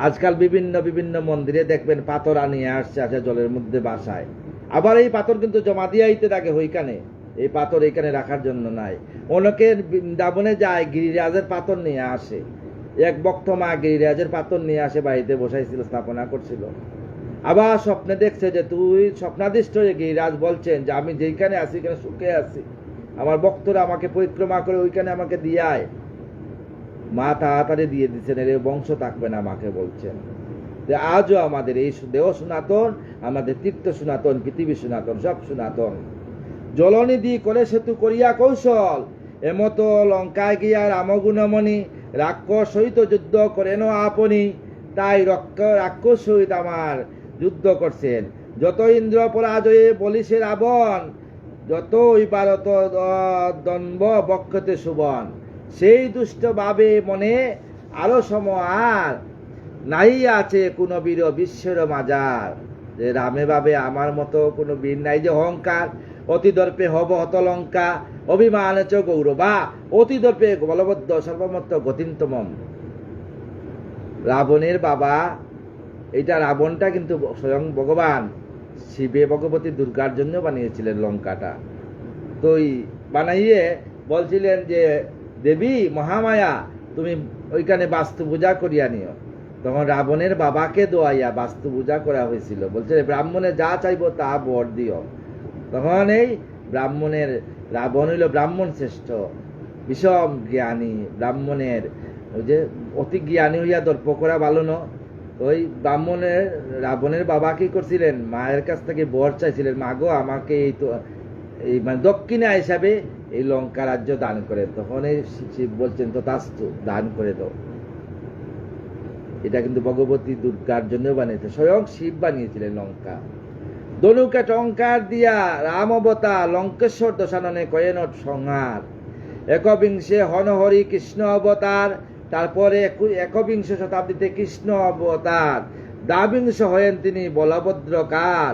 আজকাল বিভিন্ন বিভিন্ন মন্দিরে দেখবেন পাথর আনিয়ে আসছে, আসে জলের মধ্যে বাসায়। আবার এই পাথর কিন্তু জমা দিয়াইতে থাকে ওইখানে, এই পাথর এইখানে রাখার জন্য নাই। অনেকে বৃন্দাবনে যায়, গিরিরাজের পাথর নিয়ে আসে। এক ভক্ত মা গিরিরাজের পাথর নিয়ে আসে, বাড়িতে বসাইছিল, স্থাপনা করছিল। আবার স্বপ্নে দেখছে যে তুই স্বপ্নাদিষ্ট হয়ে গিরিরাজ বলছেন যে আমি যেইখানে আছি এখানে সুখে আছি, আমার ভক্তরা আমাকে পরিক্রমা করে ওইখানে আমাকে দিয়ায়। মা তাড়াতাড়ি দিয়ে দিচ্ছেন, এর বংশ থাকবে না, মাকে বলছেন। আজও আমাদের এই দেহ সনাতন, আমাদের তীর্থ সনাতন, পৃথিবী সনাতন, সব সনাতন। জলনিধি করে সেতু করিয়া কৌশল, এমতো লঙ্কায় গিয়া রামগুণমণি, রাক্ষস সহিত যুদ্ধ করেন আপনি, তাই রাক্ষস সহিত আমার যুদ্ধ করছেন। যত ইন্দ্র পরাজয়ে বলিছে রাবণ, যতই ভারত দম্ভ বক্ষতে সুবন, সেই দুষ্ট ভাবে মনে আরো সম আর নাই আছে কোন বীর বিশ্বের মাজার। যে রামে ভাবে আমার মতো কোনো বীর নাই, যে অহংকার অতি দর্পে হব হত লঙ্কা, অভিমান চ গৌরবা অতি দর্পে বলবদ্ধ সর্বমত্ত গতিন্তমম। রাবণের বাবা, এটা রাবণটা কিন্তু স্বয়ং ভগবান শিবে ভগবতী দুর্গার জন্য বানিয়েছিলেন লঙ্কাটা। তো বানাইয়ে বলছিলেন যে দেবী মহামায়া তুমি ওইখানে বাস্তু পূজা করিয়া নিও। তখন রাবণের বাবাকে দোয়াইয়া বাস্তু পূজা করা হয়েছিল, বলছে ব্রাহ্মণে যা চাইব তা বর দিও। তখন এই ব্রাহ্মণের, রাবণ হইল ব্রাহ্মণ শ্রেষ্ঠ, বিষম জ্ঞানী ব্রাহ্মণের, ওই যে অতি জ্ঞানী হইয়া দর্প করা ভালো ন। ওই ব্রাহ্মণের রাবণের বাবা কি করছিলেন, মায়ের কাছ থেকে বর চাইছিলেন, মা গো আমাকে এই তো এই মানে দক্ষিণা হিসাবে এই লঙ্কা রাজ্য দান করে। তখন এই শিব বলছেন তো তাস্তু, দান করে দাও। এটা কিন্তু ভগবতী দুর্গার জন্য বানিয়েছে, স্বয়ং শিব বানিয়েছিলেন লঙ্কা। দনুকে টঙ্কার দিয়া রাম অবতার, লঙ্কেশ্বর দশাননে কয়েন সংহার, একবিংশে হনহরি কৃষ্ণ অবতার, তারপরে একবিংশ শতাব্দীতে কৃষ্ণ অবতার, দ্বাবিংশ হয়েন তিনি বলভদ্রকার,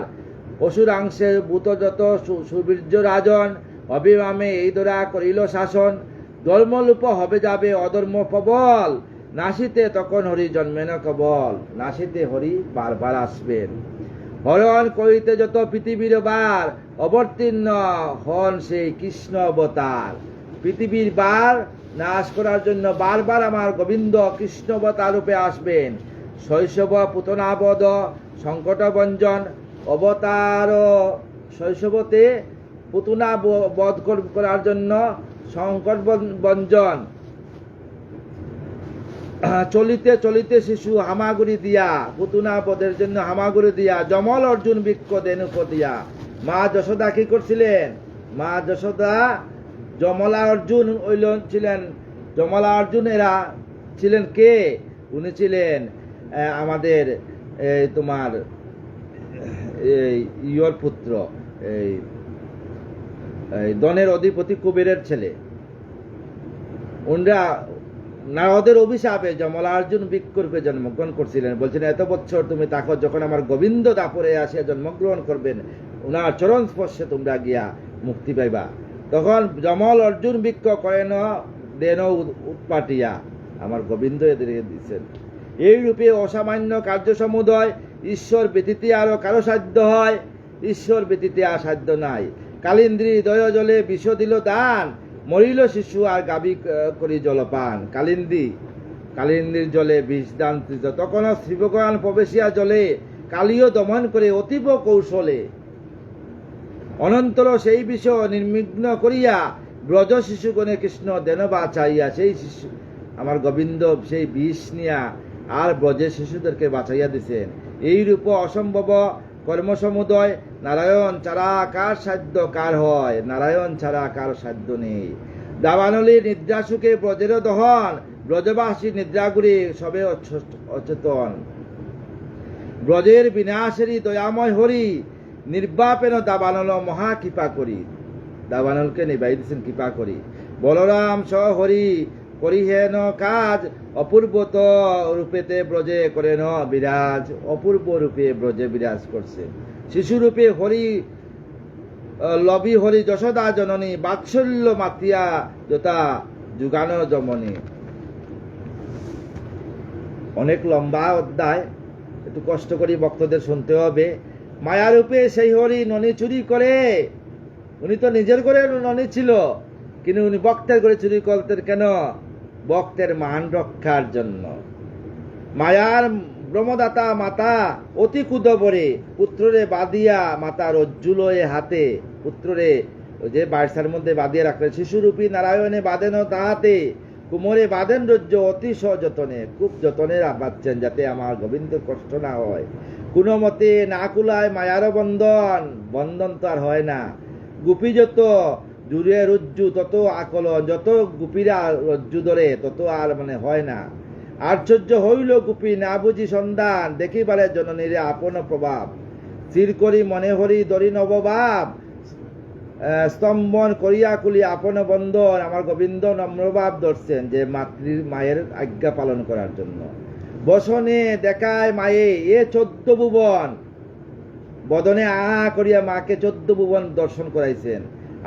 অসুরাংশে ভূতযত সুবীর্য রাজন, অভিমামে এই দ্বারা করিল শাসন, ধর্মলূপ হবে যাবে অধর্ম প্রবল, নাসিতে তখন হরি জন্মেন কবল, নাসিতে হরি বারবার আসবেন। হরণ করিতে যত পৃথিবীর বার, অবতীর্ণ হন সেই কৃষ্ণ অবতার। পৃথিবীর বার নাশ করার জন্য বারবার আমার গোবিন্দ কৃষ্ণ অবতার রূপে আসবেন। শৈশব পুতনাবধ সংকট ভঞ্জন, অবতার শৈশবতে পুতনা বধ করার জন্য সংকট ভঞ্জন, চলিতে চলিতে শিশু হামাগুড়ি দিয়া, পুতুনা বধের জন্য হামাগুড়ি দিয়া, জমল অর্জুন বৃক্ষ দেনুক দিয়া। মা যশোদা কি করছিলেন, মা যশোদা যমলা অর্জুন ছিলেন, যমলা অর্জুন এরা ছিলেন কে, উনি ছিলেন আমাদের তোমার ইয়র পুত্র, এই দনের অধিপতি কুবেরের ছেলে। উনরা নারদের অভিশাপে যমলার্জুন বৃক্ষরূপে জন্মগ্রহণ করছিলেন। বলছেন, এত বছর তুমি তাকো, যখন আমার গোবিন্দ দাপরে আসিয়া জন্মগ্রহণ করবেন, উনার চরণ স্পর্শে তোমরা গিয়া মুক্তি পাইবা। তখন যমল অর্জুন বৃক্ষ করেন দেন উৎপাটিয়া, আমার গোবিন্দ এদেরকে দিচ্ছেন। এই রূপে অসামান্য কার্য সমুদয়, ঈশ্বর ব্যতীতে আরো কারো সাধ্য হয়, ঈশ্বর ব্যতীতে আর সাধ্য নাই। কালিন্দ্রী দয় জলে বিষ দিল দান, মরিল শিশু আর গাবি করি জলপান। কালিন্দ্রীর জলে বিষ দান, তখনও শ্রী ভগবান প্রবেশিয়া জলে কালীয় দমন করে অতীব কৌশলে। অনন্তর সেই বিষ নির্বিঘ্ন করিয়া ব্রজ শিশুগণে কৃষ্ণ দেন বাঁচাইয়া, সেই শিশু আমার গোবিন্দ সেই বিষ নিয়া আর ব্রজের শিশুদেরকে বাঁচাইয়া দিছেন। এই রূপ অসম্ভব কর্মসমুদয়, নারায়ণ ছাড়া কার সাধ্য কার হয়, নারায়ণ ছাড়া কার সাধ্য নেই। দাবানলীর নিদ্রা সুখে ব্রজের দহন, ব্রজবাসী নিদ্রাগুড়ি সবে অচেতন। ব্রজের বিনাশেরই দয়াময় হরি, নির্বাপেন দাবানল মহা কৃপা করি। দাবানলকে নিবাই দিচ্ছেন কৃপা করি। বলরাম স হরি করিহেন কাজ, অপূর্বত রূপেতে ব্রজে করেন বিরাজ। অপূর্ব রূপে ব্রজে বিরাজ করছে। শিশুরূপে হরি লবি হরি যশোদা জননী, বাৎসল্য মাতিয়া যথা যুগান জমনী। অনেক লম্বা অধ্যায়, একটু কষ্ট করি ভক্তদের শুনতে হবে। মায়ারূপে সেই হরি ননি চুরি করে, উনি তো নিজের করে ননি ছিল, কিন্তু উনি ভক্তের করে চুরি করতেন কেন? ভক্তের মান রক্ষার জন্য। মায়ার ব্রহ্মদাতা মাতা অতি কুদবরে, পুত্ররে বাদিয়া মাতা রজ্জুলয়ে হাতে। পুত্ররে যে বার্সার মধ্যে বাদিয়ে রাখলেন, শিশুরূপী নারায়ণে বাঁধেন তাহাতে, কুমোরে বাঁধেন রজ্জ অতি সযতনে। খুব যতনে বাঁধছেন যাতে আমার গোবিন্দ কষ্ট না হয়। কোনো মতে না কুলায় মায়ার বন্ধন, বন্ধন তো আর হয় না। গোপী যত জুড়ে রজ্জু তত আকলন, যত গোপীরা রজ্জু ধরে তত আর হয় না। আশ্চর্য হইল গোপী না বুঝি সন্ধান, দেখিবারে জননীরে আপন প্রভাব। স্থির করি মনে হরি দরি নবভাব, স্তম্ভন করিয়া কুলি আপন বন্ধন। আমার গোবিন্দ নম্রভাব ধরছেন যে মায়ের আজ্ঞা পালন করার জন্য। বসনে দেখায় মায়ে এ 14 ভুবন, বদনে আহা করিয়া মাকে 14 ভুবন দর্শন করাইছেন।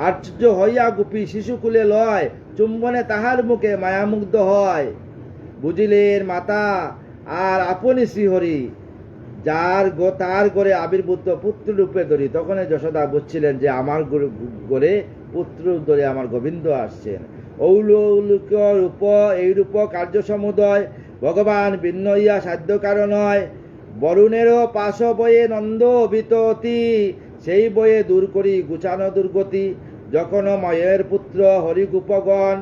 আশ্চর্য হইয়া গোপী শিশুকুলে লয়, চুম্বনে তাহার মুখে মায়ামুগ্ধ হয়। বুঝিলেন মাতা আর আপনি শ্রীহরি, তার গড়ে আবির্ভূত পুত্র রূপে ধরি। তখন যশোদা বুঝছিলেন যে আমার গড়ে পুত্র ধরে আমার গোবিন্দ আসছেন। ঔলৌলিক রূপ, এই রূপ কার্য সমুদয়, ভগবান ভিন্ন ইয়া সাধ্য কারণ হয়। বরুণেরও পাশ বয়ে নন্দ অভিততি, সেই বয়ে দূর করি গুছানো দুর্গতি। যখন মায়ের পুত্র হরিগোপগণ,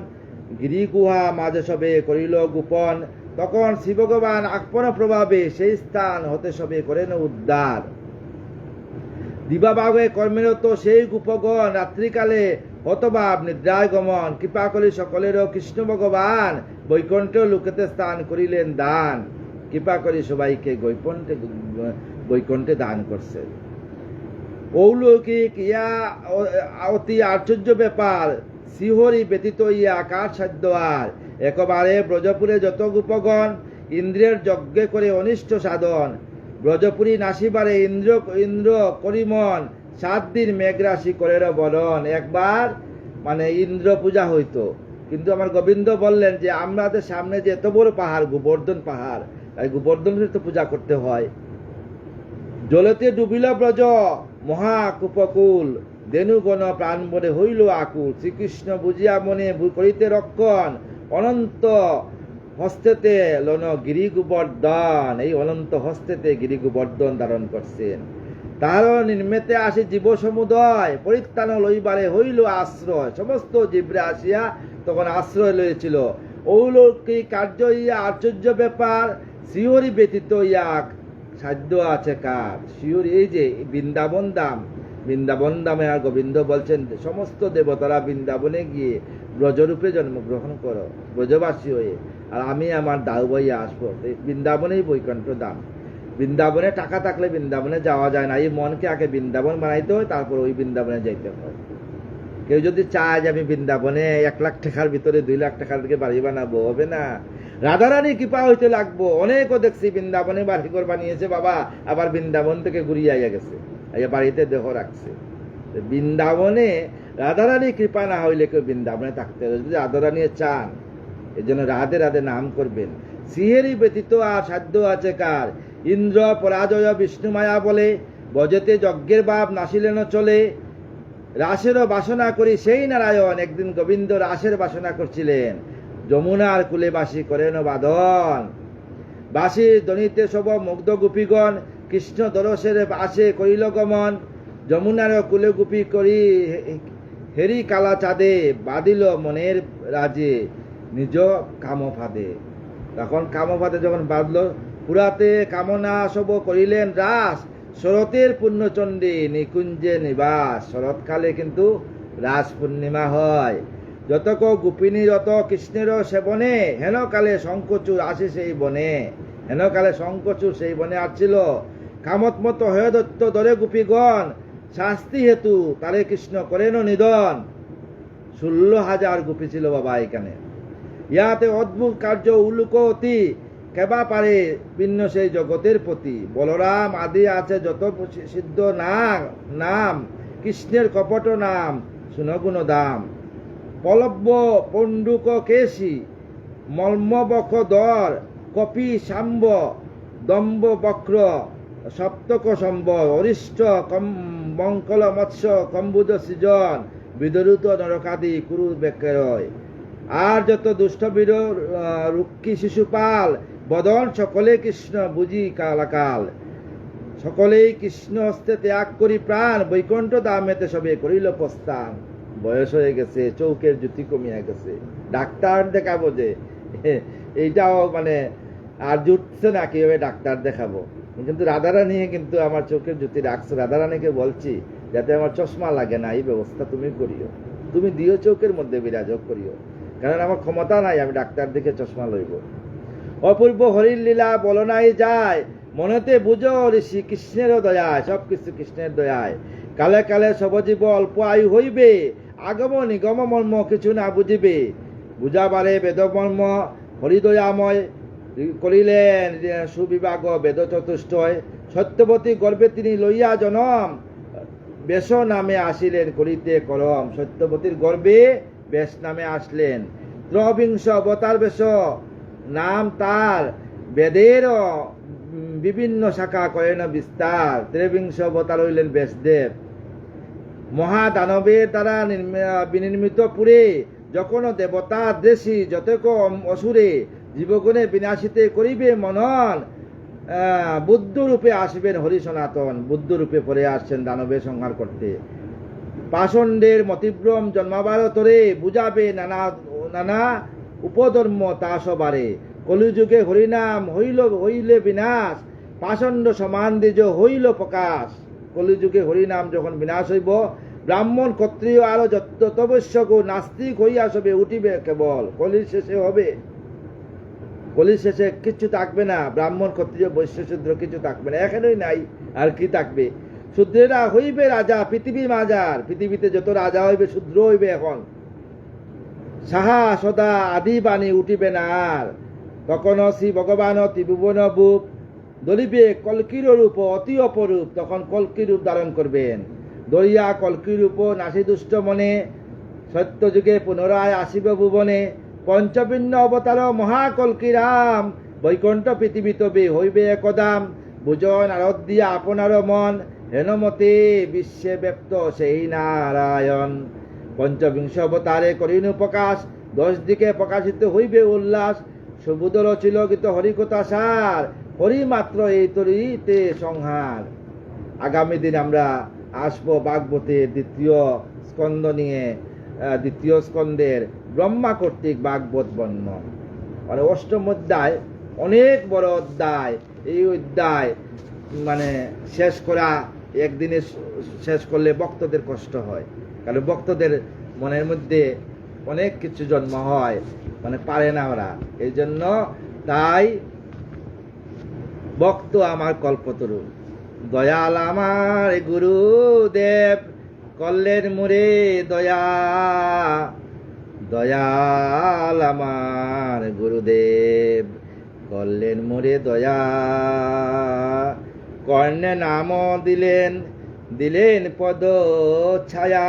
গিরিগুহা মাঝে সবে করিল গোপন। তখন শ্রী ভগবান আপন প্রভাবে সেই স্থান হতে সবে করেন উদ্ধার। দিবাভাগে কর্মেরত সেই গোপগণ, রাত্রিকালে হতভাব নিদ্রায় গমন। কৃপা করি সকলেরও কৃষ্ণ ভগবান, বৈকুণ্ঠ লোকেতে স্থান করিলেন দান। কৃপা করি সবাইকে বৈকুণ্ঠে দান করছে। অলৌকিক ইয়া অতি আশ্চর্য ব্যাপার, শ্রীহরি ব্যতীত ইয়া কার সাধ্য আর। একবারে ব্রজপুরে যত গোপগণ, ইন্দ্রের যজ্ঞে করে অনিষ্ট সাধন। ব্রজপুরী নাসিবারে ইন্দ্র করিমন, 7 দিন মেঘরাশি করের বরণ। একবার ইন্দ্র পূজা হইতো, কিন্তু আমার গোবিন্দ বললেন যে আমাদের সামনে যে এত বড় পাহাড়, গোবর্ধন পাহাড়, এই গোবর্ধনের তো পূজা করতে হয়। জলতে ডুবিল ব্রজ মহাকুপকুল, দেনুগণ প্রাণ বনে হইল আকুল। শ্রীকৃষ্ণ বুঝিয়া মনে করিতে রক্ষণ, অনন্ত হস্তেতে লন গিরি গোবর্ধন। এই অনন্ত হস্তেতে গিরি গোবর্ধন ধারণ করছেন। তার নির্মেতে আসি জীব সমুদয়, পরিত্রাণ লইবারে হইল আশ্রয়। সমস্ত জীবরে আসিয়া তখন আশ্রয় লইছিল। অলৌকিক কার্য ইয়া আশ্চর্য ব্যাপার, শ্রীহরি ব্যতীত ইয়া সাধ্য আছে কার। শ্রীহরি এই যে বৃন্দাবন ধাম, বৃন্দাবন ধামে আর গোবিন্দ বলছেন সমস্ত দেবতারা বৃন্দাবনে গিয়ে ব্রজরূপে জন্মগ্রহণ করো, ব্রজবাসী হয়ে, আর আমি আমার দাউ বইয়ে আসবো। বৃন্দাবনেই বৈকুণ্ঠ ধাম। বৃন্দাবনে টাকা থাকলে বৃন্দাবনে যাওয়া যায় না, এই মনকে আগে বৃন্দাবন বানাইতে হয়, তারপর ওই বৃন্দাবনে যাইতে হয়। কেউ যদি চায় যে আমি বৃন্দাবনে 1 লাখ টাকার ভিতরে 2 লাখ টাকার দিকে বাড়ি বানাবো, হবে না। রাধারানী কৃপা হইতে লাগবো। অনেকও দেখছি বৃন্দাবনে বাড়ি ঘর বানিয়েছে বাবা, আবার বৃন্দাবন থেকে ঘুরিয়ে আইয়া গেছে, আইয়া বাড়িতে দেহ রাখছে। বৃন্দাবনে রাধারানী কৃপা না হইলে কেউ বৃন্দাবনে থাকতে হবে। যদি রাধারানী চান, এই জন্য রাধে রাধে নাম করবেন। শ্রীহরি ব্যতীত আর সাধ্য আছে কার? ইন্দ্র পরাজয় বিষ্ণু মায়া বলে, বজেতে যজ্ঞের বাপ নাসিলেন চলে। রাসেরও বাসনা করি সেই নারায়ণ, একদিন গোবিন্দ রাসের বাসনা করছিলেন। যমুনার কুলে বাসী করেন বাদন, বাসীর ধ্বনিতে সব মুগ্ধ গোপীগণ, কৃষ্ণ দরসের আসে করিল গমন। যমুনার কুলে গোপী করি হেরি কালা চাঁদে, বাঁধিল মনের রাজে নিজ কামফাদে। তখন কামফাদে যখন বাঁধল, পুরাতে কামনা সব করিলেন রাস, শরতের পূর্ণচণ্ডী নিকুঞ্জে নিবাস। শরৎকালে কিন্তু রাস পূর্ণিমা হয়। যতক গোপিনী যত কৃষ্ণের সেবনে, হেনকালে শঙ্কচুর আসে সেই বনে। হেনকালে শঙ্কচুর সেই বনে আসছিল। কামতমত হয়ে দত্ত দরে গোপীগণ, শাস্তি হেতু তারে কৃষ্ণ করেন নিধন। 16,000 গোপী ছিল বাবা এখানে। ইয়াতে অদ্ভুত কার্য উল্লুক অতি, কেবা পারে ভিন্ন সেই জগতের প্রতি। বলরাম আদি আছে যত সিদ্ধ নাম, কৃষ্ণের কপট নাম শুনগুণ দাম। পলব্য পণ্ডুক কেশী, মর্মবক্ষ দর, কপি শাম্ব, দম্ব বক্র, সপ্তক সম্বর, অরিষ্ট বঙ্কল মৎস্য, কম্বুজ সৃজন, বিদরুত নরকাদি কুরু বেকেরয়। আর যত দুষ্টবীর রুক্ষী শিশুপাল, বদন সকলে কৃষ্ণ বুঝি কালাকাল। সকলেই কৃষ্ণ হস্তে ত্যাগ করি প্রাণ, বৈকুণ্ঠ দামেতে সবে করিল প্রস্থান। বয়স হয়ে গেছে, চৌকের জ্যোতি কমিয়া গেছে, ডাক্তার দেখাবো যে এইটাও মানে আর জুটছে না কিভাবে ডাক্তার দেখাবো। কিন্তু রাধারানী কিন্তু আমার চোখের জ্যোতি রাখছে। রাধারানীকে বলছি যাতে আমার চশমা লাগে না, এই ব্যবস্থা তুমি করিও, তুমি দিও চোখের মধ্যে বিরাজ করিও, কারণ আমার ক্ষমতা নাই আমি ডাক্তার দেখে চশমা লইব। অপূর্ব হরির লীলা বল নাই যায়, মনেতে বুঝো ঋষি কৃষ্ণের দয়ায়। সব কিছু কৃষ্ণের দয়ায়। কালে কালে সবজীব অল্প আয়ু হইবে, আগম নিগম মর্ম কিছু না বুঝিবে। বুঝাবারে বেদমর্ম হরিদয়াময়, করিলেন সুবিভাগ বেদ চতুষ্টয়। সত্যবতী গর্ভে তিনি লইয়া জনম, বেশ নামে আসিলেন করিতে করম। সত্যবতীর গর্ভে বেশ নামে আসলেন। ত্রবিংশ অবতার বেশ নাম তার, বেদের বিভিন্ন শাখা করেন বিস্তার। ত্রবিংশ অবতার হইলেন ব্যাসদেব। মহাদানবের দ্বারা বিনির্মিত পুরে, যখন দেবতা দেশী যতক অসুরে, জীবগুণে বিনাশিতে করিবে মনন। বুদ্ধ রূপে আসবেন হরি সনাতন, বুদ্ধ রূপে পরে আসছেন দানবের সংহার করতে। পাষণ্ডের মতিভ্রম জন্মাবার তরে, বুঝাবে নানা নানা উপধর্ম তা সবারে। কলিযুগে হরিনাম হইলে বিনাশ, পাষণ্ড সমান দ্বিজ হইল প্রকাশ। কলিযুগে হরিনাম যখন বিনাশ হইব, ব্রাহ্মণ ক্ষত্রিয় আরো যতবশ্যক নাস্তিক হইয়া সবে উঠিবে কেবল। কলির শেষে হবে, কলির শেষে কিছু থাকবে না, ব্রাহ্মণ ক্ষত্রিয় বৈশ্য শূদ্র কিছু থাকবে না, এখানেই নাই, আর কি থাকবে? শূদ্রেরা হইবে রাজা পৃথিবী মাজার। পৃথিবীতে যত রাজা হইবে শূদ্র হইবে এখন। সাহা সদা আদি বাণী উঠিবে না আর। তখন শ্রী ভগবান ত্রিভুবন বুক ধরিবে কল্কির রূপ অতি অপরূপ। তখন কল্কির রূপ ধারণ করবেন। দরিয়া কল্কির রূপ নাসি দুষ্ট মনে, সত্যযুগে পুনরায় আসিব ভুবনে। পঞ্চভিন্ন অবতার মহাকল্কি রাম, বৈকুণ্ঠ পৃথিবী তবে হইবে একদাম। বুঝন আরাধ্যা আপনার মন, হেনমতে বিশ্বে ব্যক্ত সেই নারায়ণ। পঞ্চবিংশ অবতারে করিনু প্রকাশ, 10 দিকে প্রকাশিত হইবে উল্লাস। সুবুদর ছিল গীত হরিকথা সার, হরি মাত্র এই তরিতে সংহার। আগামী দিন আমরা আসবো ভাগবতের 2য় স্কন্ধ নিয়ে। 2য় স্কন্ধের ব্রহ্মা কর্তৃক ভাগবত বর্ণন, মানে 8ম অধ্যায়, অনেক বড় অধ্যায়। এই অধ্যায় মানে শেষ করা একদিনে শেষ করলে ভক্তদের কষ্ট হয়, কারণ ভক্তদের মনের মধ্যে অনেক কিছু জন্ম হয়, মানে পারে না ওরা। এই জন্য তাই ভক্ত আমার কল্পতরু, দয়াল আমার গুরুদেব, করলেন মুরে দয়া, দয়াল আমার গুরুদেব করলেন মুরে দয়া। কর্ণে নাম দিলেন, দিলেন পদ ছায়া,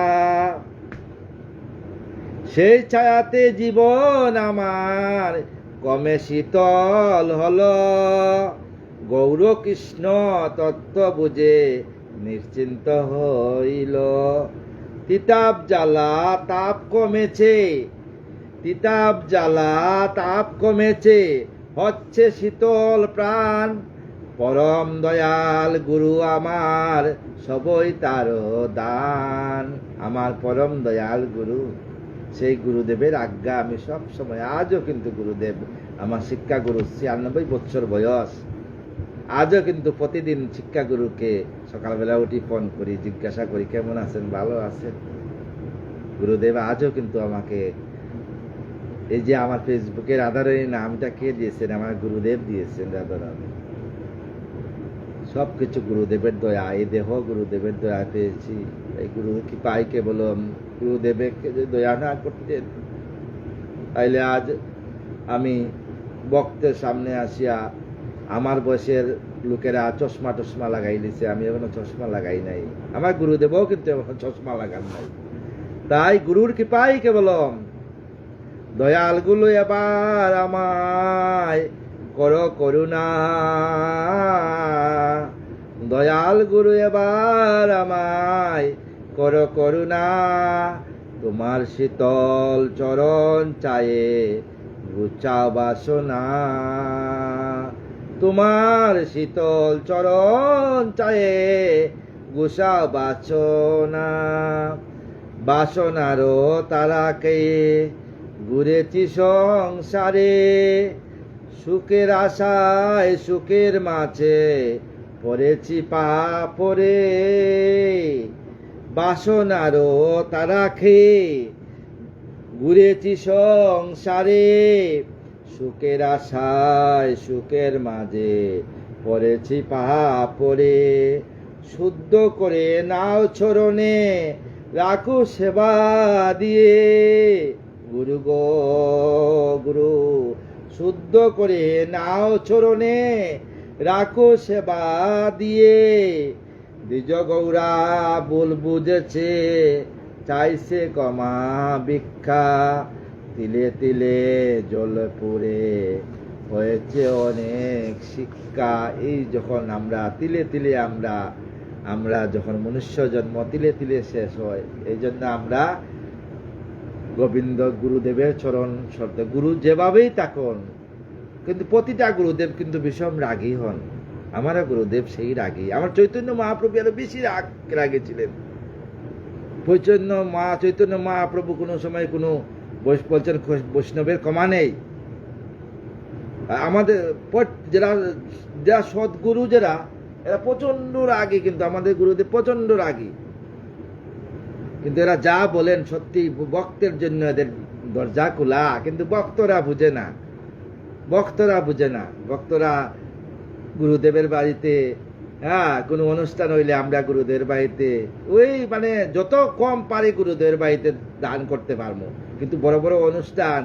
সেই ছায়াতে জীবন আমার কমে শীতল হল। গৌর কৃষ্ণ তত্ত্ব বুঝে নিশ্চিন্ত হইল। তিতাব জ্বালা তাপ কমেছে, তিতাব জ্বালা তাপ কমেছে, হচ্ছে শীতল প্রাণ। পরম দয়াল গুরু আমার সবই তার দান। আমার পরম দয়াল গুরু, সেই গুরুদেবের আজ্ঞা আমি সব সময়, আজও কিন্তু গুরুদেব আমার শিক্ষা গুরু, 96 বছর বয়স, আজও কিন্তু প্রতিদিন শিক্ষা গুরুকে সকালবেলা উঠি ফোন করি, জিজ্ঞাসা করি কেমন আছেন, ভালো আছেন। গুরুদেব আজও কিন্তু আমাকে, এই যে আমার ফেসবুকের আধারে নামটা কে দিয়েছেন, আমার গুরুদেব দিয়েছেন। রাধারানী সবকিছু গুরুদেবের দয়া, এই দেহ গুরুদেবের দয়া পেয়েছি। এই গুরু কি পাই কেবল গুরুদেবকে যে দয়া না করতেন, তাইলে আজ আমি বক্তের সামনে আসিয়া আমার বয়সের লোকেরা চশমা টশমা লাগাই দিছে, আমি এখনো চশমা লাগাই নাই। আমার গুরুদেবও কিন্তু এখনো চশমা লাগান নাই। তাই গুরুর কৃপাই কেবল। দয়াল গুলো এবার আমায় কর করুণা, দয়াল গুরু এবার আমায় কর করুণা। তোমার শীতল চরণ চায়ে ঘুচা বাসনা, তোমার শীতল চরণ চায়ে গুসা বাসনা। বাসনারও তারাকে ঘুরেছি সংসারে, সুখের আশায় সুখের মাঝে পড়েছি পাপরে। বাসনারও তারা খেয়ে ঘুরেছি সংসারে, সুখের আশায় সুখের মাঝে পড়েছি পাপরে। শুদ্ধ করে নাও চরণে রাখো সেবা দিয়ে, গুরু গো গুরু শুদ্ধ করে নাও চরণে রাখো সেবা দিয়ে। দ্বিজ গৌরা ভুল বুঝেছে, চাইছে কমা ভিক্ষা, তিলে তিলে জল পড়ে হয়েছে অনেক শিক্ষা। এই যখন আমরা তিলে তিলে আমরা যখন মনুষ্য জন্ম তিলে তিলে শেষ হয়, এই জন্য আমরা গোবিন্দ গুরুদেবের চরণ শর্তে, গুরু যেভাবেই থাকুন, কিন্তু প্রতিটা গুরুদেব কিন্তু ভীষণ রাগী হন। আমারও গুরুদেব সেই রাগী। আমার চৈতন্য মহাপ্রভু আরো বেশি রাগী ছিলেন। চৈতন্য মহাপ্রভু কোনো সময় কোনো বলছেন বৈষ্ণবের ক্ষমা নেই। আমাদের যারা সদ্গুরু যারা, এরা প্রচন্ড রাগী, কিন্তু আমাদের গুরুদেব প্রচন্ড রাগী। কিন্তু এরা যা বলেন সত্যি ভক্তের জন্য এদের দরজা খোলা, কিন্তু ভক্তরা বুঝে না। ভক্তরা গুরুদেবের বাড়িতে, কোনো অনুষ্ঠান হইলে আমরা গুরুদেবের বাড়িতে ওই মানে যত কম পারি গুরুদেবের বাড়িতে দান করতে পারবো, কিন্তু বড় বড় অনুষ্ঠান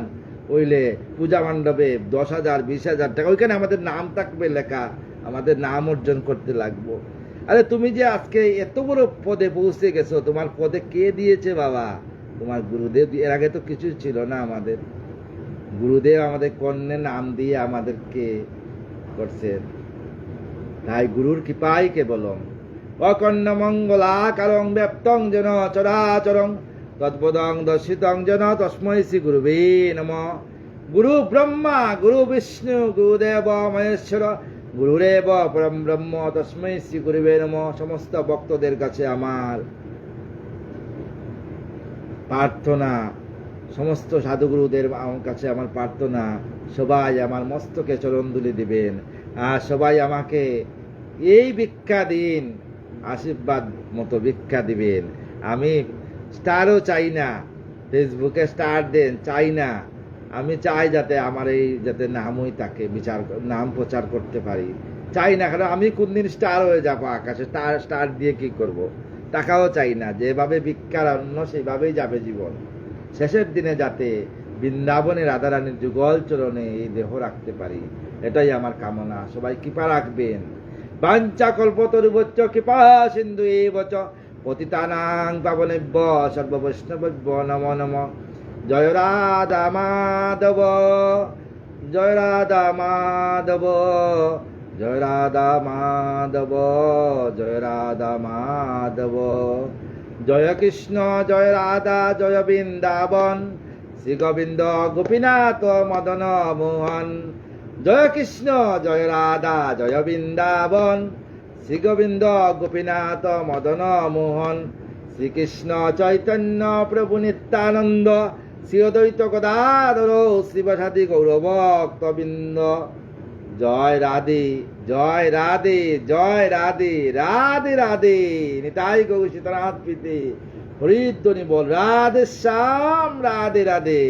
হইলে পূজা মণ্ডপে 10,000 20,000 টাকা, ওইখানে আমাদের নাম থাকবে লেখা, আমাদের নাম অর্জন করতে লাগবো। আরে তুমি যে আজকে এত বড় পদে পৌঁছে গেছো, তোমার পদে কে দিয়েছে বাবা? তোমার গুরুদেব। এর আগে তো কিছু ছিল না। আমাদের গুরুদেব আমাদের কর্ণে নাম দিয়ে আমাদেরকে করছেন। তাই গুরুর কৃপাই কেবলম। অকর্ণ মঙ্গলা কারং ব্যপ্তং যেন চরাচরং তৎপদং দর্শিতং যেন তস্मै শ্রী গুরুবে নমঃ। গুরু ব্রহ্মা গুরু বিষ্ণু গুরুদেব মহেশ্বর গুরুরেব পরম ব্রহ্ম তস্मै শ্রী গুরুবে নমঃ। সমস্ত ভক্তদের কাছে আমার প্রার্থনা, সমস্ত সাধুগুরুদের কাছে আমার প্রার্থনা, সবাই আমার মস্তকে চরণধুলি দিবেন, আর সবাই আমাকে এই ভিক্ষা দিন, আশীর্বাদ মতো ভিক্ষা দিবেন। আমি স্টারও চাই না, ফেসবুকে স্টার দেন চাই না। আমি চাই যাতে আমার এই যাতে নামই তাকে নাম প্রচার করতে পারি, চাই না। কারণ আমি কোনদিন স্টার হয়ে যাবো আকাশে, স্টার দিয়ে কি করব? টাকাও চাই না, যেভাবে ভিক্ষার অন্য সেইভাবেই যাবে জীবন। শেষের দিনে যাতে বৃন্দাবনের রাধারানীর যুগল চরণে এই দেহ রাখতে পারি, এটাই আমার কামনা। সবাই কৃপা রাখবেন। বাঞ্ছা কল্পতরুভ্যশ্চ কৃপা সিন্ধু এব চ পতিতানাং পাবনেভ্য সর্ববৈষ্ণবেভ্য নমো নমঃ। জয় রাধা মাধব, জয় রাধা মাধব, জয় রাধা মাধব, জয় রাধা মাধব। জয় কৃষ্ণ জয় রাধা জয় বৃন্দাবন, শ্রী গোবিন্দ গোপীনাথ মদন মোহন। জয় কৃষ্ণ জয় রাধা জয় বৃন্দাবন, শ্রী গোবিন্দ গোপীনাথ মদন মোহন। শ্রীকৃষ্ণ চৈতন্য প্রভু নিত্যানন্দ, শ্রী অদ্বৈত গদাধর শ্রীবাসাদি গৌরভক্তবৃন্দ। জয় রাধে জয় রাধে জয় রাধে, রাধে রাধে। নিতাই গৌর সীতানাথ প্রীতি। হরিধ্বনি বল রাধে শ্যাম, রাধে রাধে।